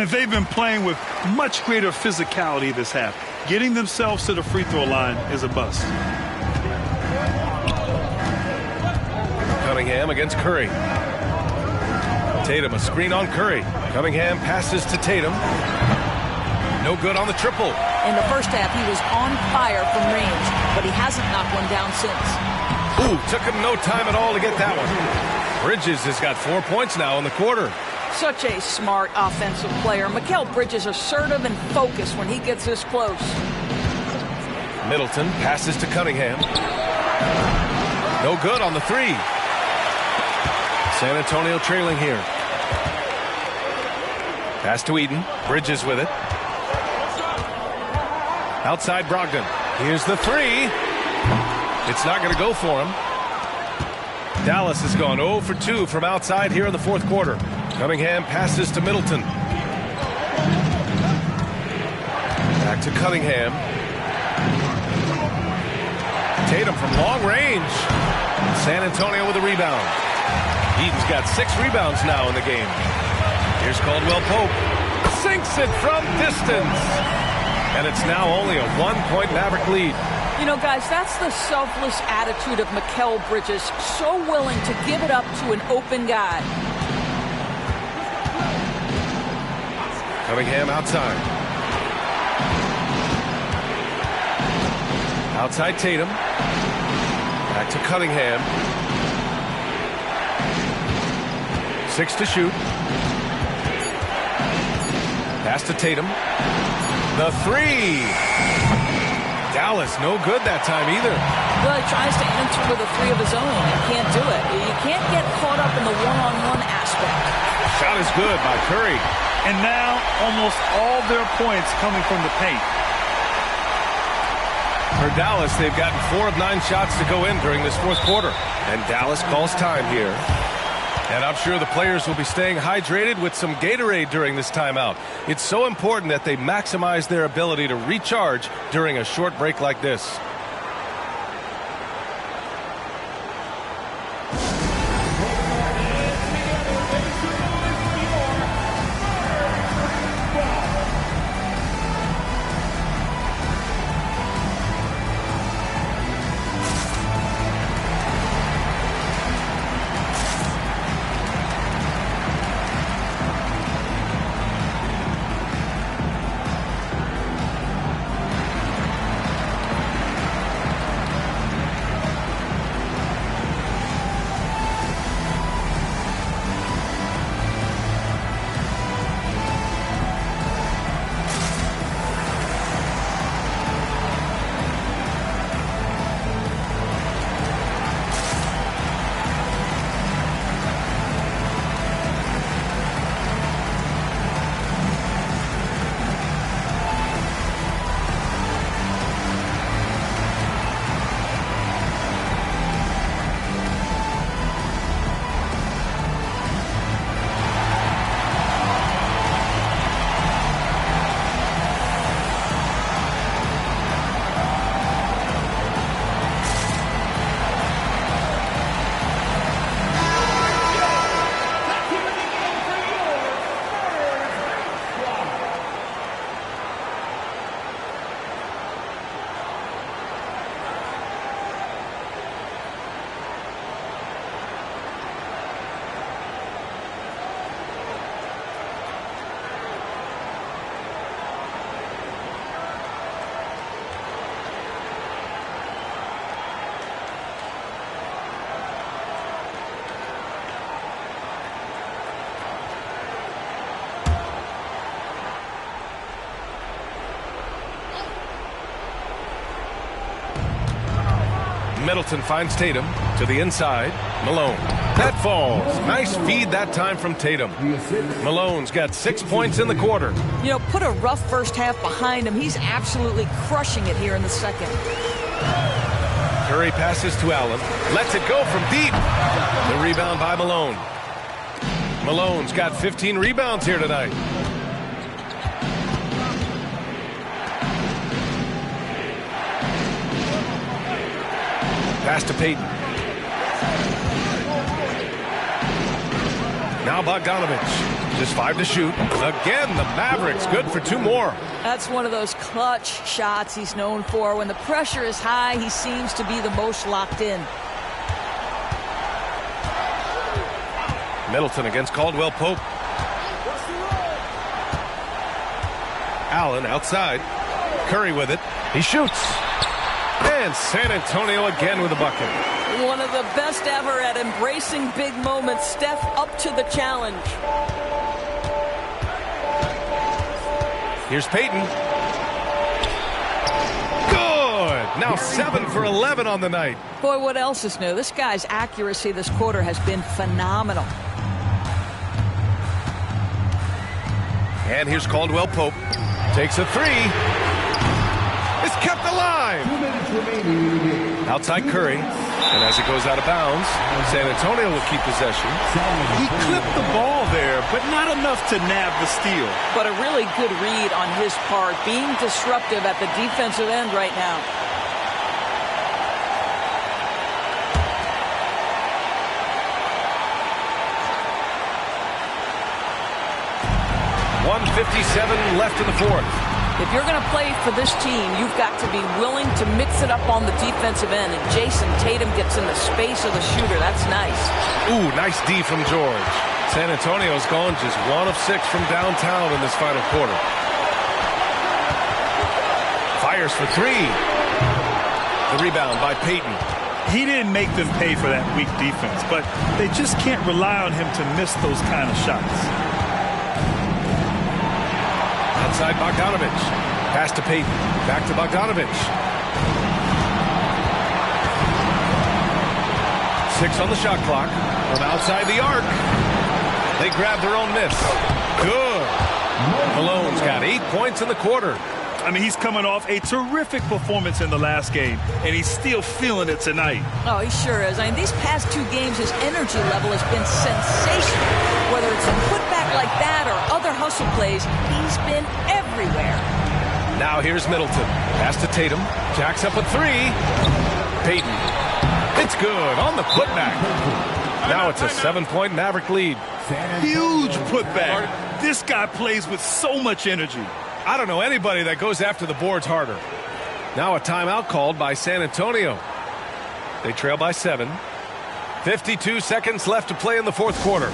They've been playing with much greater physicality this half. Getting themselves to the free throw line is a bust. Cunningham against Curry. Tatum, a screen on Curry. Cunningham passes to Tatum. No good on the triple. In the first half, he was on fire from range, but he hasn't knocked one down since. Ooh, took him no time at all to get that one. Bridges has got 4 points now in the quarter. Such a smart offensive player. Mikal Bridges assertive and focused when he gets this close. Middleton passes to Cunningham. No good on the three. San Antonio trailing here. Pass to Eaton. Bridges with it. Outside Brogdon. Here's the three. It's not going to go for him. Dallas has gone 0 for 2 from outside here in the fourth quarter. Cunningham passes to Middleton. Back to Cunningham. Tatum from long range. San Antonio with a rebound. Eaton's got 6 rebounds now in the game. Here's Caldwell Pope. Sinks it from distance. And it's now only a 1-point Maverick lead. You know, guys, that's the selfless attitude of Mikal Bridges. So willing to give it up to an open guy. Cunningham outside. Outside Tatum. Back to Cunningham. 6 to shoot. Pass to Tatum. The three. Dallas, no good that time either. Well, he tries to answer with a three of his own and can't do it. You can't get caught up in the one-on-one aspect. Shot is good by Curry. And now almost all their points coming from the paint. For Dallas, they've gotten 4 of 9 shots to go in during this fourth quarter. And Dallas calls time here. And I'm sure the players will be staying hydrated with some Gatorade during this timeout. It's so important that they maximize their ability to recharge during a short break like this. Middleton finds Tatum to the inside. Malone. That falls. Nice feed that time from Tatum. Malone's got 6 points in the quarter. You know, put a rough first half behind him. He's absolutely crushing it here in the second. Curry passes to Allen. Lets it go from deep. The rebound by Malone. Malone's got 15 rebounds here tonight. Pass to Payton. Now Bogdanovich. Just 5 to shoot. Again, the Mavericks good for 2 more. That's one of those clutch shots he's known for. When the pressure is high, he seems to be the most locked in. Middleton against Caldwell Pope. Allen outside. Curry with it. He shoots. And San Antonio again with a bucket. One of the best ever at embracing big moments. Steph up to the challenge. Here's Payton. Good. Now 7 for 11 on the night. Boy, what else is new? This guy's accuracy this quarter has been phenomenal. And here's Caldwell Pope. Takes a 3. It's kept alive. Outside Curry. And as it goes out of bounds, San Antonio will keep possession. He clipped the ball there, but not enough to nab the steal. But a really good read on his part, being disruptive at the defensive end right now. .157 left in the fourth. If you're going to play for this team, you've got to be willing to mix it up on the defensive end. And Jason Tatum gets in the space of the shooter. That's nice. Ooh, nice D from George. San Antonio's gone just 1 of 6 from downtown in this final quarter. Fires for 3. The rebound by Payton. He didn't make them pay for that weak defense, but they just can't rely on him to miss those kind of shots. Outside Bogdanovich. Pass to Payton. Back to Bogdanovich. 6 on the shot clock. From outside the arc. They grab their own miss. Good. Malone's got 8 points in the quarter. I mean, he's coming off a terrific performance in the last game, and he's still feeling it tonight. Oh, he sure is. I mean, these past 2 games, his energy level has been sensational. Whether it's a putback like that or other hustle plays, he's been everywhere. Now here's Middleton. Pass to Tatum. Jacks up a 3. Payton. It's good on the putback. Now it's a 7-point Maverick lead. Huge putback. This guy plays with so much energy. I don't know anybody that goes after the boards harder. Now a timeout called by San Antonio. They trail by 7. 52 seconds left to play in the fourth quarter.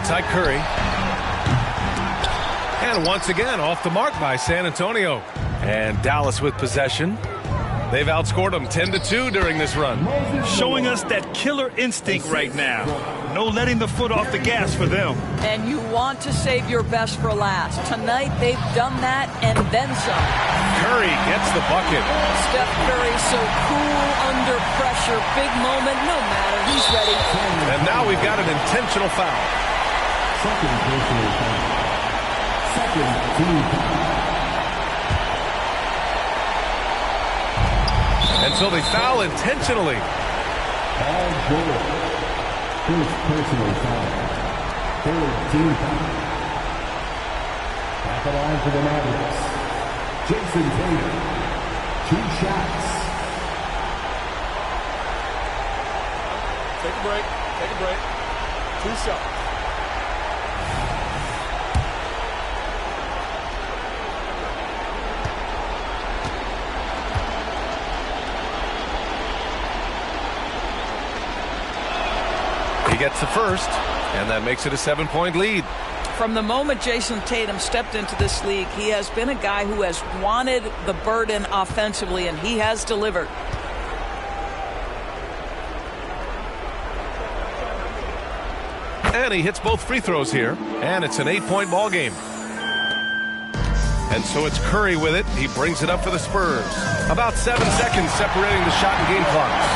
outside Curry. And once again, off the mark by San Antonio. And Dallas with possession. They've outscored them 10-2 during this run. Showing us that killer instinct right now. No letting the foot off the gas for them. And you want to save your best for last. Tonight, they've done that and then some. Curry gets the bucket. Steph Curry so cool under pressure. Big moment, no matter. He's ready. And now we've got an intentional foul. Second personal foul. Second team foul. And so they foul intentionally. Paul George. First personal foul. Third team foul. At the line for the Mavericks. Jason Tatum. 2 shots. Take a break. Take a break. 2 shots. He gets the first, and that makes it a 7-point lead. From the moment Jason Tatum stepped into this league, he has been a guy who has wanted the burden offensively, and he has delivered. And he hits both free throws here, and it's an 8-point ball game. And so it's Curry with it. He brings it up for the Spurs. About 7 seconds separating the shot and game clocks.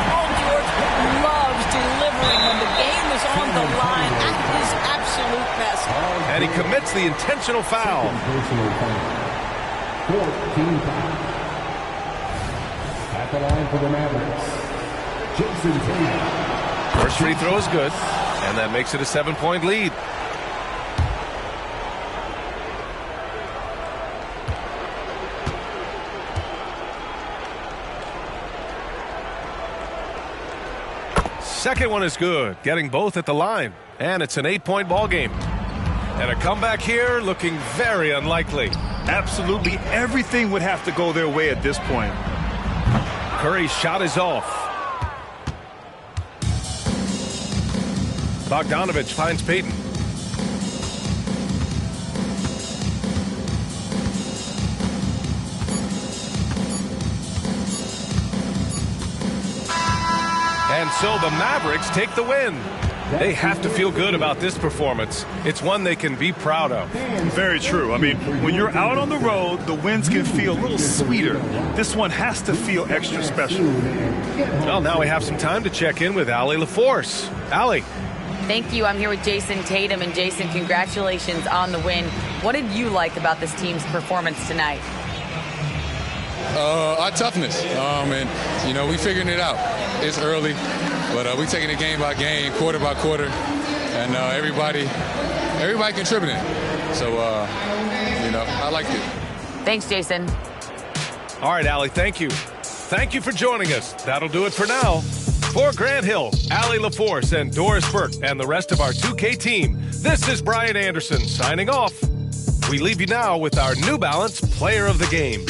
Paul George loves delivering when the game is on the line at his absolute best. And he commits the intentional foul. Personal foul. Fourth team foul. At the line for the Mavericks. Jason Tatum. First free throw is good, and that makes it a 7-point lead. Second one is good, getting both at the line, and it's an 8-point ball game. And a comeback here looking very unlikely. Absolutely everything would have to go their way at this point. Curry's shot is off. Bogdanovich finds Payton. And so the Mavericks take the win. They have to feel good about this performance. It's one they can be proud of. Very true. I mean, when you're out on the road, the wins can feel a little sweeter. This one has to feel extra special. Well, now we have some time to check in with Allie LaForce. Allie. Thank you. I'm here with Jason Tatum. And Jason, congratulations on the win. What did you like about this team's performance tonight? Our toughness. And, you know, we figuring it out. It's early, but we taking it game by game, quarter by quarter. And everybody contributing. So, you know, I like it. Thanks, Jason. All right, Allie, thank you. Thank you for joining us. That'll do it for now. For Grant Hill, Allie LaForce, and Doris Burke, and the rest of our 2K team, this is Brian Anderson signing off. We leave you now with our New Balance Player of the Game.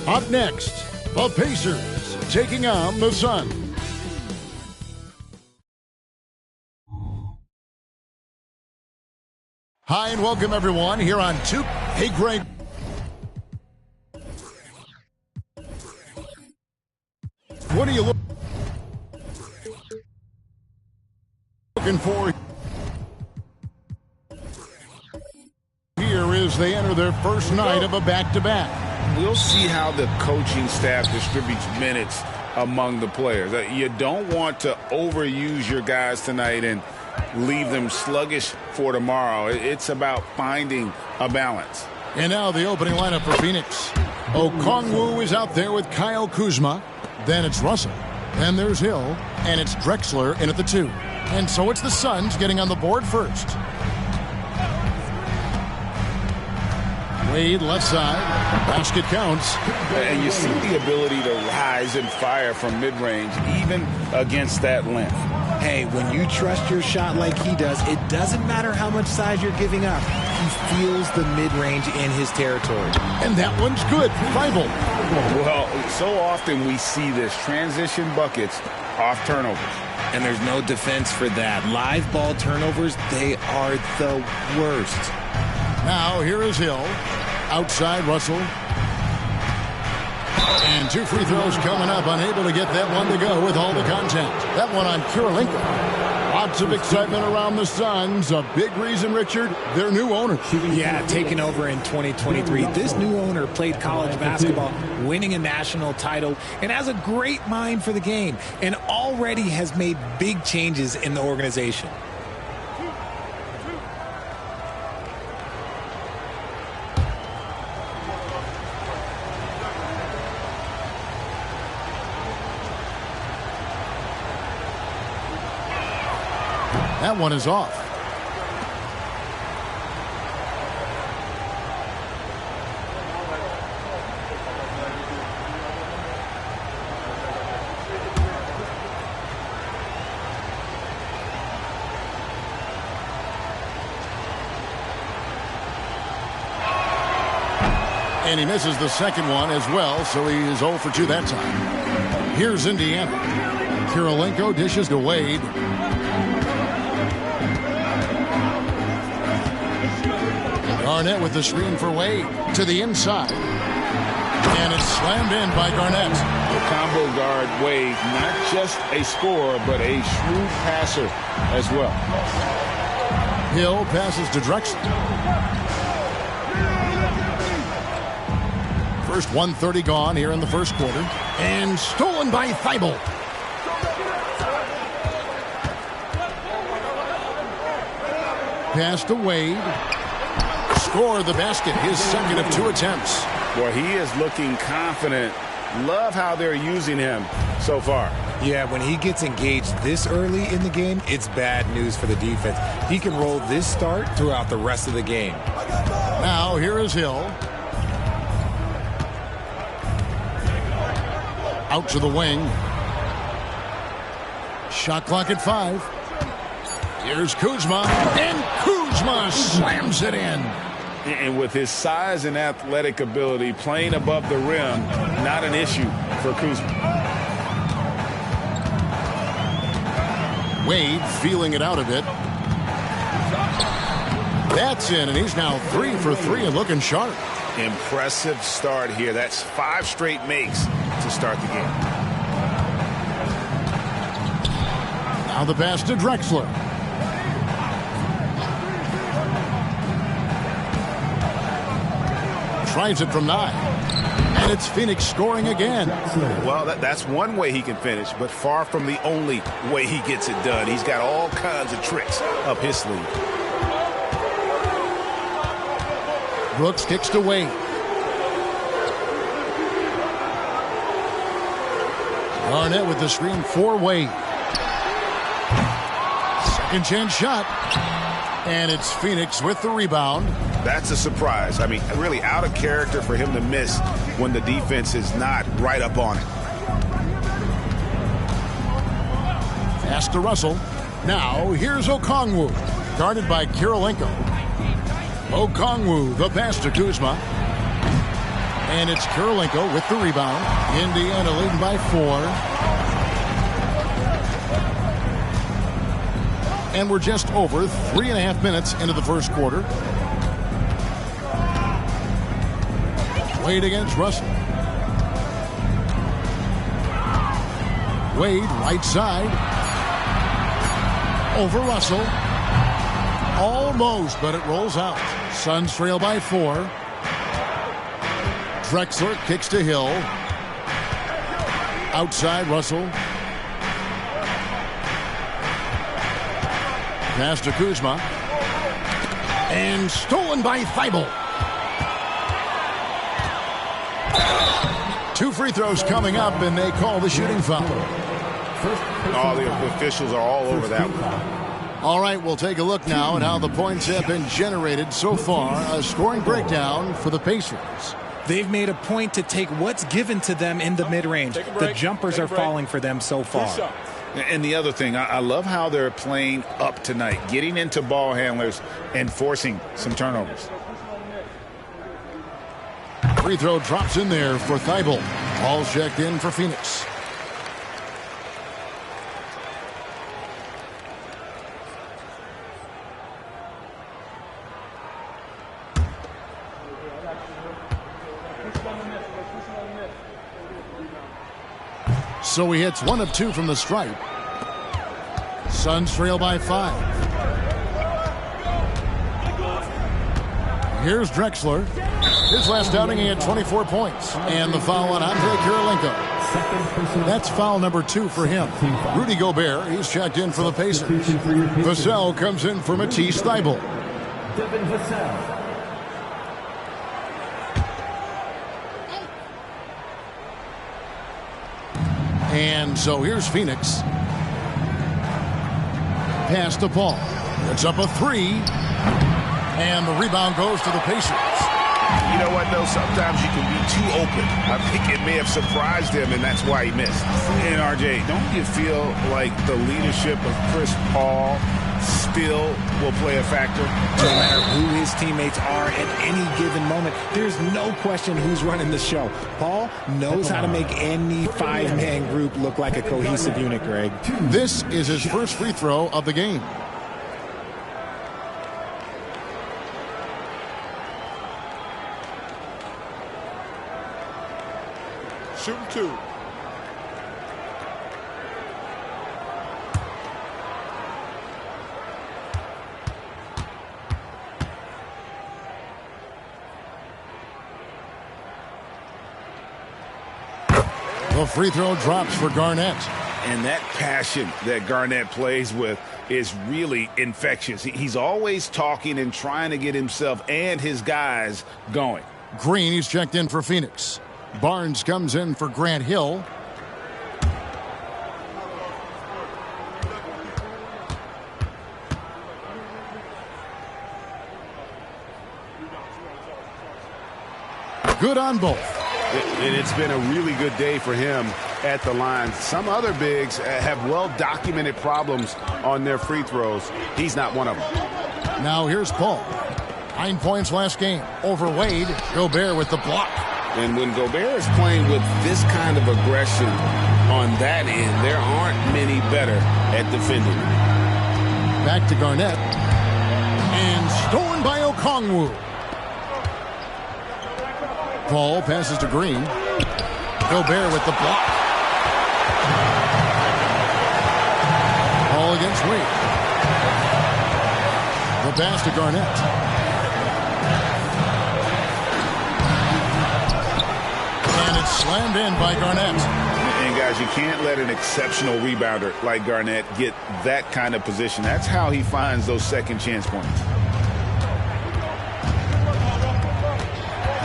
Up next, the Pacers taking on the Suns. Hi, and welcome everyone here on Two. Hey, Greg. What are you looking for? Here as they enter their first night of a back-to-back. We'll see how the coaching staff distributes minutes among the players. You don't want to overuse your guys tonight and leave them sluggish for tomorrow. It's about finding a balance. And now the opening lineup for Phoenix. Okongwu is out there with Kyle Kuzma. Then it's Russell. Then there's Hill. And it's Drexler in at the 2. And so it's the Suns getting on the board first. Wade left side. Basket counts. And you see the ability to rise and fire from mid-range, even against that length. Hey, when you trust your shot like he does, it doesn't matter how much size you're giving up. He feels the mid-range in his territory. And that one's good. Rival. Well, so often we see this. Transition buckets off turnovers. And there's no defense for that. Live ball turnovers, they are the worst. Now here is Hill. Outside Russell. And 2 free throws coming up. Unable to get that one to go with all the contact. That one on Kirilenko. Lots of excitement around the Suns. A big reason, Richard, their new owner. Yeah, taking over in 2023. This new owner played college basketball, winning a national title, and has a great mind for the game, and already has made big changes in the organization. That one is off. And he misses the second one as well, so he is 0 for 2 that time. Here's Indiana. Kirilenko dishes to Wade. Garnett with the screen for Wade to the inside. And it's slammed in by Garnett. The combo guard Wade, not just a scorer, but a shrewd passer as well. Hill passes to Drexler. First 1:30 gone here in the first quarter. And stolen by Thibault. Pass to Wade. Score the basket, his second of 2 attempts. Boy, he is looking confident. Love how they're using him so far. Yeah, when he gets engaged this early in the game, it's bad news for the defense. He can roll this start throughout the rest of the game. Now here is Hill. Out to the wing. Shot clock at 5. Here's Kuzma. And Kuzma slams it in. And with his size and athletic ability, playing above the rim, not an issue for Kuzma. Wade feeling it out a bit. That's in, and he's now 3 for 3 and looking sharp. Impressive start here. That's 5 straight makes to start the game. Now the pass to Drexler. Tries it from 9. And it's Phoenix scoring again. Well, that's one way he can finish, but far from the only way he gets it done. He's got all kinds of tricks up his sleeve. Brooks kicks to Wade. Garnett with the screen for Wade. Second chance shot. And it's Phoenix with the rebound. That's a surprise. I mean, really out of character for him to miss when the defense is not right up on it. Pass to Russell. Now here's Okongwu. Guarded by Kirilenko. Okongwu, the pass to Kuzma. And it's Kirilenko with the rebound. Indiana leading by 4. And we're just over 3.5 minutes into the first quarter. Wade against Russell. Wade, right side. Over Russell. Almost, but it rolls out. Suns trail by 4. Drexler kicks to Hill. Outside Russell. Pass to Kuzma. And stolen by Thibault. 2 free throws coming up, and they call the shooting foul. All the officials are all over that one. All right, we'll take a look now at how the points have been generated so far. A scoring breakdown for the Pacers. They've made a point to take what's given to them in the mid-range. The jumpers are falling for them so far. And the other thing, I love how they're playing up tonight, getting into ball handlers and forcing some turnovers. Free throw drops in there for Thibault. All checked in for Phoenix. So he hits 1 of 2 from the stripe. Suns trail by 5. Here's Drexler. His last outing, he had 24 points. And the foul on Andre Kirilenko. That's foul number 2 for him. Rudy Gobert, he's checked in for the Pacers. Vassell comes in for Matisse Thybulle. Devin Vassell. And so here's Phoenix. Pass to Paul. It's up a 3. And the rebound goes to the Pacers. You know what, though? Sometimes you can be too open. I think it may have surprised him, and that's why he missed. And, RJ, don't you feel like the leadership of Chris Paul still will play a factor? No matter who his teammates are at any given moment, there's no question who's running the show. Paul knows how to make any five-man group look like a cohesive unit, Greg. This is his first free throw of the game. Shooting 2. The free throw drops for Garnett. And that passion that Garnett plays with is really infectious. He's always talking and trying to get himself and his guys going. Green, he's checked in for Phoenix. Barnes comes in for Grant Hill. Good on both. And it's been a really good day for him at the line. Some other bigs have well-documented problems on their free throws. He's not one of them. Now here's Paul. 9 points last game. Over Wade. Gobert with the block. And when Gobert is playing with this kind of aggression on that end, there aren't many better at defending. Back to Garnett. And stolen by Okongwu. Paul passes to Green. Gobert with the block. Paul against Wade. The pass to Garnett. Slammed in by Garnett. And guys, you can't let an exceptional rebounder like Garnett get that kind of position. That's how he finds those second chance points.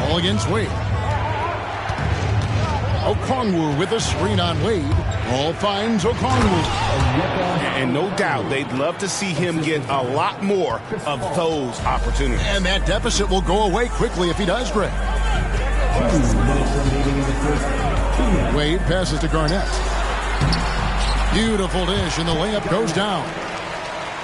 All against Wade. Okongwu with a screen on Wade. Ball finds Okongwu. And no doubt they'd love to see him get a lot more of those opportunities. And that deficit will go away quickly if he does, Greg. Wade passes to Garnett. Beautiful dish, and the layup goes down.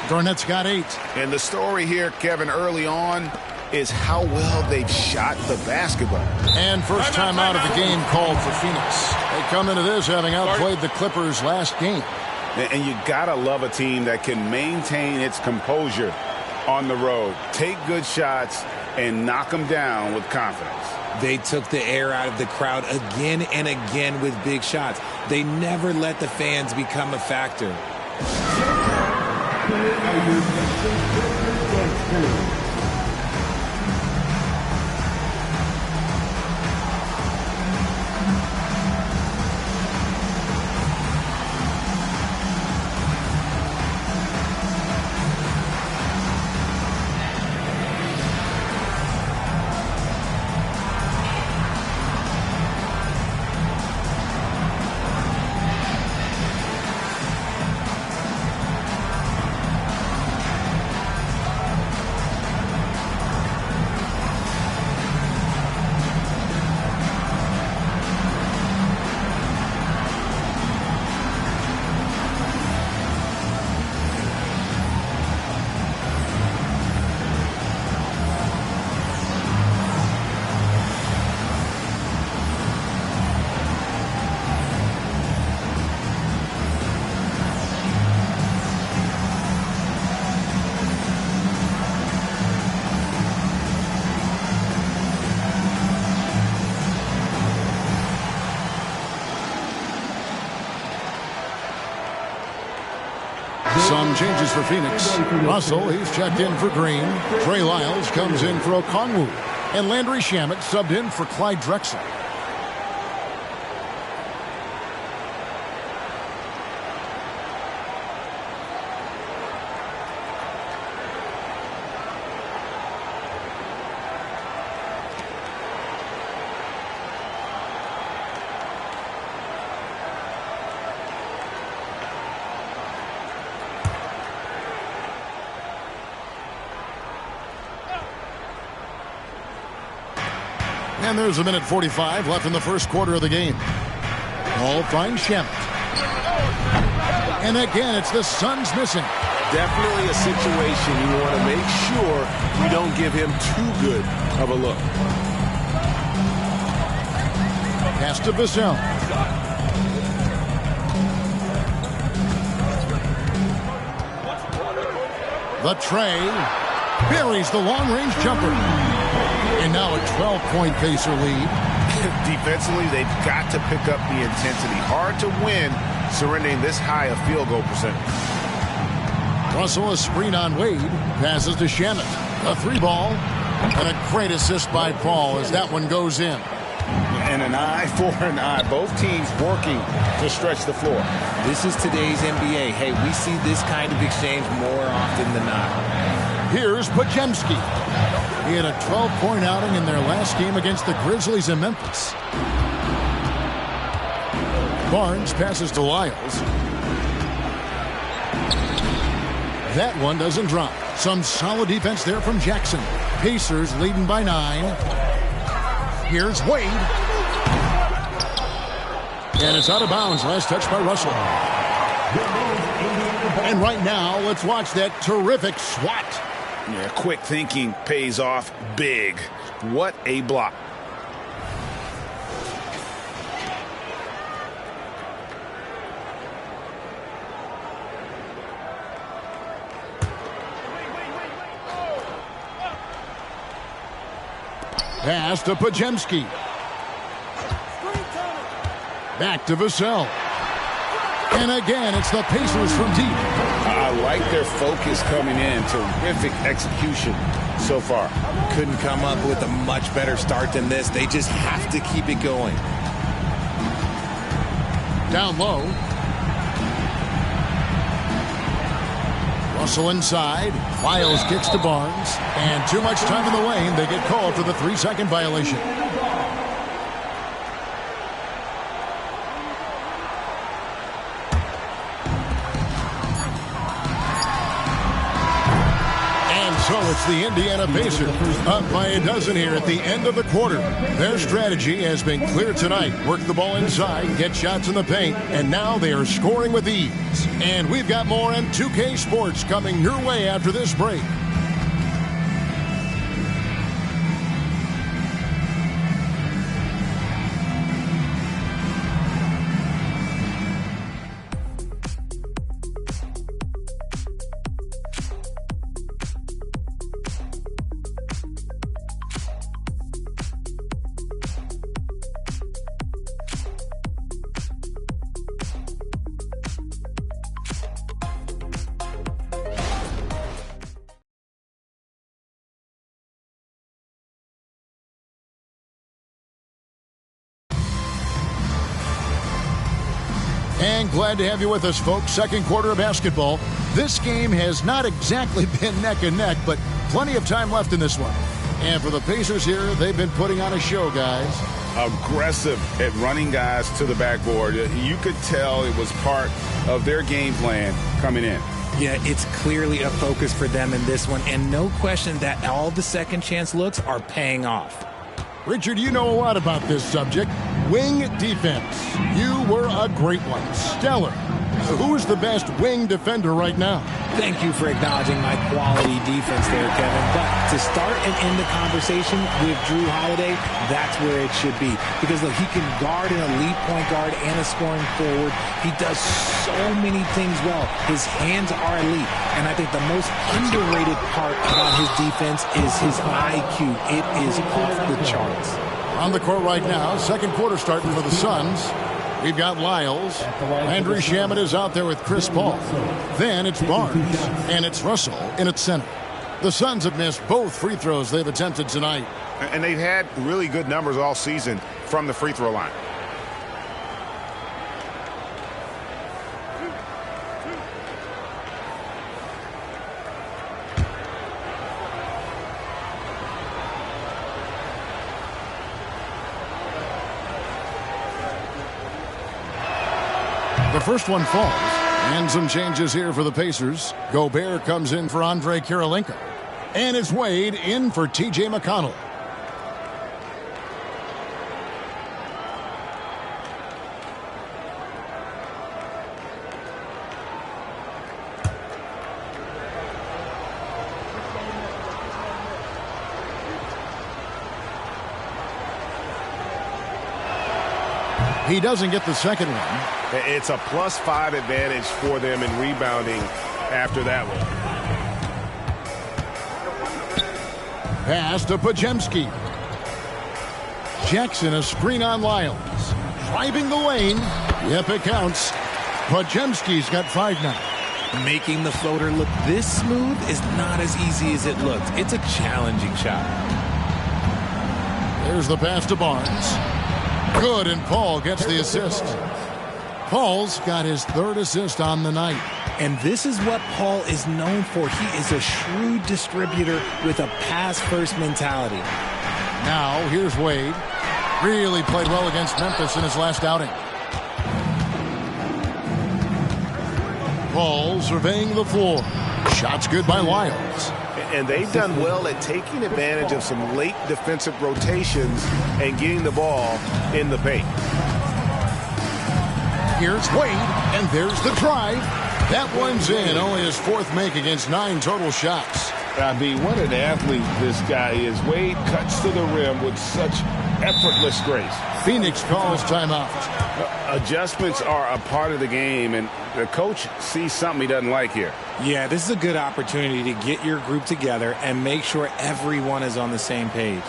Garnett's got 8. And the story here, Kevin, early on is how well they've shot the basketball. And first time out of the game called for Phoenix. They come into this having outplayed the Clippers last game. And you gotta love a team that can maintain its composure on the road. Take good shots and knock them down with confidence. They took the air out of the crowd again and again with big shots. They never let the fans become a factor. Some changes for Phoenix. Russell, he's checked in for Green. Trey Lyles comes in for Okongwu. And Landry Shamet subbed in for Clyde Drexler. And there's a minute 45 left in the first quarter of the game. Ball finds Shamet. And again, it's the Suns missing. definitely a situation you want to make sure you don't give him too good of a look. Pass to Vassell. The tray buries the long-range jumper. And now a 12-point Pacer lead. Defensively, they've got to pick up the intensity. Hard to win surrendering this high a field goal percentage. Russell, a screen on Wade. Passes to Shannon. A 3-ball. And a great assist by Paul as that one goes in. And an eye for an eye. Both teams working to stretch the floor. This is today's NBA. Hey, we see this kind of exchange more often than not. Here's Podziemski. He had a 12-point outing in their last game against the Grizzlies in Memphis. Barnes passes to Lyles. That one doesn't drop. Some solid defense there from Jackson. Pacers leading by 9. Here's Wade. And it's out of bounds. Last touch by Russell. And right now, let's watch that terrific swat. Yeah, quick thinking pays off big. What a block. Pass to Podziemski. Back to Vassell. And again, it's the Pacers from deep. I like their focus coming in. Terrific execution so far. Couldn't come up with a much better start than this. They just have to keep it going. Down low. Russell inside. Lyles kicks to Barnes. And too much time in the lane. They get called for the 3-second violation. So it's the Indiana Pacers up by a dozen here at the end of the quarter. Their strategy has been clear tonight. Work the ball inside, get shots in the paint, and now they are scoring with ease. And we've got more on 2K Sports coming your way after this break. And glad to have you with us, folks. Second quarter of basketball. This game has not exactly been neck and neck, but plenty of time left in this one. And for the Pacers here, they've been putting on a show, guys. Aggressive at running guys to the backboard. You could tell it was part of their game plan coming in. Yeah, it's clearly a focus for them in this one, and no question that all the second chance looks are paying off. Richard, you know a lot about this subject. Wing defense. You were a great one. Stellar. Who is the best wing defender right now? Thank you for acknowledging my quality defense there, Kevin. But to start and end the conversation with Drew Holiday, that's where it should be. Because, look, he can guard an elite point guard and a scoring forward. He does so many things well. His hands are elite. And I think the most underrated part about his defense is his IQ. It is off the charts. On the court right now, second quarter starting for the Suns. We've got Lyles. Landry Shamet is out there with Chris Paul. Then it's Barnes. And it's Russell in at center. The Suns have missed both free throws they've attempted tonight. And they've had really good numbers all season from the free throw line. The first one falls. And some changes here for the Pacers. Gobert comes in for Andre Kirilenko. And it's Wade in for T.J. McConnell. He doesn't get the second one. It's a +5 advantage for them in rebounding after that one. Pass to Pajemski. Jackson a screen on Lyles. Driving the lane. Yep, it counts. Pajemski's got 5 now. Making the floater look this smooth is not as easy as it looked. It's a challenging shot. There's the pass to Barnes. Good, and Paul gets the assist. Paul's got his 3rd assist on the night. And this is what Paul is known for. He is a shrewd distributor with a pass-first mentality. Now, here's Wade. Really played well against Memphis in his last outing. Paul surveying the floor. Shots good by Lyles. And they've done well at taking advantage of some late defensive rotations and getting the ball in the paint. Here's Wade, and there's the drive. That one's in. Only his 4th make against 9 total shots. I mean, what an athlete this guy is. Wade cuts to the rim with such effortless grace. Phoenix calls timeout. Adjustments are a part of the game, and the coach sees something he doesn't like here. Yeah, this is a good opportunity to get your group together and make sure everyone is on the same page.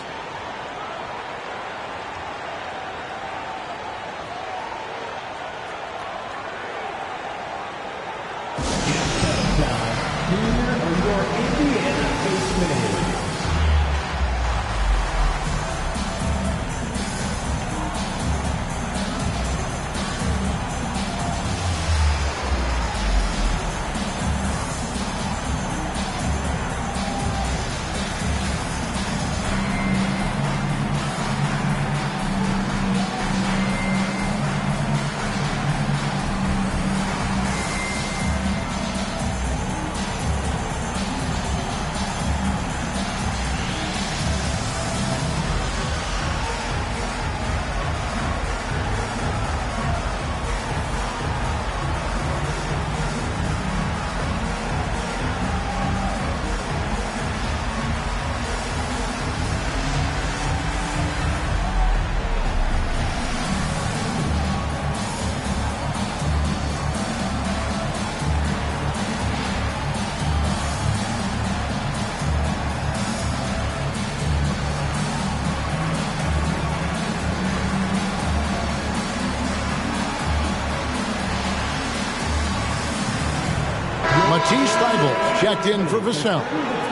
Checked in for Vassell.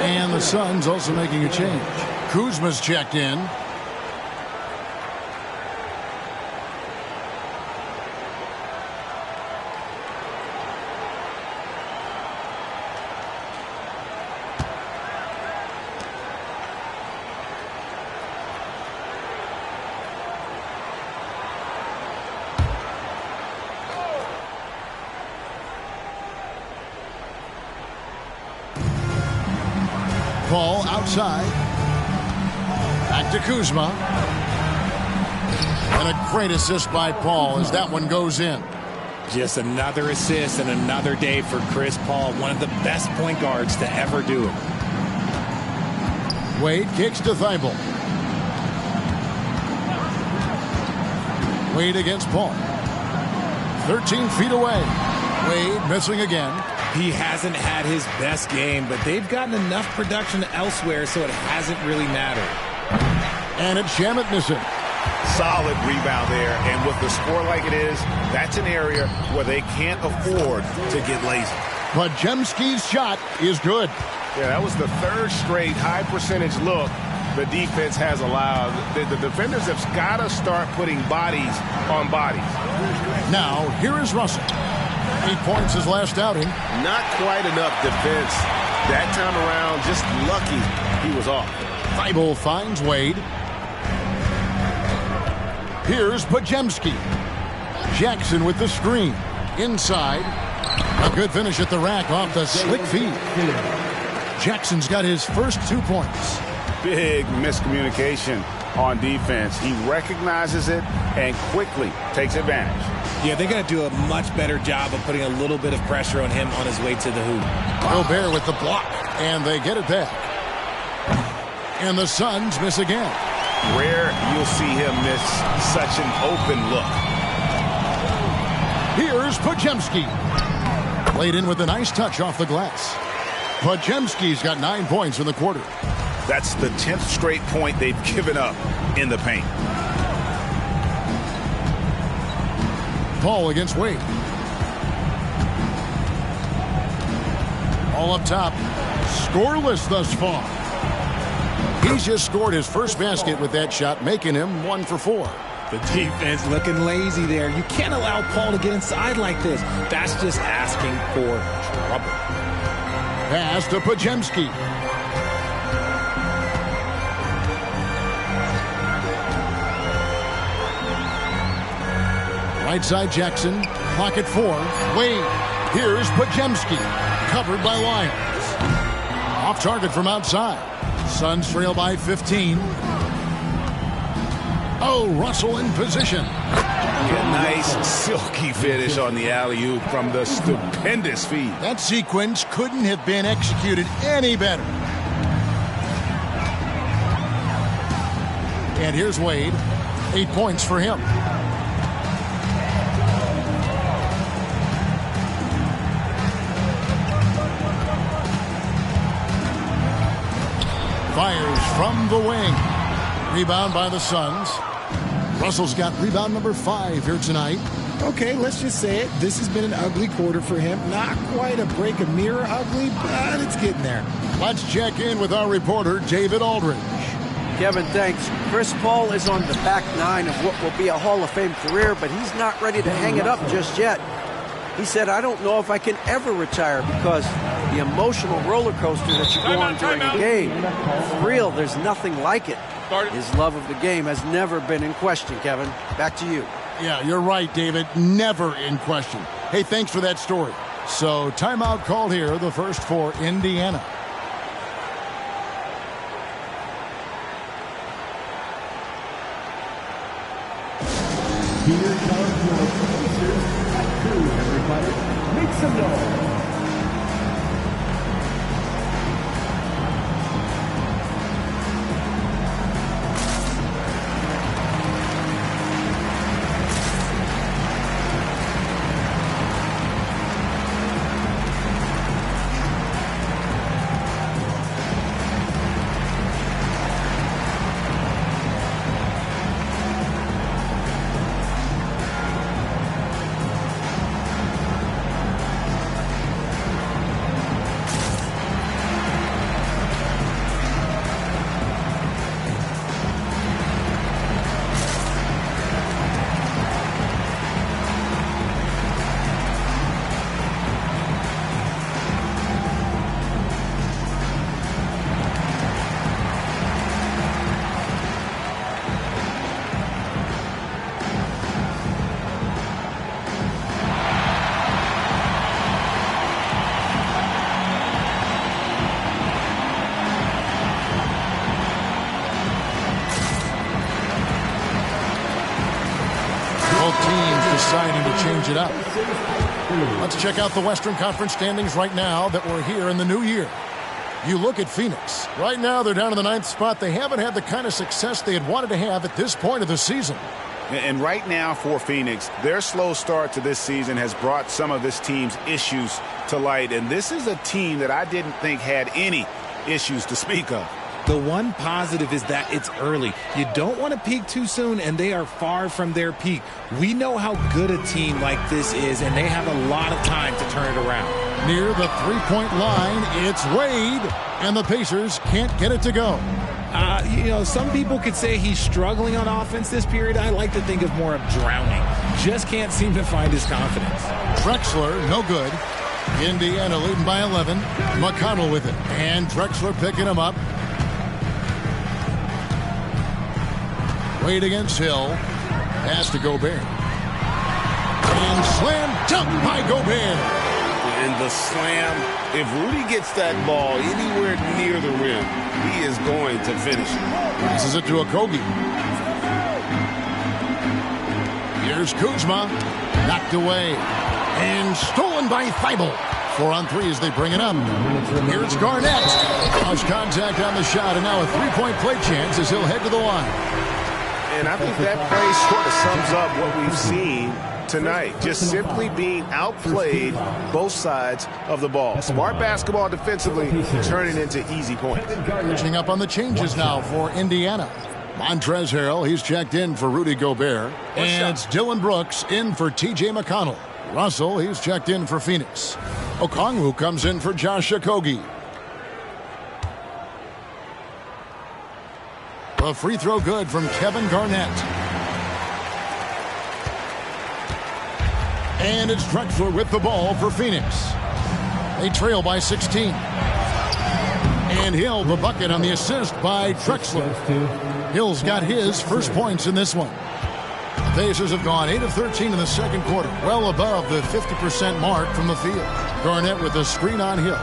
And the Suns also making a change. Kuzma's checked in. Paul outside. Back to Kuzma. And a great assist by Paul as that one goes in. Just another assist and another day for Chris Paul, one of the best point guards to ever do it. Wade kicks to Thibault. Wade against Paul. 13 feet away. Wade missing again. He hasn't had his best game, but they've gotten enough production elsewhere, so it hasn't really mattered. And it's Shamet missing. Solid rebound there, and with the score like it is, that's an area where they can't afford to get lazy. Pajemski's shot is good. Yeah, that was the 3rd straight high percentage look the defense has allowed. The defenders have got to start putting bodies on bodies. Now, here is Russell. 8 points his last outing. Not quite enough defense that time around. Just lucky he was off. Thibault finds Wade. Here's Pajemski. Jackson with the screen. Inside. A good finish at the rack off the slick feed. Jackson's got his first 2 points. Big miscommunication on defense. He recognizes it and quickly takes advantage. Yeah, they're going to do a much better job of putting a little bit of pressure on him on his way to the hoop. Gobert with the block, and they get it back. And the Suns miss again. Rare you'll see him miss such an open look. Here's Podziemski. Played in with a nice touch off the glass. Podziemski's got 9 points in the quarter. That's the 10th straight point they've given up in the paint. Paul against Wade. All up top. Scoreless thus far. He's just scored his first basket with that shot, making him 1 for 4. The defense looking lazy there. You can't allow Paul to get inside like this. That's just asking for trouble. Pass to Podziemski. Right side Jackson. Pocket 4. Wade. Here's Podziemski. Covered by Lyons. Off target from outside. Suns trail by 15. Oh, Russell in position. A nice silky finish on the alley-oop from the stupendous feed. That sequence couldn't have been executed any better. And here's Wade. 8 points for him. Fires from the wing. Rebound by the Suns. Russell's got rebound number 5 here tonight. Okay, let's just say it. This has been an ugly quarter for him. Not quite a break a mirror ugly, but it's getting there. Let's check in with our reporter, David Aldridge. Kevin, thanks. Chris Paul is on the back 9 of what will be a Hall of Fame career, but he's not ready to hang it up just yet. He said, I don't know if I can ever retire because the emotional roller coaster that you go on during a game, for real, there's nothing like it. His love of the game has never been in question, Kevin. Back to you. Yeah, you're right, David. Never in question. Hey, thanks for that story. So, timeout called here, the first for Indiana. Here comes your Pacers at 2, everybody. Make some noise. Deciding to change it up. Let's check out the Western Conference standings right now that we're here in the new year. You look at Phoenix. Right now they're down in the 9th spot. They haven't had the kind of success they had wanted to have at this point of the season. And right now for Phoenix, their slow start to this season has brought some of this team's issues to light. And this is a team that I didn't think had any issues to speak of. The one positive is that it's early. You don't want to peak too soon, and they are far from their peak. We know how good a team like this is, and they have a lot of time to turn it around. Near the three-point line, it's Wade, and the Pacers can't get it to go. You know, some people could say he's struggling on offense this period. I like to think of more of drowning. Just can't seem to find his confidence. Drexler, no good. Indiana leading by 11. McConnell with it, and Drexler picking him up. Wade against Hill. Pass to Gobert. And slam dunk by Gobert. And the slam, if Rudy gets that ball anywhere near the rim, he is going to finish it. Passes it to Okogie. Here's Kuzma. Knocked away. And stolen by Thibault. 4 on 3 as they bring it up. Here's Garnett. Lost contact on the shot, and now a three-point play chance as he'll head to the line. And I think that play sort of sums up what we've seen tonight. Just simply being outplayed both sides of the ball. Smart basketball defensively, turning into easy points. Catching up on the changes now for Indiana. Montrezl Harrell, he's checked in for Rudy Gobert. And it's Dylan Brooks in for T.J. McConnell. Russell, he's checked in for Phoenix. Okongwu comes in for Josh Okogie. A free throw good from Kevin Garnett. And it's Drexler with the ball for Phoenix. They trail by 16. And Hill, the bucket on the assist by Drexler. Hill's got his first points in this one. Pacers have gone 8 of 13 in the second quarter, well above the 50% mark from the field. Garnett with a screen on Hill.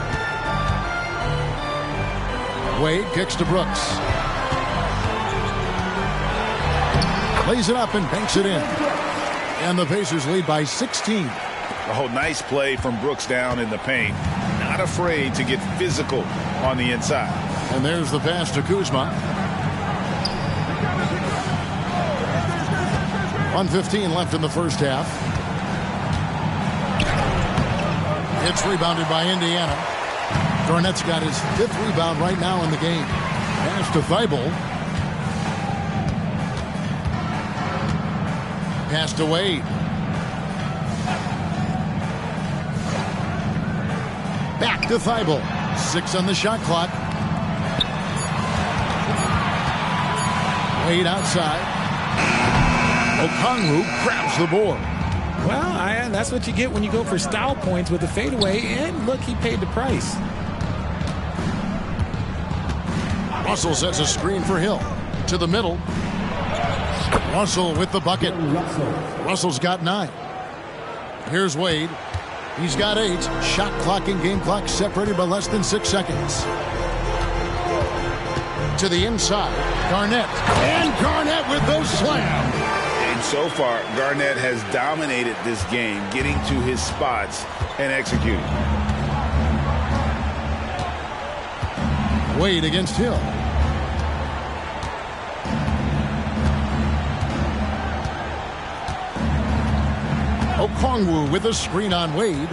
Wade kicks to Brooks. Lays it up and banks it in. And the Pacers lead by 16. Oh, nice play from Brooks down in the paint. Not afraid to get physical on the inside. And there's the pass to Kuzma. 1:15 left in the first half. It's rebounded by Indiana. Garnett's got his 5th rebound right now in the game. Pass to Thibault. Pass to Wade. Back to Thibault. 6 on the shot clock. Wade outside. Okongwu grabs the board. Well, that's what you get when you go for style points with a fadeaway. And look, he paid the price. Russell sets a screen for Hill. To the middle. Russell with the bucket. Russell's got 9. Here's Wade. He's got 8. Shot clock and game clock separated by less than 6 seconds. To the inside. Garnett. And Garnett with the slam. And so far, Garnett has dominated this game, getting to his spots and executing. Wade against Hill. Okongwu with a screen on Wade.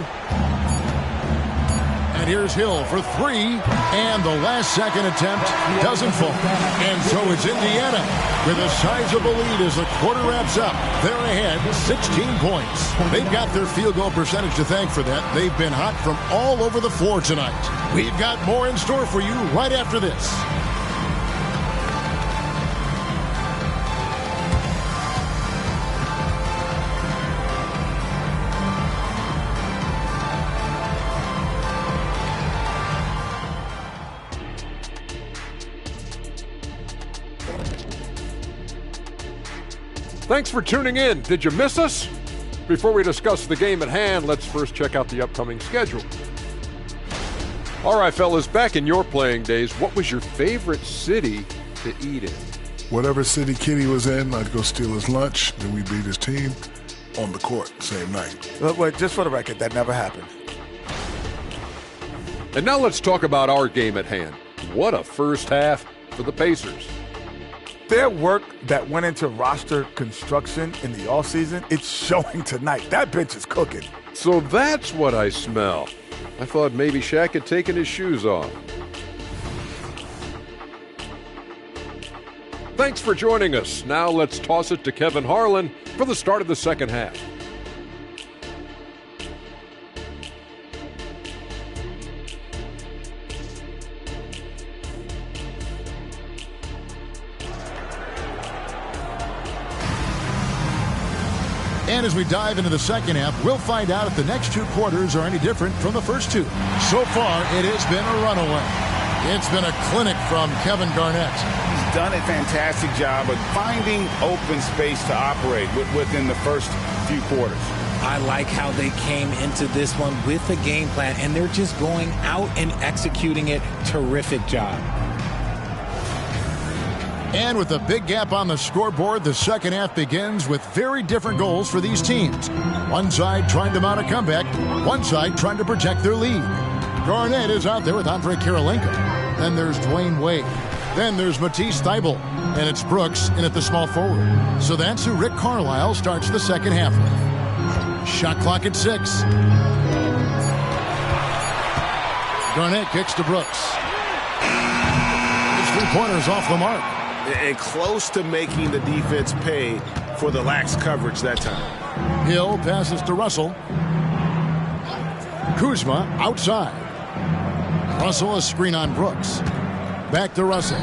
And here's Hill for 3. And the last second attempt doesn't fall. And so it's Indiana with a sizable lead as the quarter wraps up. They're ahead 16 points. They've got their field goal percentage to thank for that. They've been hot from all over the floor tonight. We've got more in store for you right after this. Thanks for tuning in. Did you miss us? Before we discuss the game at hand, let's first check out the upcoming schedule. All right, fellas, back in your playing days, what was your favorite city to eat in? Whatever city Kenny was in, I'd go steal his lunch, then we'd beat his team on the court same night. Wait, just for the record, that never happened. And now let's talk about our game at hand. What a first half for the Pacers. Their work that went into roster construction in the offseason, it's showing tonight. That bench is cooking. So that's what I smell. I thought maybe Shaq had taken his shoes off. Thanks for joining us. Now let's toss it to Kevin Harlan for the start of the second half. And as we dive into the second half, we'll find out if the next 2 quarters are any different from the first 2. So far, it has been a runaway. It's been a clinic from Kevin Garnett. He's done a fantastic job of finding open space to operate within the first few quarters. I like how they came into this one with a game plan, and they're just going out and executing it. Terrific job. And with a big gap on the scoreboard, the second half begins with very different goals for these teams. One side trying to mount a comeback, one side trying to protect their lead. Garnett is out there with Andre Kirilenko. Then there's Dwayne Wade. Then there's Matisse Thybulle. And it's Brooks in at the small forward. So that's who Rick Carlisle starts the second half with. Shot clock at 6. Garnett kicks to Brooks. His 3-pointers off the mark. And close to making the defense pay for the lax coverage that time. Hill passes to Russell. Kuzma outside. Russell a screen on Brooks. Back to Russell.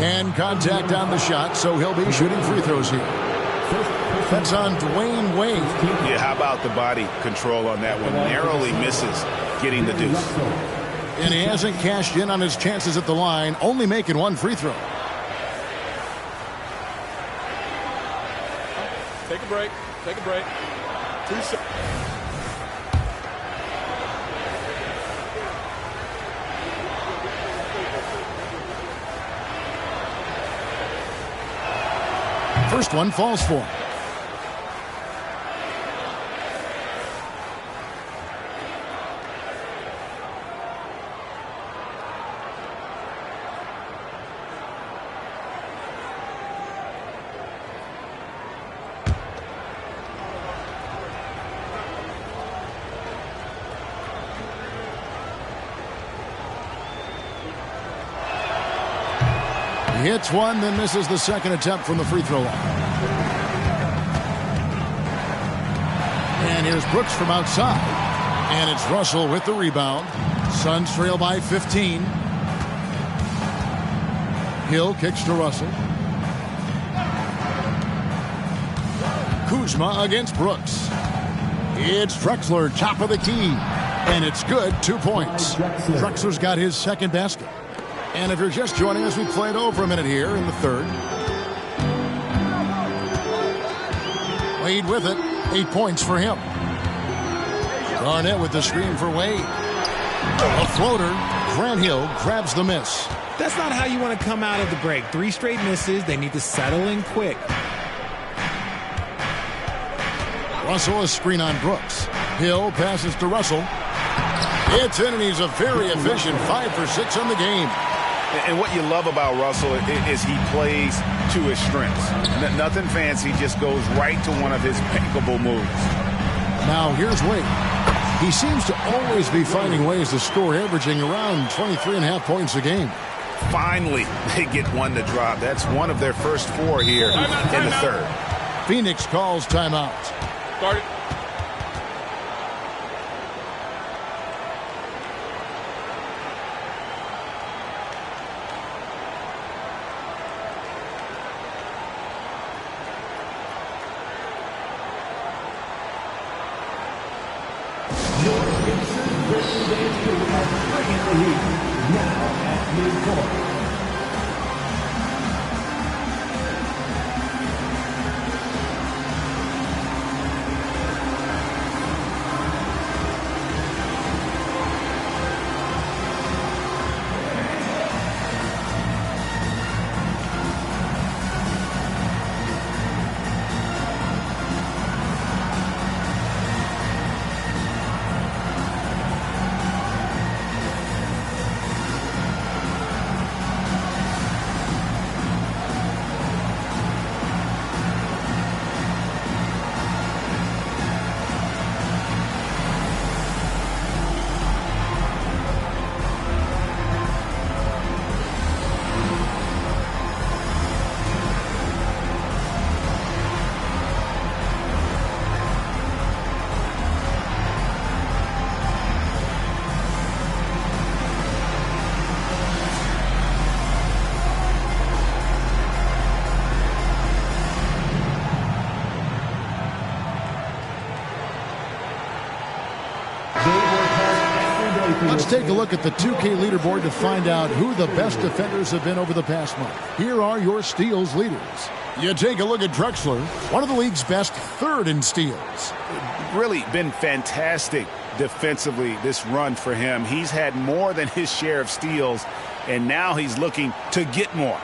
And contact on the shot, so he'll be shooting free throws here. That's on Dwayne Wade. Yeah, how about the body control on that one? Narrowly misses getting the deuce. And he hasn't cashed in on his chances at the line, only making 1 free throw. Take a break. Take a break. 2 seconds. First one falls for him. He hits one, then misses the second attempt from the free throw line. And here's Brooks from outside. And it's Russell with the rebound. Suns trail by 15. Hill kicks to Russell. Kuzma against Brooks. It's Drexler, top of the key. And it's good, 2 points. Drexler's got his second basket. And if you're just joining us, we played over a minute here in the third. Wade with it. 8 points for him. Garnett with the screen for Wade. A floater. Grant Hill grabs the miss. That's not how you want to come out of the break. 3 straight misses. They need to settle in quick. Russell a screen on Brooks. Hill passes to Russell. It's in, and he's a very efficient 5 for 6 on the game. And what you love about Russell is he plays to his strengths. Nothing fancy, just goes right to one of his impeccable moves. Now here's Wade. He seems to always be finding ways to score, averaging around 23.5 points a game. Finally, they get one to drop. That's one of their first 4 here in the third. Phoenix calls timeout. Start it. Let's take a look at the 2K leaderboard to find out who the best defenders have been over the past month. Here are your steals leaders. You take a look at Drexler, one of the league's best, 3rd in steals. Really been fantastic defensively this run for him. He's had more than his share of steals, and now he's looking to get more.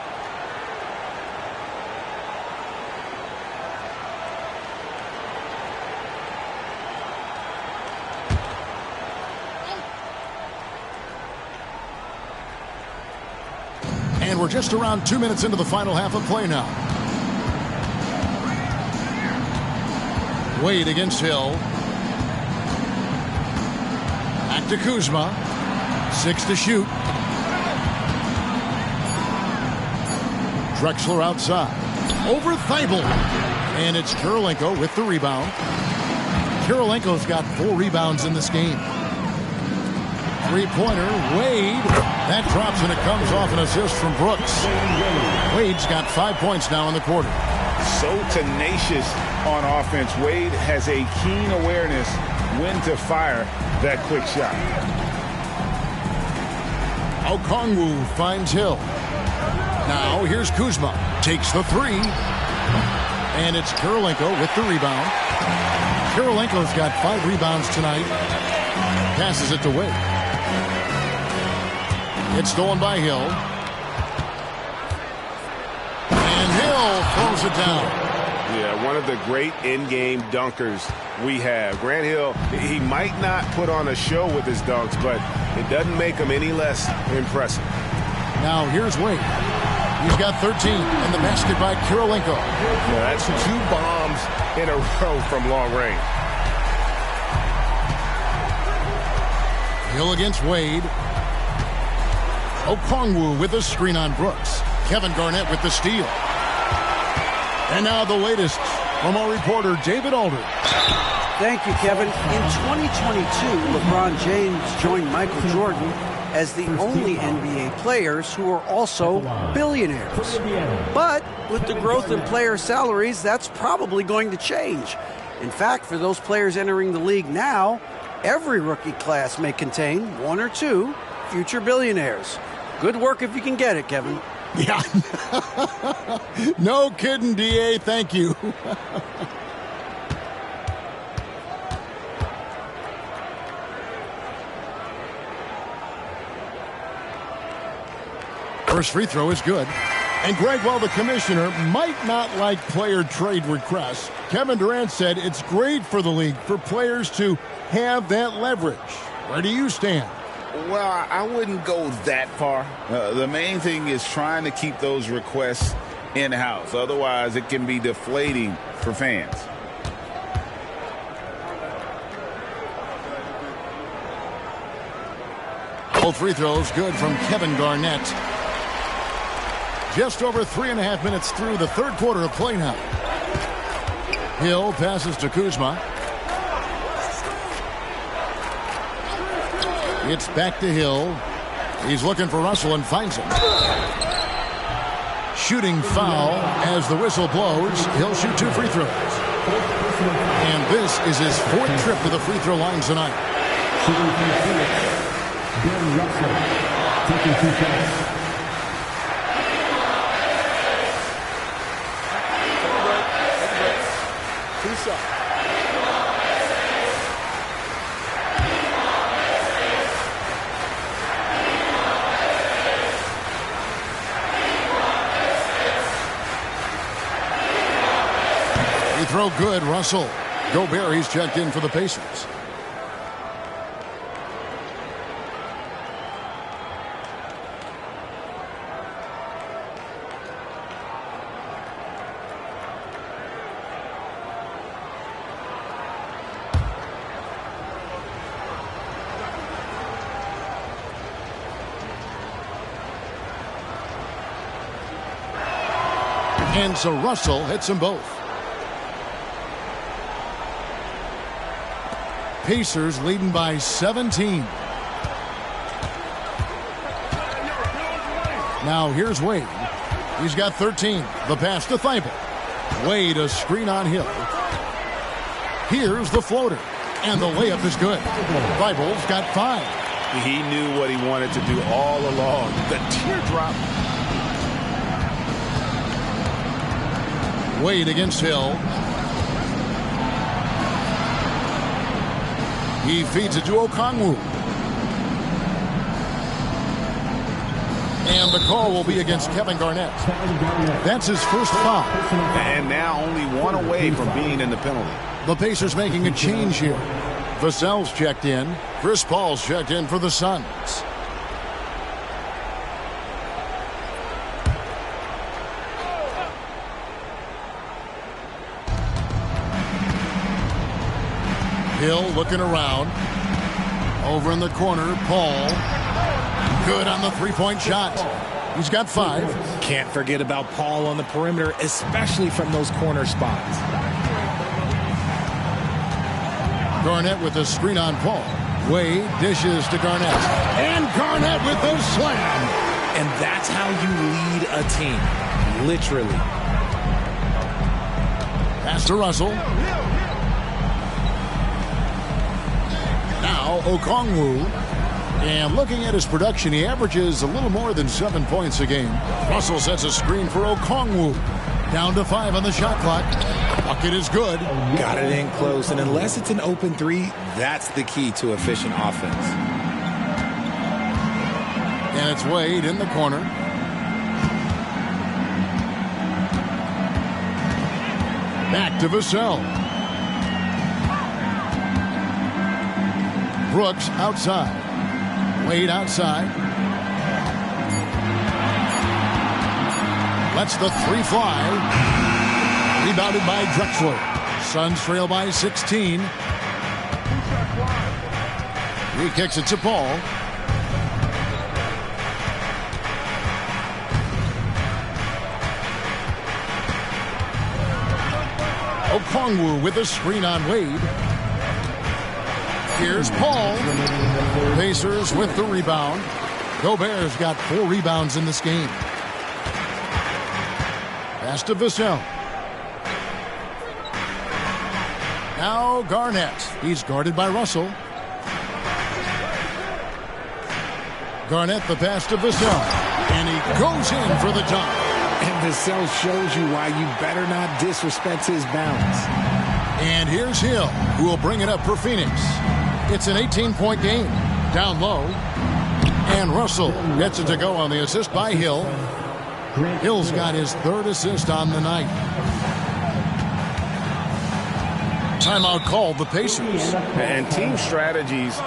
And we're just around 2 minutes into the final half of play now. Wade against Hill. Back to Kuzma. 6 to shoot. Drexler outside. Over Thibault. And it's Kirilenko with the rebound. Kirilenko's got 4 rebounds in this game. Three-pointer, Wade. That drops and it comes off an assist from Brooks. Wade's got 5 points now in the quarter. So tenacious on offense. Wade has a keen awareness when to fire that quick shot. Okongwu finds Hill. Now here's Kuzma. Takes the 3. And it's Kirilenko with the rebound. Kirilenko's got 5 rebounds tonight. Passes it to Wade. It's stolen by Hill. And Hill throws it down. Yeah, one of the great in-game dunkers we have. Grant Hill, he might not put on a show with his dunks, but it doesn't make him any less impressive. Now here's Wade. He's got 13, and the basket by Kirilenko. Yeah, that's 2 bombs in a row from long range. Hill against Wade. Okongwu with a screen on Brooks. Kevin Garnett with the steal. And now the latest from our reporter, David Aldridge. Thank you, Kevin. In 2022, LeBron James joined Michael Jordan as the only NBA players who are also billionaires. But with the growth in player salaries, that's probably going to change. In fact, for those players entering the league now, every rookie class may contain 1 or 2 future billionaires. Good work if you can get it, Kevin. Yeah. No kidding, DA. Thank you. First free throw is good. And Greg, while the commissioner might not like player trade requests, Kevin Durant said it's great for the league for players to have that leverage. Where do you stand? Well, I wouldn't go that far. The main thing is trying to keep those requests in-house. Otherwise, it can be deflating for fans. Both free throws good from Kevin Garnett. Just over 3.5 minutes through the third quarter of play now. Hill passes to Kuzma. It's back to Hill. He's looking for Russell and finds him. Shooting foul as the whistle blows. He'll shoot 2 free throws. And this is his 4th trip to the free throw line tonight. Russell taking 2 shots. Throw good, Russell. Gobert, he's checked in for the Pacers. And so Russell hits them both. Pacers leading by 17. Now here's Wade. He's got 13. The pass to Thibault. Wade, a screen on Hill. Here's the floater. And the layup is good. Thibault's got 5. He knew what he wanted to do all along. The teardrop. Wade against Hill. He feeds it to Okongwu. And the call will be against Kevin Garnett. That's his first foul. And now only 1 away from being in the penalty. The Pacers making a change here. Vassell's checked in. Chris Paul's checked in for the Suns. Hill looking around. Over in the corner, Paul. Good on the three-point shot. He's got 5. Can't forget about Paul on the perimeter, especially from those corner spots. Garnett with a screen on Paul. Wade dishes to Garnett. And Garnett with the slam. And that's how you lead a team. Literally. Pass to Russell. Now Okongwu. And looking at his production, he averages a little more than 7 points a game. Russell sets a screen for Okongwu. Down to 5 on the shot clock. Bucket is good. Got it in close, and unless it's an open 3, that's the key to efficient offense. And it's Wade in the corner. Back to Vassell. Brooks outside. Wade outside. Lets the 3 fly. Rebounded by Drexler. Suns trail by 16. He kicks it to Paul. Okongwu with a screen on Wade. Here's Paul. Pacers with the rebound. Gobert's got 4 rebounds in this game. Pass to Vassell. Now Garnett. He's guarded by Russell. Garnett the pass to Vassell. And he goes in for the dunk. And Vassell shows you why you better not disrespect his bounds. And here's Hill, who will bring it up for Phoenix. It's an 18-point game. Down low. And Russell gets it to go on the assist by Hill. Hill's got his 3rd assist on the night. Timeout called the Pacers. And team strategies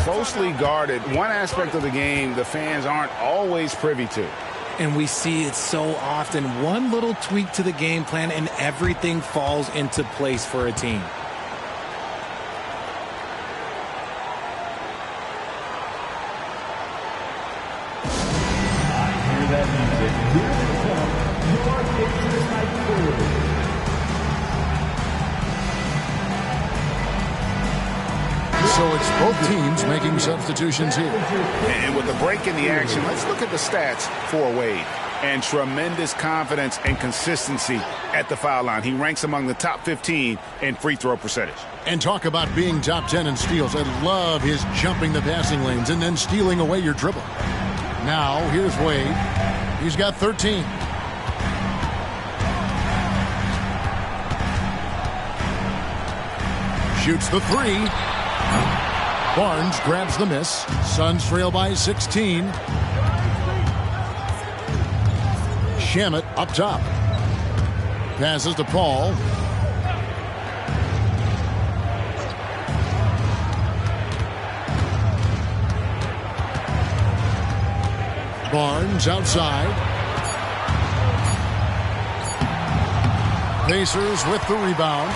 closely guarded. One aspect of the game the fans aren't always privy to. And we see it so often. One little tweak to the game plan and everything falls into place for a team. So it's both teams making substitutions here. And with the break in the action, let's look at the stats for Wade. And tremendous confidence and consistency at the foul line. He ranks among the top 15 in free throw percentage. And talk about being top 10 in steals. I love his jumping the passing lanes and then stealing away your dribble. Now, here's Wade. He's got 13. Shoots the 3. Barnes grabs the miss. Suns trail by 16. Shamet up top. Passes to Paul. Barnes outside. Pacers with the rebound.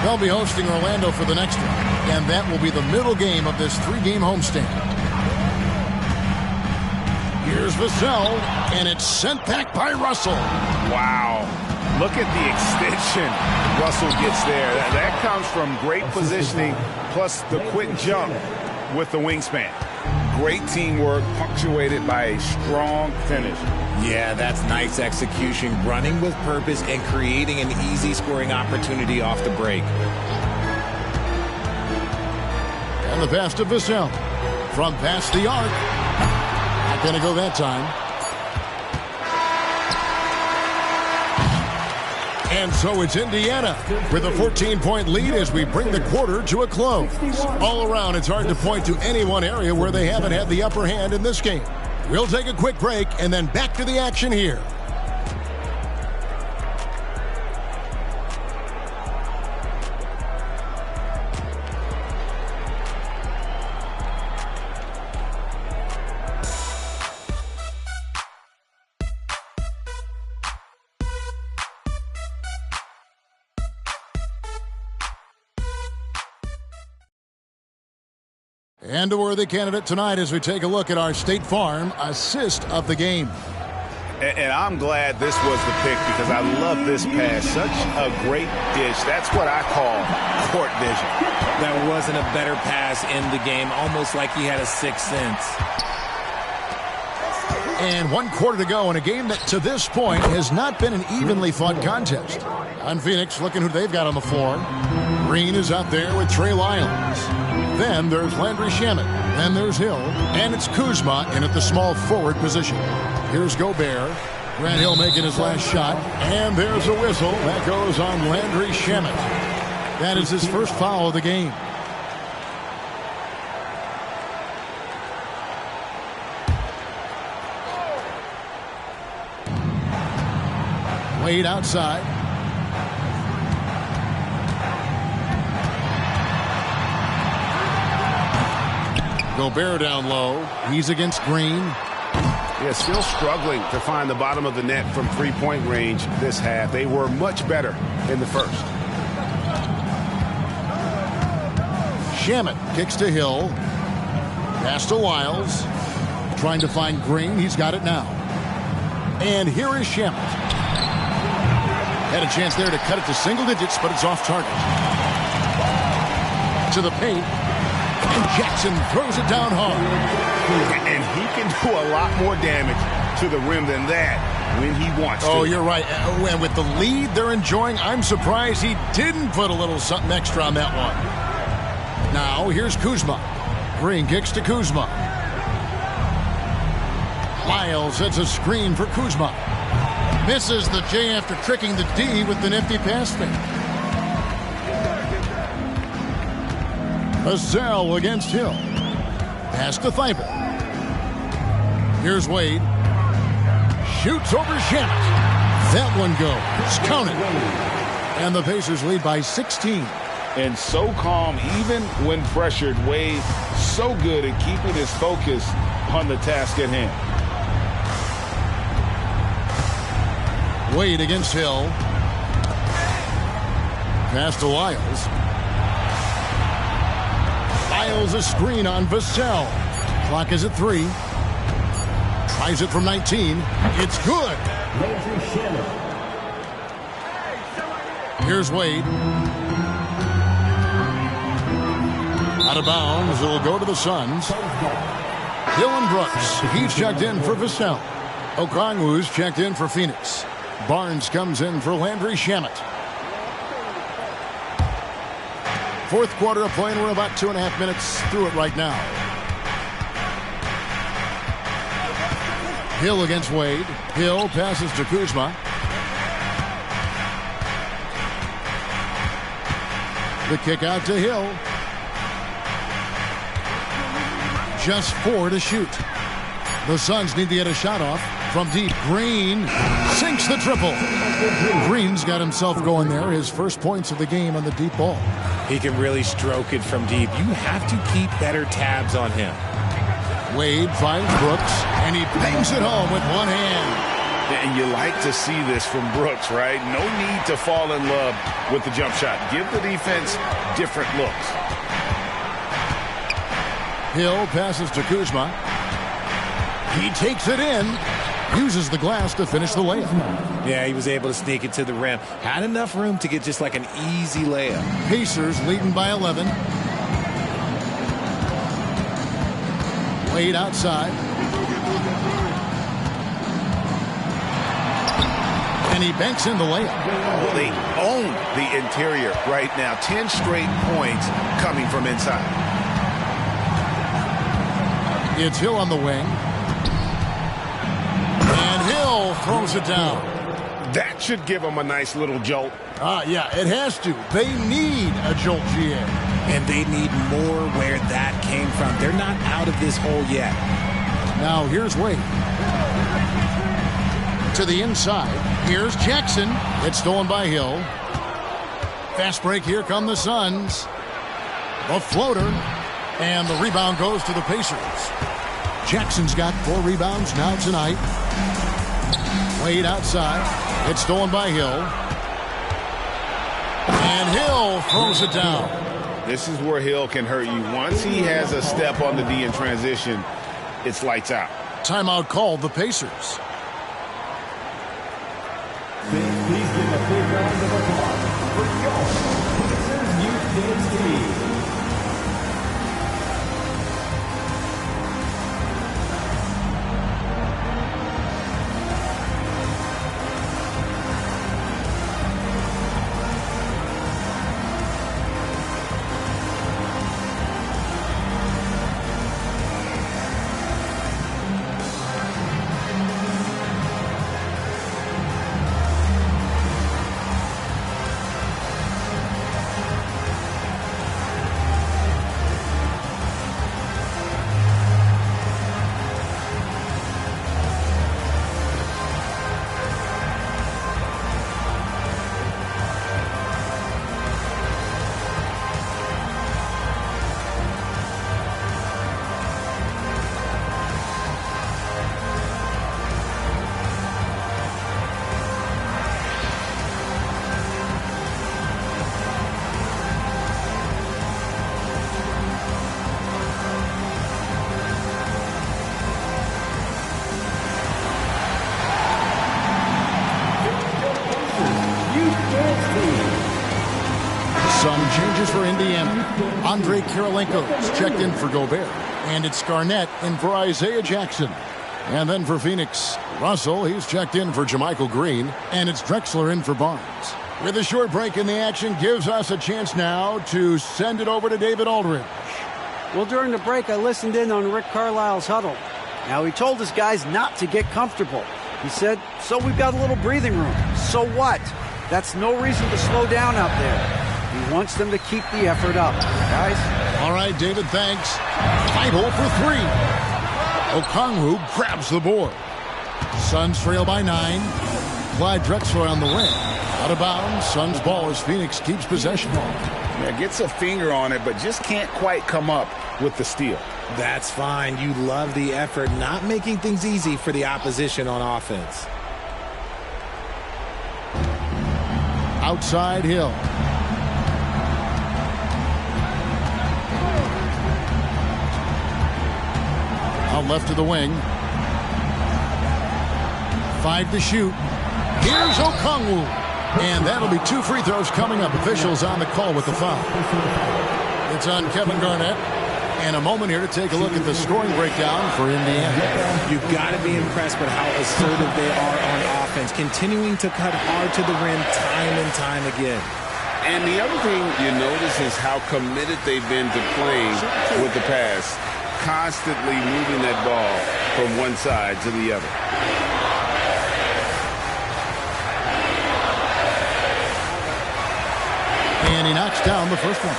They'll be hosting Orlando for the next one, and that will be the middle game of this 3-game homestand. Here's Vassell, and it's sent back by Russell. Wow. Look at the extension Russell gets there. That comes from great positioning, plus the quick jump with the wingspan. Great teamwork, punctuated by a strong finish. Yeah, that's nice execution, running with purpose and creating an easy scoring opportunity off the break. And the pass to Vassell. From past the arc. Not going to go that time. And so it's Indiana with a 14-point lead as we bring the quarter to a close. All around, it's hard to point to any one area where they haven't had the upper hand in this game. We'll take a quick break and then back to the action here. And a worthy candidate tonight as we take a look at our State Farm assist of the game. And I'm glad this was the pick because I love this pass. Such a great dish. That's what I call court vision. There wasn't a better pass in the game, almost like he had a sixth sense. And 1 quarter to go in a game that to this point has not been an evenly fought contest. On Phoenix, looking who they've got on the floor. Green is out there with Trey Lyles. Then there's Landry Shamet. Then there's Hill. And it's Kuzma in at the small forward position. Here's Gobert. Grant Hill making his last shot. And there's a whistle. That goes on Landry Shamet. That is his first foul of the game. Wade outside. Gobert down low. He's against Green. Yeah, still struggling to find the bottom of the net from three-point range this half. They were much better in the first. Shamet kicks to Hill. Pass to Lyles. Trying to find Green. He's got it now. And here is Shamet. Had a chance there to cut it to single digits, but it's off target. To the paint. And Jackson throws it down hard. And he can do a lot more damage to the rim than that when he wants to. Oh, you're right. And with the lead they're enjoying, I'm surprised he didn't put a little something extra on that one. Now, here's Kuzma. Green kicks to Kuzma. Lyles sets a screen for Kuzma. Misses the J after tricking the D with the nifty pass fake. Vassell against Hill. Pass to Thibault. Here's Wade. Shoots over Shamet. That one goes. Count it. And the Pacers lead by 16. And so calm, even when pressured. Wade so good at keeping his focus on the task at hand. Wade against Hill. Pass to Lyles. Lyles a screen on Vassell. Clock is at 3. Tries it from 19. It's good. Here's Wade. Out of bounds. It'll go to the Suns. Hill and Brooks. He's checked in for Vassell. Okongwu's checked in for Phoenix. Barnes comes in for Landry Shamet. Fourth quarter of play, and we're about 2.5 minutes through it right now. Hill against Wade. Hill passes to Kuzma. The kick out to Hill. Just 4 to shoot. The Suns need to get a shot off from deep. Green sinks the triple. Green's got himself going there. His first points of the game on the deep ball. He can really stroke it from deep. You have to keep better tabs on him. Wade finds Brooks, and he bangs it home with one hand. And you like to see this from Brooks, right? No need to fall in love with the jump shot. Give the defense different looks. Hill passes to Kuzma. He takes it in. Uses the glass to finish the layup. Yeah, he was able to sneak it to the rim. Had enough room to get just like an easy layup. Pacers leading by 11. Wade outside. And he banks in the layup. Well, they own the interior right now. 10 straight points coming from inside. It's Hill on the wing. And Hill throws it down. That should give them a nice little jolt. Yeah, it has to. They need a jolt, GA. And they need more where that came from. They're not out of this hole yet. Now here's Wade. To the inside. Here's Jackson. It's stolen by Hill. Fast break. Here come the Suns. A floater. And the rebound goes to the Pacers. Jackson's got 4 rebounds now tonight. Wade outside. It's stolen by Hill. And Hill throws it down. This is where Hill can hurt you. Once he has a step on the D in transition, it's lights out. Timeout called the Pacers. Please give a big round of applause for your Pacers Youth Games team. Some changes for Indiana. Andre Kirilenko's checked in for Gobert. And it's Garnett in for Isaiah Jackson. And then for Phoenix, Russell, he's checked in for Jermichael Green. And it's Drexler in for Barnes. With a short break in the action, gives us a chance now to send it over to David Aldridge. Well, during the break, I listened in on Rick Carlisle's huddle. Now, he told his guys not to get comfortable. He said, so we've got a little breathing room. So what? That's no reason to slow down out there. He wants them to keep the effort up. Guys? All right, David, thanks. 5-0 for 3. Okongwu grabs the board. Suns trail by 9. Clyde Drexler on the wing. Out of bounds. Suns ball as Phoenix keeps possession. Yeah, gets a finger on it, but just can't quite come up with the steal. That's fine. You love the effort, not making things easy for the opposition on offense. Outside Hill. Out left of the wing. 5 to shoot. Here's Okongwu. And that'll be 2 free throws coming up. Officials on the call with the foul. It's on Kevin Garnett. And a moment here to take a look at the scoring breakdown for Indiana. You've got to be impressed with how assertive they are on offense, continuing to cut hard to the rim time and time again. And the other thing you notice is how committed they've been to playing with the pass, constantly moving that ball from one side to the other. And he knocks down the first one.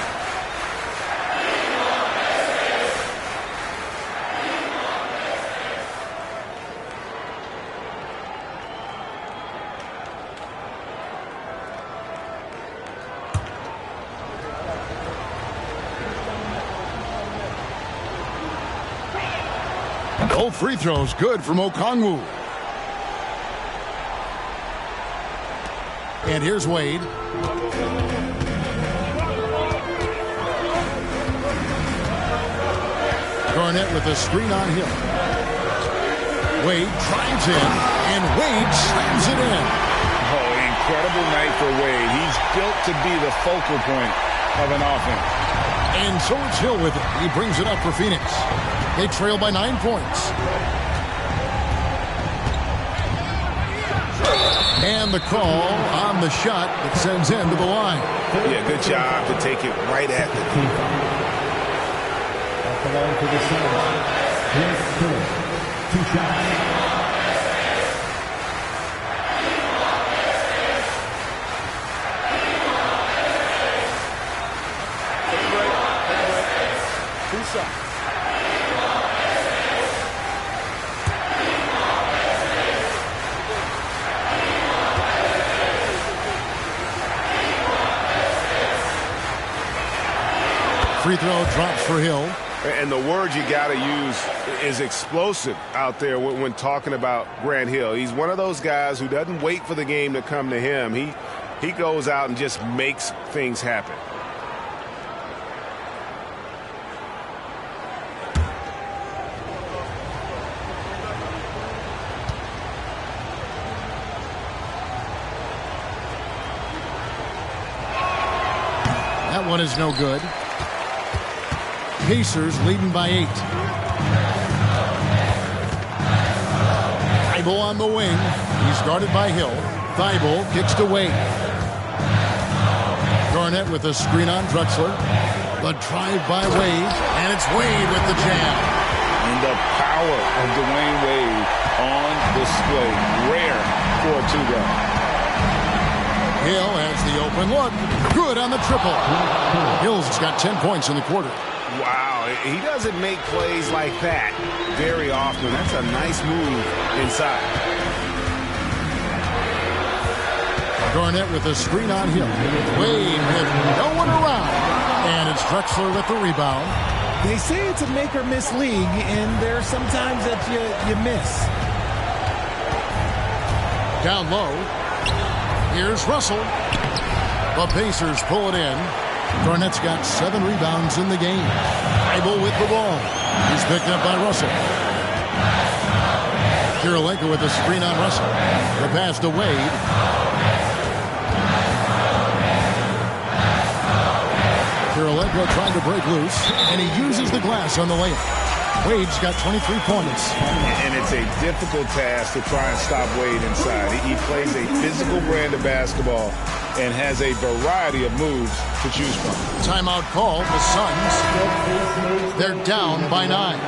Both free throws good from Okongwu. And here's Wade. Garnett with a screen on Hill. Wade drives in, and Wade slams it in. Oh, incredible night for Wade. He's built to be the focal point of an offense. And so it's Hill with it. He brings it up for Phoenix. They trail by 9 points. And the call on the shot that sends him to the line. Yeah, good job to take it right at the key. Off the line for the Suns. 2 shots. Free throw drops for Hill. And the word you got to use is explosive out there when talking about Grant Hill. He's one of those guys who doesn't wait for the game to come to him. He goes out and just makes things happen. one is no good. Pacers leading by 8. Thibault on the wing. He's guarded by Hill. Thibault kicks to Wade. Garnett with a screen on Drexler. The drive by Wade, and it's Wade with the jam. And the power of Dwayne Wade on display. Rare for a two-guard. Hill has the open look. Good on the triple. Hill's got 10 points in the quarter. Wow, he doesn't make plays like that very often. That's a nice move inside. Garnett with a screen on Hill. Wade with no one around. And it's Drexler with the rebound. They say it's a make or miss league, and there are some times that you miss. Down low. Here's Russell. The Pacers pull it in. Garnett's got 7 rebounds in the game. Thibault with the ball. He's picked up by Russell. Kirilenko with a screen on Russell. The pass to Wade. Kirilenko trying to break loose, and he uses the glass on the layup. Wade's got 23 points. And it's a difficult task to try and stop Wade inside. He plays a physical brand of basketball and has a variety of moves to choose from. Timeout call. The Suns, they're down by 9.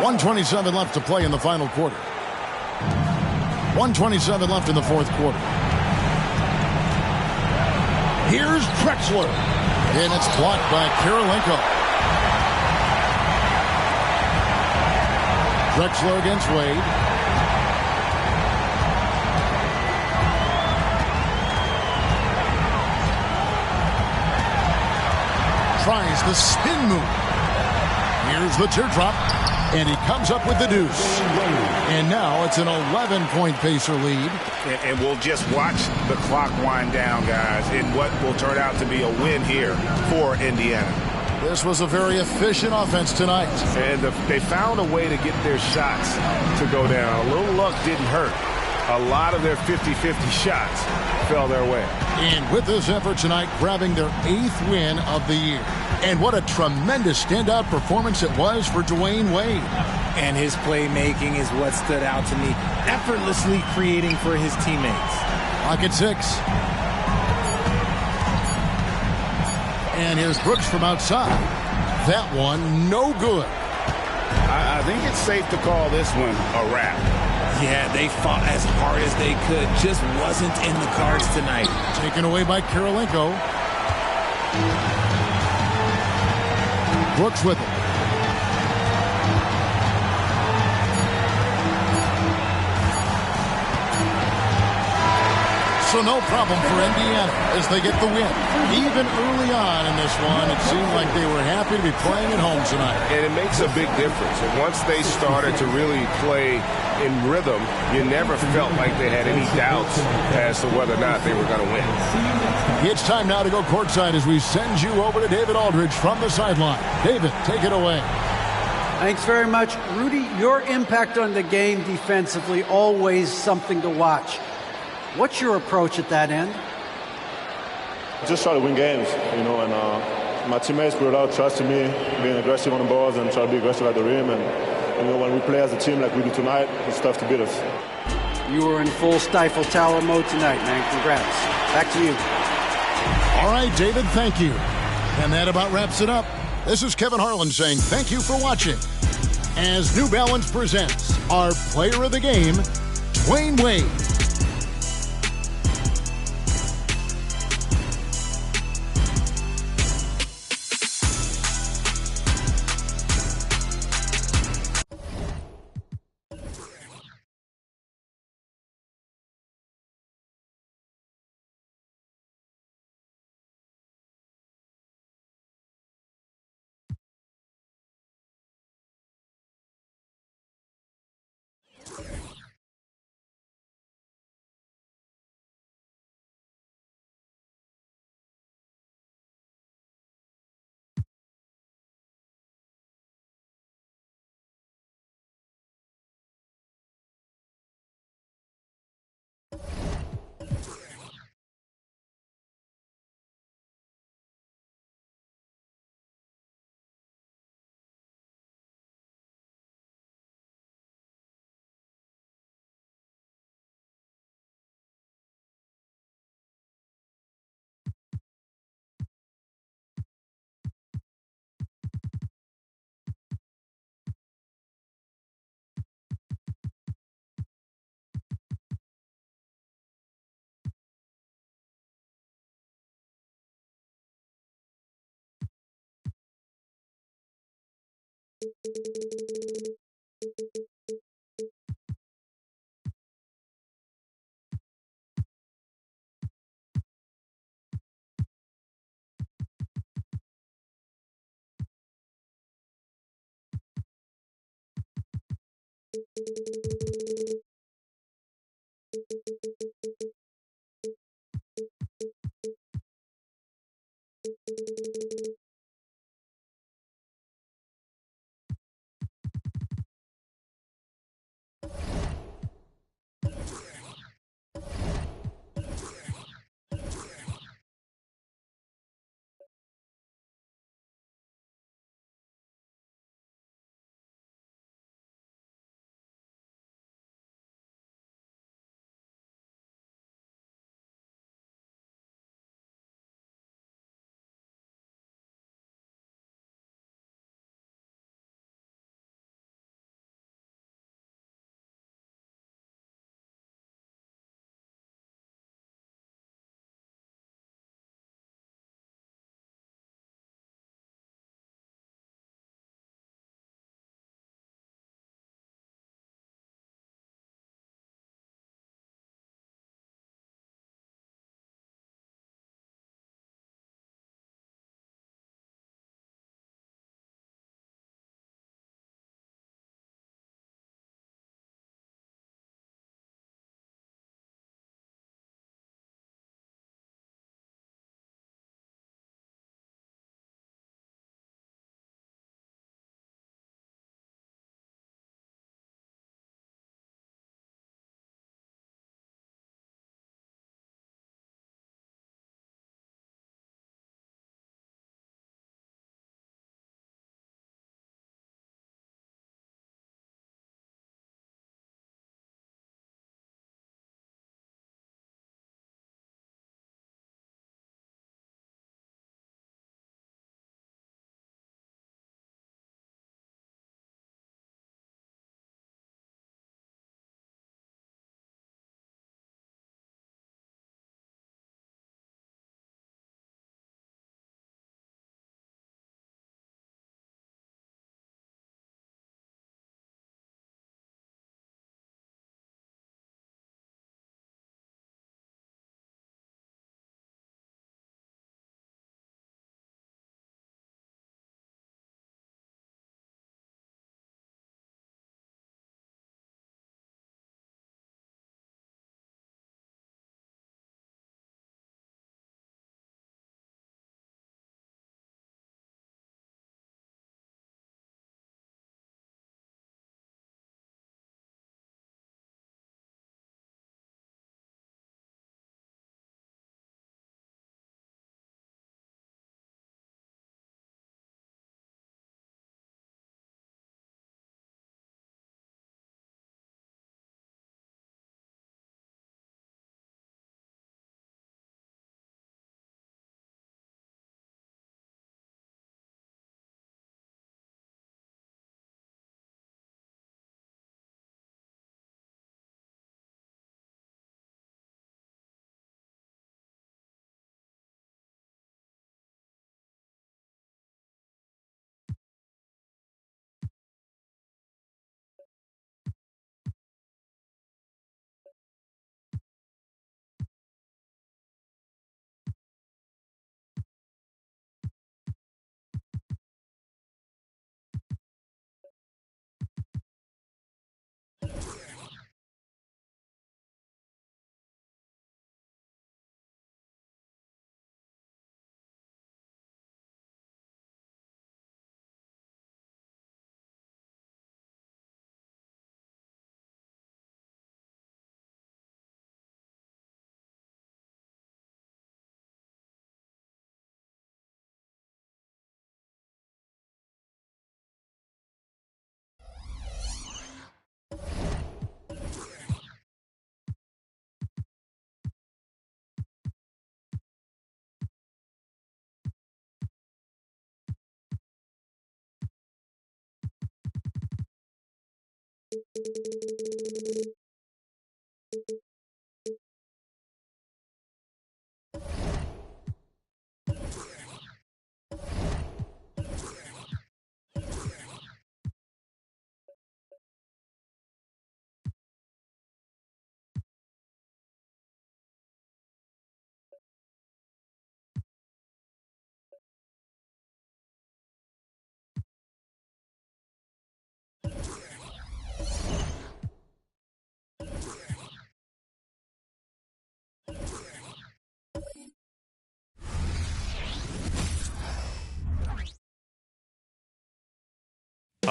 1:27 left to play in the final quarter. 1:27 left in the fourth quarter. Here's Drexler. And it's blocked by Kirilenko. Drexler against Wade. Tries the spin move. Here's the teardrop. And he comes up with the deuce. And now it's an 11-point Pacer lead. And we'll just watch the clock wind down, guys, in what will turn out to be a win here for Indiana. This was a very efficient offense tonight. And they found a way to get their shots to go down. A little luck didn't hurt. A lot of their 50-50 shots fell their way. And with this effort tonight, grabbing their 8th win of the year. And what a tremendous standout performance it was for Dwayne Wade. And his playmaking is what stood out to me. Effortlessly creating for his teammates. Clock at 6. And here's Brooks from outside. That one, no good. I think it's safe to call this one a wrap. Yeah, they fought as hard as they could. Just wasn't in the cards tonight. Taken away by Kirilenko. Brooks with it. So no problem for Indiana as they get the win. Even early on in this one, it seemed like they were happy to be playing at home tonight. And it makes a big difference. And once they started to really play in rhythm, you never felt like they had any doubts as to whether or not they were going to win. It's time now to go courtside as we send you over to David Aldridge from the sideline. David, take it away. Thanks very much. Rudy, your impact on the game defensively, always something to watch. What's your approach at that end? Just try to win games, and my teammates put it out, trusting me, being aggressive on the balls and try to be aggressive at the rim. And, when we play as a team like we do tonight, it's tough to beat us. You were in full stifle tower mode tonight, man. Congrats. Back to you. All right, David, thank you. And that about wraps it up. This is Kevin Harlan saying thank you for watching. As New Balance presents our player of the game, Dwayne Wade.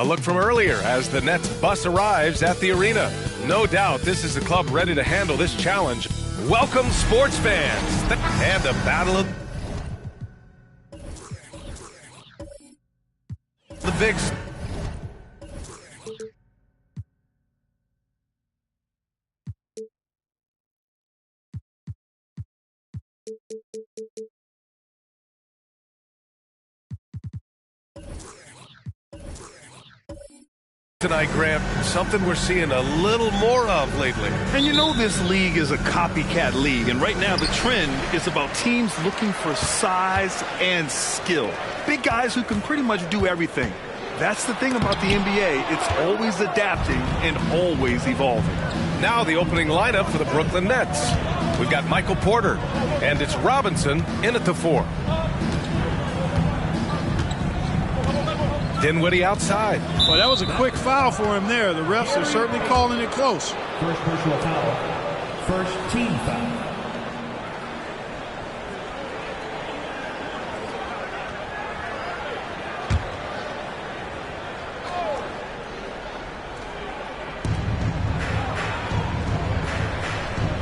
A look from earlier as the Nets bus arrives at the arena. No doubt this is the club ready to handle this challenge. Welcome, sports fans, and a battle of the bigs. Tonight, Grant, something we're seeing a little more of lately. And you know this league is a copycat league, and right now the trend is about teams looking for size and skill. Big guys who can pretty much do everything. That's the thing about the NBA. It's always adapting and always evolving. Now the opening lineup for the Brooklyn Nets. We've got Michael Porter, and it's Robinson in at the 4. Dinwiddie outside. Well, that was a quick foul for him there. The refs are certainly calling it close. First personal foul. First team foul.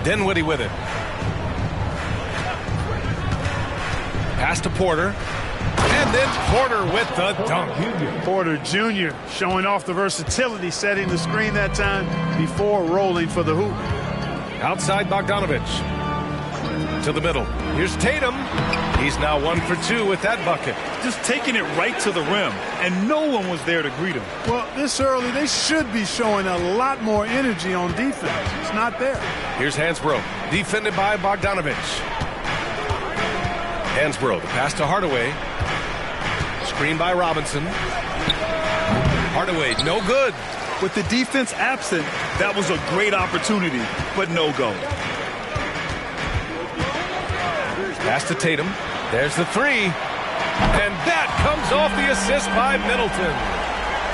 Dinwiddie with it. Pass to Porter. And then Porter with the dunk. Porter Jr. showing off the versatility, setting the screen that time before rolling for the hoop. Outside Bogdanovich. To the middle. Here's Tatum. He's now 1 for 2 with that bucket. Just taking it right to the rim, and no one was there to greet him. Well, this early, they should be showing a lot more energy on defense. It's not there. Here's Hansbrough. Defended by Bogdanovich. Hansbrough, the pass to Hardaway. Screen by Robinson. Hardaway, no good. With the defense absent, that was a great opportunity, but no go. Pass to Tatum. There's the 3. And that comes off the assist by Middleton.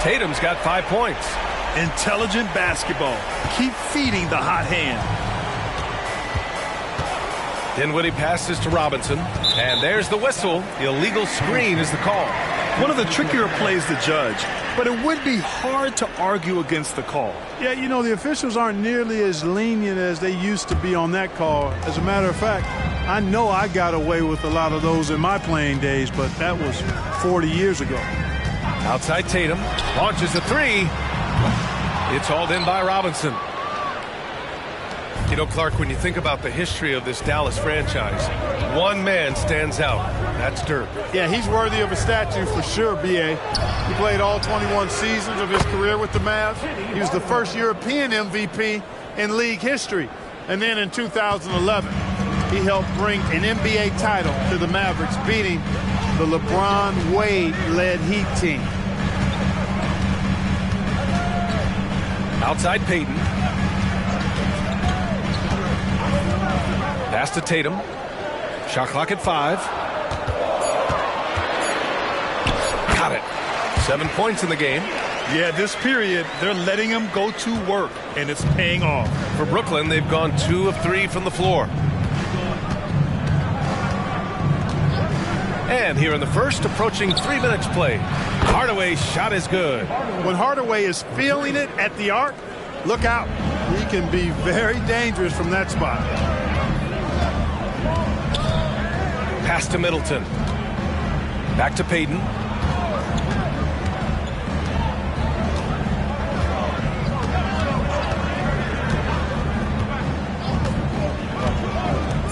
Tatum's got 5 points. Intelligent basketball. Keep feeding the hot hand. Dinwiddie passes to Robinson. And there's the whistle. Illegal screen is the call. One of the trickier plays to judge, but it would be hard to argue against the call. Yeah, you know, the officials aren't nearly as lenient as they used to be on that call. As a matter of fact, I know I got away with a lot of those in my playing days, but that was 40 years ago. Outside Tatum. Launches a 3. It's hauled in by Robinson. You know, Clark, when you think about the history of this Dallas franchise, one man stands out. That's Dirk. Yeah, he's worthy of a statue for sure, B.A. He played all 21 seasons of his career with the Mavs. He was the first European MVP in league history. And then in 2011, he helped bring an NBA title to the Mavericks, beating the LeBron Wade-led Heat team. Outside Payton. Pass to Tatum. Shot clock at 5. Got it. 7 points in the game. Yeah, this period, they're letting him go to work, and it's paying off. For Brooklyn, they've gone 2 of 3 from the floor. And here in the first, approaching 3 minutes played. Hardaway's shot is good. When Hardaway is feeling it at the arc, look out. He can be very dangerous from that spot. Pass to Middleton. Back to Payton.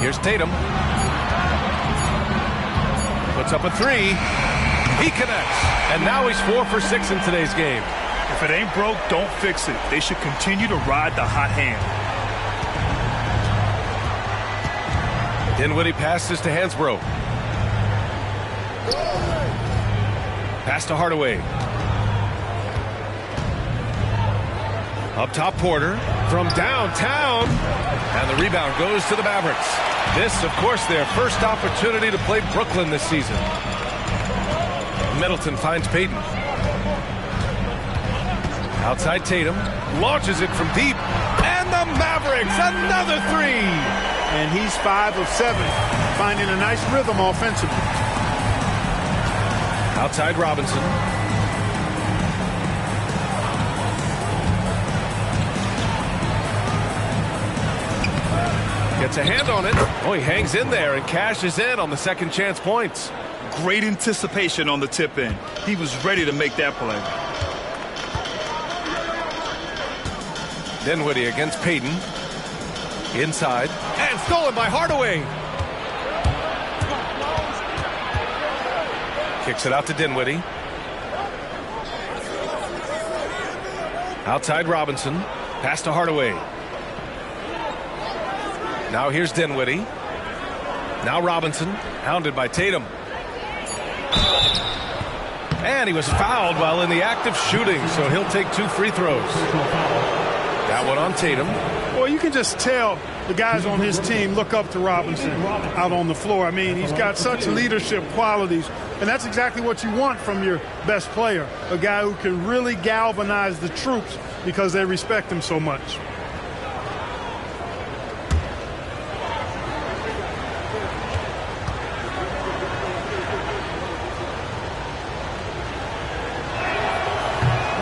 Here's Tatum. Puts up a 3. He connects. And now he's 4 for 6 in today's game. If it ain't broke, don't fix it. They should continue to ride the hot hand. Dinwiddie passes to Hansbrough. Pass to Hardaway. Up top, Porter from downtown. And the rebound goes to the Mavericks. This, of course, their first opportunity to play Brooklyn this season. Middleton finds Payton. Outside Tatum. Launches it from deep. And the Mavericks, another 3. And he's 5 of 7, finding a nice rhythm offensively. Outside Robinson. Gets a hand on it. Oh, he hangs in there and cashes in on the second chance points. Great anticipation on the tip in. He was ready to make that play. Dinwiddie against Payton. Inside. And stolen by Hardaway. Kicks it out to Dinwiddie. Outside Robinson. Pass to Hardaway. Now here's Dinwiddie. Now Robinson. Hounded by Tatum. And he was fouled while in the act of shooting, so he'll take 2 free throws. That one on Tatum. Well, you can just tell the guys on his team look up to Robinson out on the floor. I mean, he's got such leadership qualities, and that's exactly what you want from your best player, a guy who can really galvanize the troops because they respect him so much.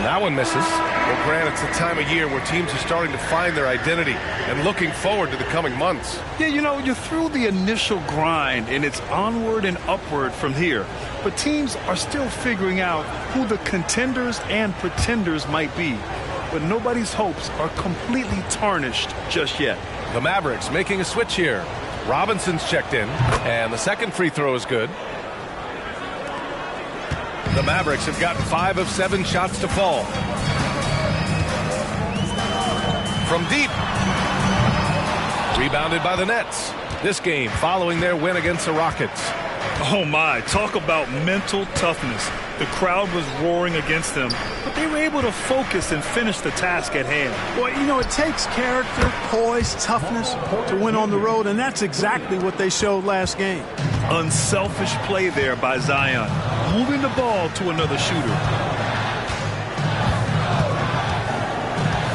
That one misses. Well, Grant, it's the time of year where teams are starting to find their identity and looking forward to the coming months. Yeah, you know, you're through the initial grind, and it's onward and upward from here. But teams are still figuring out who the contenders and pretenders might be. But nobody's hopes are completely tarnished just yet. The Mavericks making a switch here. Robinson's checked in, and the second free throw is good. The Mavericks have gotten 5 of 7 shots to fall. From deep. Rebounded by the Nets. This game following their win against the Rockets. Oh my, talk about mental toughness. The crowd was roaring against them, but they were able to focus and finish the task at hand. Well, you know, it takes character, poise, toughness to win on the road, and that's exactly what they showed last game. Unselfish play there by Zion, moving the ball to another shooter.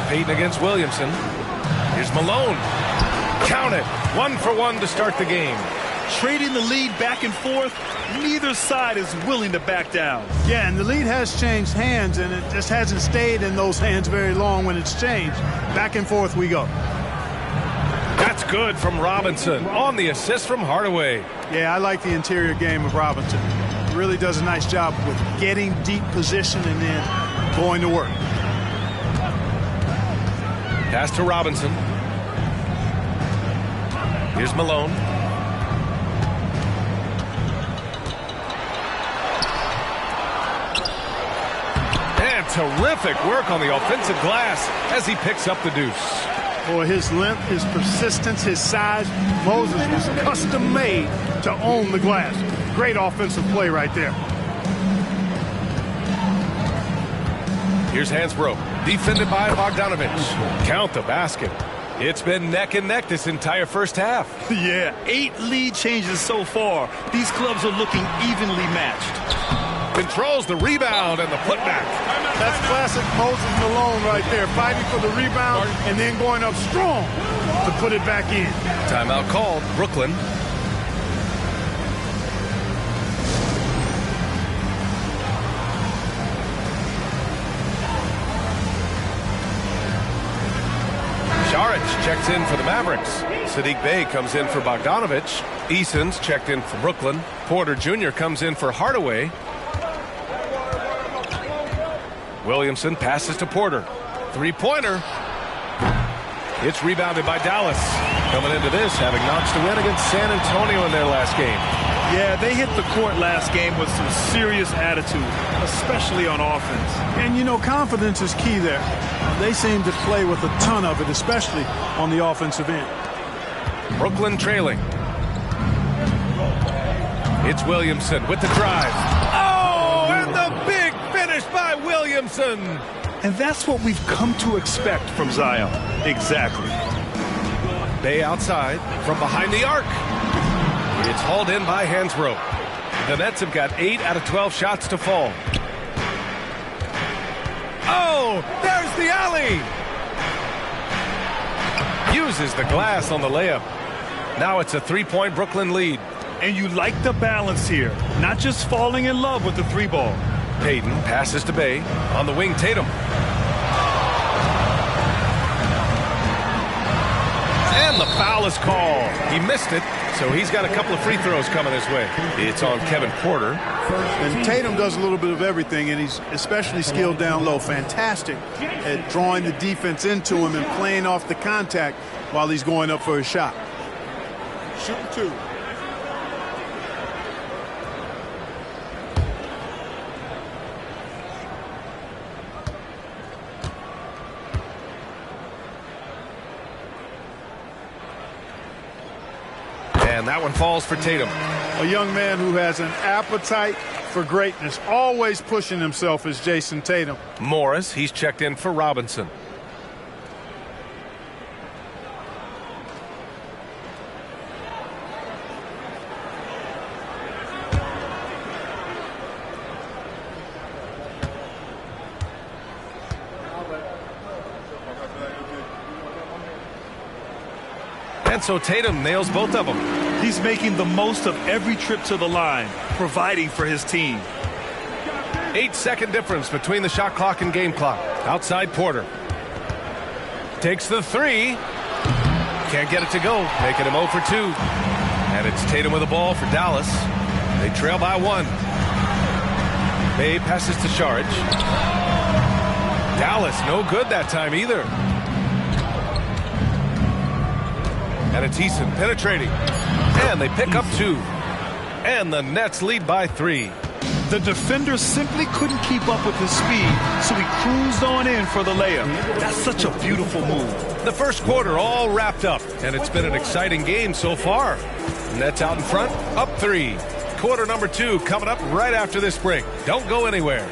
Payton against Williamson. Here's Malone. Count it. 1 for 1 to start the game. Trading the lead back and forth, neither side is willing to back down. Yeah, and the lead has changed hands, and it just hasn't stayed in those hands very long when it's changed. Back and forth we go. That's good from Robinson on the assist from Hardaway. Yeah, I like the interior game of Robinson. He really does a nice job with getting deep position and then going to work. Pass to Robinson. Here's Malone. And terrific work on the offensive glass as he picks up the deuce. Boy, his length, his persistence, his size. Moses was custom made to own the glass. Great offensive play right there. Here's Hansbrough, defended by Bogdanovich. Count the basket. It's been neck and neck this entire first half. Yeah, 8 lead changes so far. These clubs are looking evenly matched. Controls the rebound and the putback. That's classic Moses Malone right there, fighting for the rebound and then going up strong to put it back in. Timeout called, Brooklyn. Šarić checks in for the Mavericks. Saddiq Bey comes in for Bogdanovich. Eason's checked in for Brooklyn. Porter Jr. comes in for Hardaway. Williamson passes to Porter. Three-pointer. It's rebounded by Dallas. Coming into this, having notched a win against San Antonio in their last game. Yeah, they hit the court last game with some serious attitude, especially on offense. And, you know, confidence is key there. They seem to play with a ton of it, especially on the offensive end. Brooklyn trailing. It's Williamson with the drive. Oh, and the big finish by Williamson. And that's what we've come to expect from Zion. Exactly. Bey outside from behind the arc. It's hauled in by Hansbrough. The Nets have got 8 out of 12 shots to fall. Oh, there's the alley. Uses the glass on the layup. Now it's a 3-point Brooklyn lead. And you like the balance here, not just falling in love with the 3-ball. Payton passes to Bey. On the wing, Tatum. And the foul is called. He missed it, so he's got a couple of free throws coming his way. It's on Kevin Porter. And Tatum does a little bit of everything, and he's especially skilled down low. Fantastic at drawing the defense into him and playing off the contact while he's going up for a shot. Shooting 2. And that one falls for Tatum. A young man who has an appetite for greatness, always pushing himself, is Jason Tatum. Morris, he's checked in for Robinson. And so Tatum nails both of them. He's making the most of every trip to the line, providing for his team. 8-second difference between the shot clock and game clock. Outside Porter. Takes the three. Can't get it to go. Making him 0 for 2. And it's Tatum with the ball for Dallas. They trail by 1. Bay passes to Saric. Dallas no good that time either. And it's Eason penetrating. And they pick up 2. And the Nets lead by 3. The defender simply couldn't keep up with his speed, so he cruised on in for the layup. That's such a beautiful move. The first quarter all wrapped up, and it's been an exciting game so far. Nets out in front, up 3. Quarter number 2 coming up right after this break. Don't go anywhere.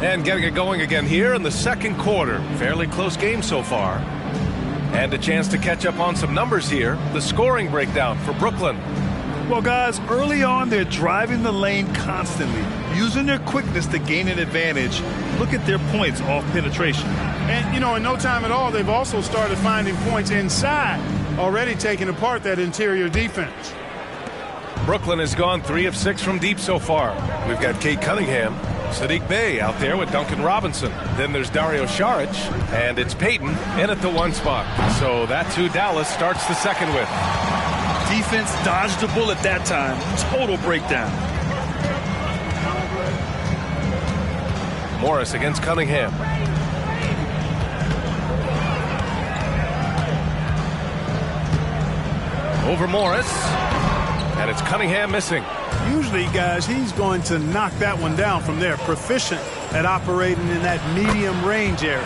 And getting it going again here in the second quarter. Fairly close game so far. And a chance to catch up on some numbers here. The scoring breakdown for Brooklyn. Well, guys, early on, they're driving the lane constantly, using their quickness to gain an advantage. Look at their points off penetration. And, you know, in no time at all, they've also started finding points inside, already taking apart that interior defense. Brooklyn has gone 3 of 6 from deep so far. We've got Kate Cunningham, Sadiq Bey out there with Duncan Robinson. Then there's Dario Saric, and it's Payton in at the 1 spot. So that's who Dallas starts the second with. Defense dodged the bullet that time. Total breakdown. Morris against Cunningham. Over Morris. And it's Cunningham missing. Usually, guys, he's going to knock that one down from there. Proficient at operating in that medium range area.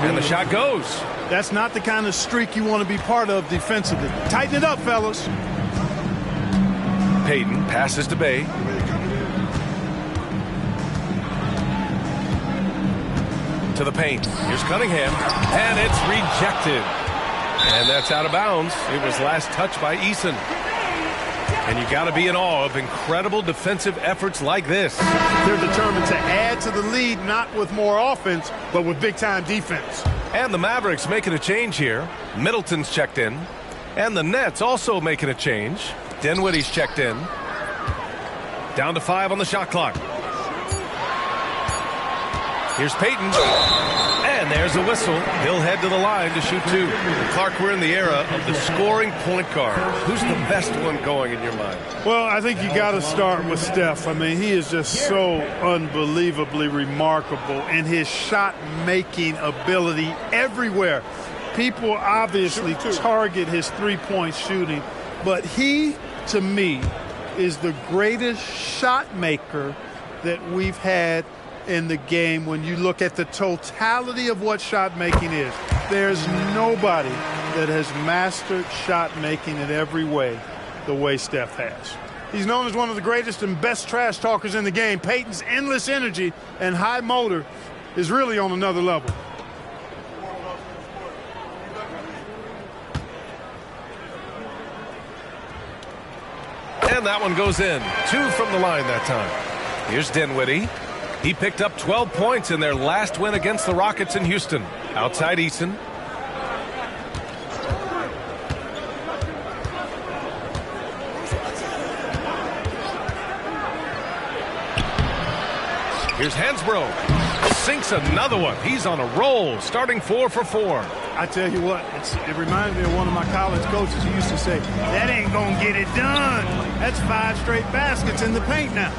And the shot goes. That's not the kind of streak you want to be part of defensively. Tighten it up, fellas. Payton passes to Bey. To the paint. Here's Cunningham. And it's rejected. And that's out of bounds. It was last touched by Eason. And you got to be in awe of incredible defensive efforts like this. They're determined to add to the lead, not with more offense, but with big-time defense. And the Mavericks making a change here. Middleton's checked in. And the Nets also making a change. Dinwiddie's checked in. Down to 5 on the shot clock. Here's Payton. And there's a whistle. He'll head to the line to shoot 2. Clark, we're in the era of the scoring point guard. Who's the best one going in your mind? Well, I think you got to start with Steph. I mean, he is just so unbelievably remarkable in his shot-making ability everywhere. People obviously target his three-point shooting, but he, to me, is the greatest shot maker that we've had in the game. When you look at the totality of what shot making is, there's nobody that has mastered shot making in every way the way Steph has. He's known as one of the greatest and best trash talkers in the game. Payton's endless energy and high motor is really on another level. And that one goes in. 2 from the line that time. Here's Dinwiddie. He picked up 12 points in their last win against the Rockets in Houston. Outside Eason. Here's Hansbrough. Sinks another one. He's on a roll, starting 4 for 4. I tell you what, it reminds me of one of my college coaches who used to say, that ain't going to get it done. That's 5 straight baskets in the paint now.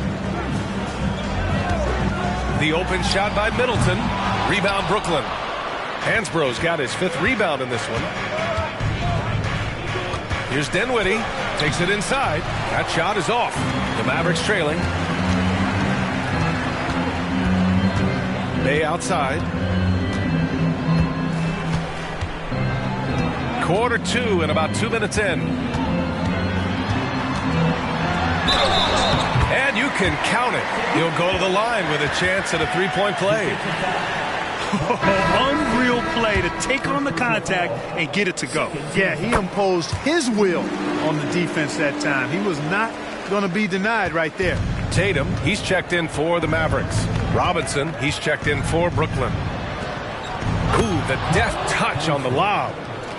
The open shot by Middleton. Rebound Brooklyn. Hansbrough's got his 5th rebound in this one. Here's Dinwiddie. Takes it inside. That shot is off. The Mavericks trailing. Bay outside. Quarter 2 and about 2 minutes in. And you can count it. He'll go to the line with a chance at a 3-point play. Unreal play to take on the contact and get it to go. Yeah, he imposed his will on the defense that time. He was not going to be denied right there. Tatum, he's checked in for the Mavericks. Robinson, he's checked in for Brooklyn. Ooh, the deft touch on the lob.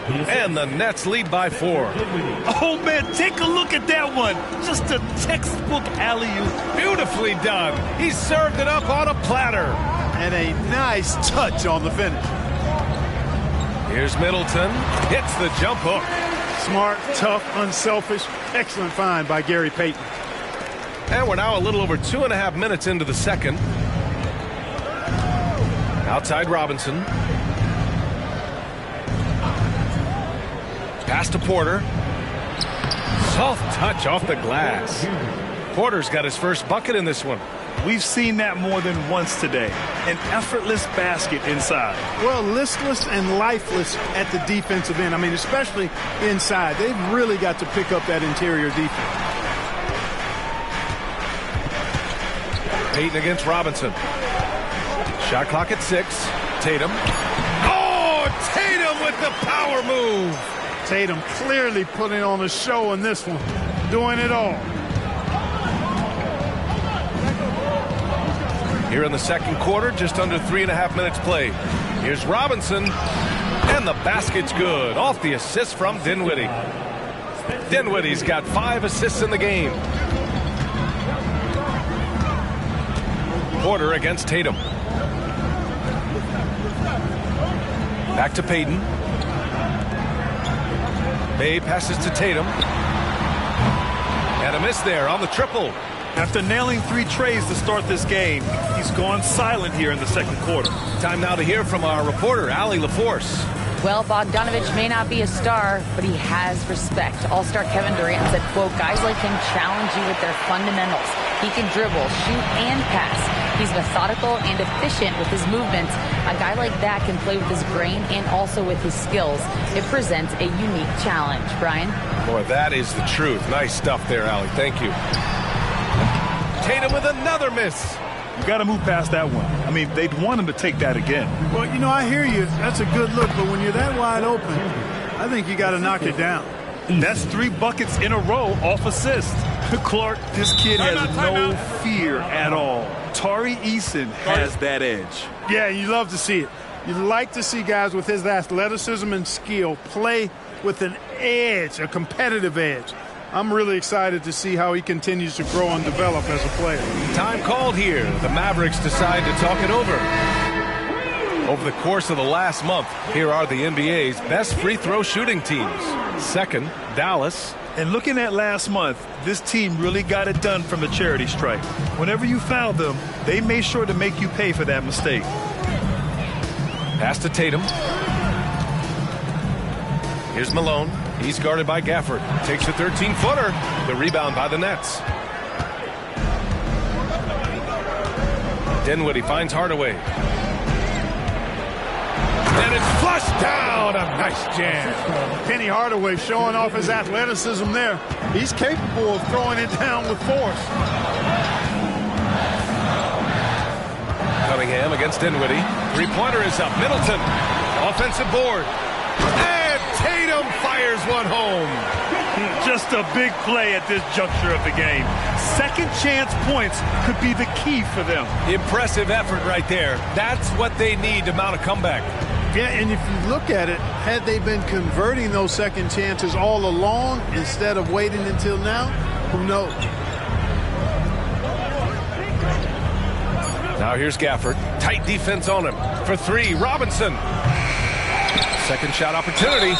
And the Nets lead by 4. Oh, man, take a look at that one. Just a textbook alley-oop. Beautifully done. He served it up on a platter. And a nice touch on the finish. Here's Middleton. Hits the jump hook. Smart, tough, unselfish. Excellent find by Gary Payton. And we're now a little over 2.5 minutes into the second. Outside Robinson. Pass to Porter. Soft touch off the glass. Porter's got his first bucket in this one. We've seen that more than once today. An effortless basket inside. Well, listless and lifeless at the defensive end. I mean, especially inside. They've really got to pick up that interior defense. Payton against Robinson. Shot clock at 6. Tatum. Oh, Tatum with the power move. Tatum clearly putting on a show in this one. Doing it all. Here in the second quarter, just under 3.5 minutes played. Here's Robinson. And the basket's good. Off the assist from Dinwiddie. Dinwiddie's got 5 assists in the game. Porter against Tatum. Back to Payton. Bay passes to Tatum. And a miss there on the triple. After nailing 3 trays to start this game, he's gone silent here in the second quarter. Time now to hear from our reporter, Allie LaForce. Well, Bogdanovich may not be a star, but he has respect. All-star Kevin Durant said, quote, guys like him challenge you with their fundamentals. He can dribble, shoot, and pass. He's methodical and efficient with his movements. A guy like that can play with his brain and also with his skills. It presents a unique challenge. Brian? Boy, that is the truth. Nice stuff there, Allie. Thank you. Tatum with another miss. You got to move past that one. I mean, they'd want him to take that again. Well, you know, I hear you. That's a good look, but when you're that wide open, I think you got to knock it down. That's 3 buckets in a row off assist. Clark, this kid has no fear at all. Tari Eason has that edge. Yeah, you love to see it. You like to see guys with his athleticism and skill play with an edge, a competitive edge. I'm really excited to see how he continues to grow and develop as a player. Time called here. The Mavericks decide to talk it over. Over the course of the last month, here are the NBA's best free throw shooting teams. Second, Dallas. And looking at last month, this team really got it done from the charity stripe. Whenever you fouled them, they made sure to make you pay for that mistake. Pass to Tatum. Here's Malone. He's guarded by Gafford. Takes a 13-footer. The rebound by the Nets. Dinwiddie finds Hardaway. And it's flushed down. A nice jam. Penny Hardaway showing off his athleticism there. He's capable of throwing it down with force. Cunningham against Dinwiddie. Three-pointer is up. Middleton. Offensive board. And Tatum fires one home. just a big play at this juncture of the game. Second chance points could be the key for them. Impressive effort right there. That's what they need to mount a comeback. Yeah, and if you look at it, had they been converting those second chances all along instead of waiting until now, who knows? Now here's Gafford. Tight defense on him. For three, Robinson. Second shot opportunity.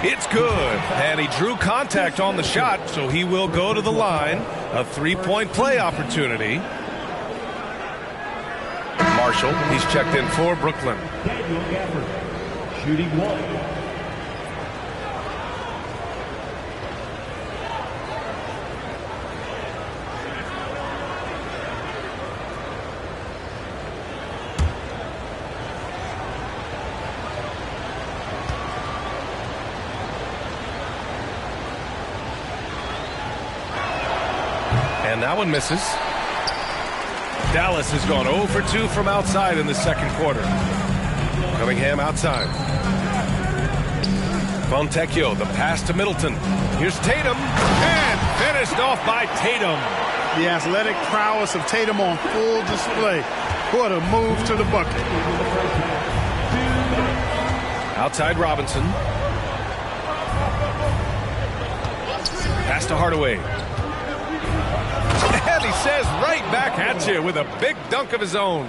It's good. And he drew contact on the shot, so he will go to the line. A three-point play opportunity. Marshall, he's checked in for Brooklyn. Daniel Gafford, shooting one. And that one misses. Dallas has gone 0 for 2 from outside in the second quarter. Cunningham outside. Fontecchio, the pass to Middleton. Here's Tatum. And finished off by Tatum. The athletic prowess of Tatum on full display. What a move to the bucket. Outside Robinson. Pass to Hardaway. And he says right back at you with a big dunk of his own.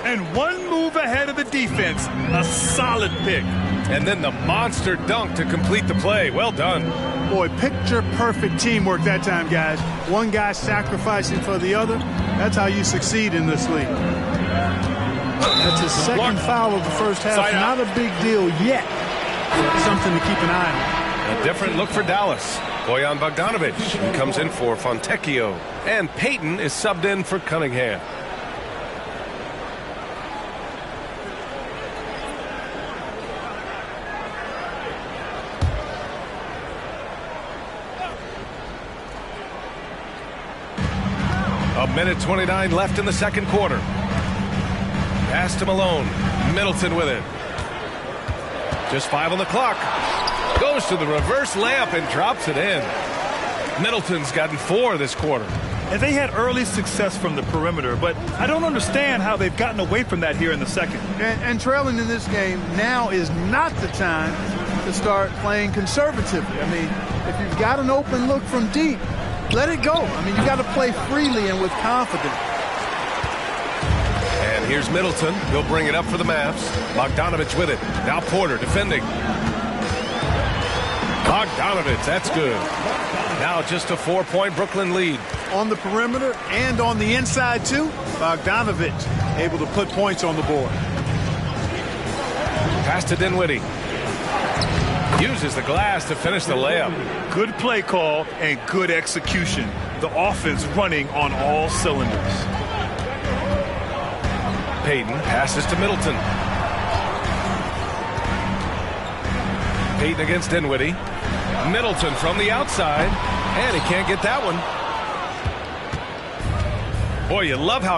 And one move ahead of the defense. A solid pick. And then the monster dunk to complete the play. Well done. Boy, picture-perfect teamwork that time, guys. One guy sacrificing for the other. That's how you succeed in this league. That's his second foul of the first half. Not a big deal yet. Something to keep an eye on. A different look for Dallas. Bojan Bogdanovic, he comes in for Fontecchio. And Payton is subbed in for Cunningham. A minute 29 left in the second quarter. Pass to Malone. Middleton with it. Just 5 on the clock. Goes to the reverse layup and drops it in. Middleton's gotten 4 this quarter. And they had early success from the perimeter, but I don't understand how they've gotten away from that here in the second. And trailing in this game, now is not the time to start playing conservatively. I mean, if you've got an open look from deep, let it go. I mean, you got to play freely and with confidence. And here's Middleton. He'll bring it up for the Mavs. Bogdanovic with it. Now Porter defending. Bogdanovic, that's good. Now just a 4-point Brooklyn lead. On the perimeter and on the inside, too. Bogdanovic able to put points on the board. Pass to Dinwiddie. Uses the glass to finish the layup. Good play call and good execution. The offense running on all cylinders. Payton passes to Middleton. Payton against Dinwiddie. Middleton from the outside. And he can't get that one. Boy, you love how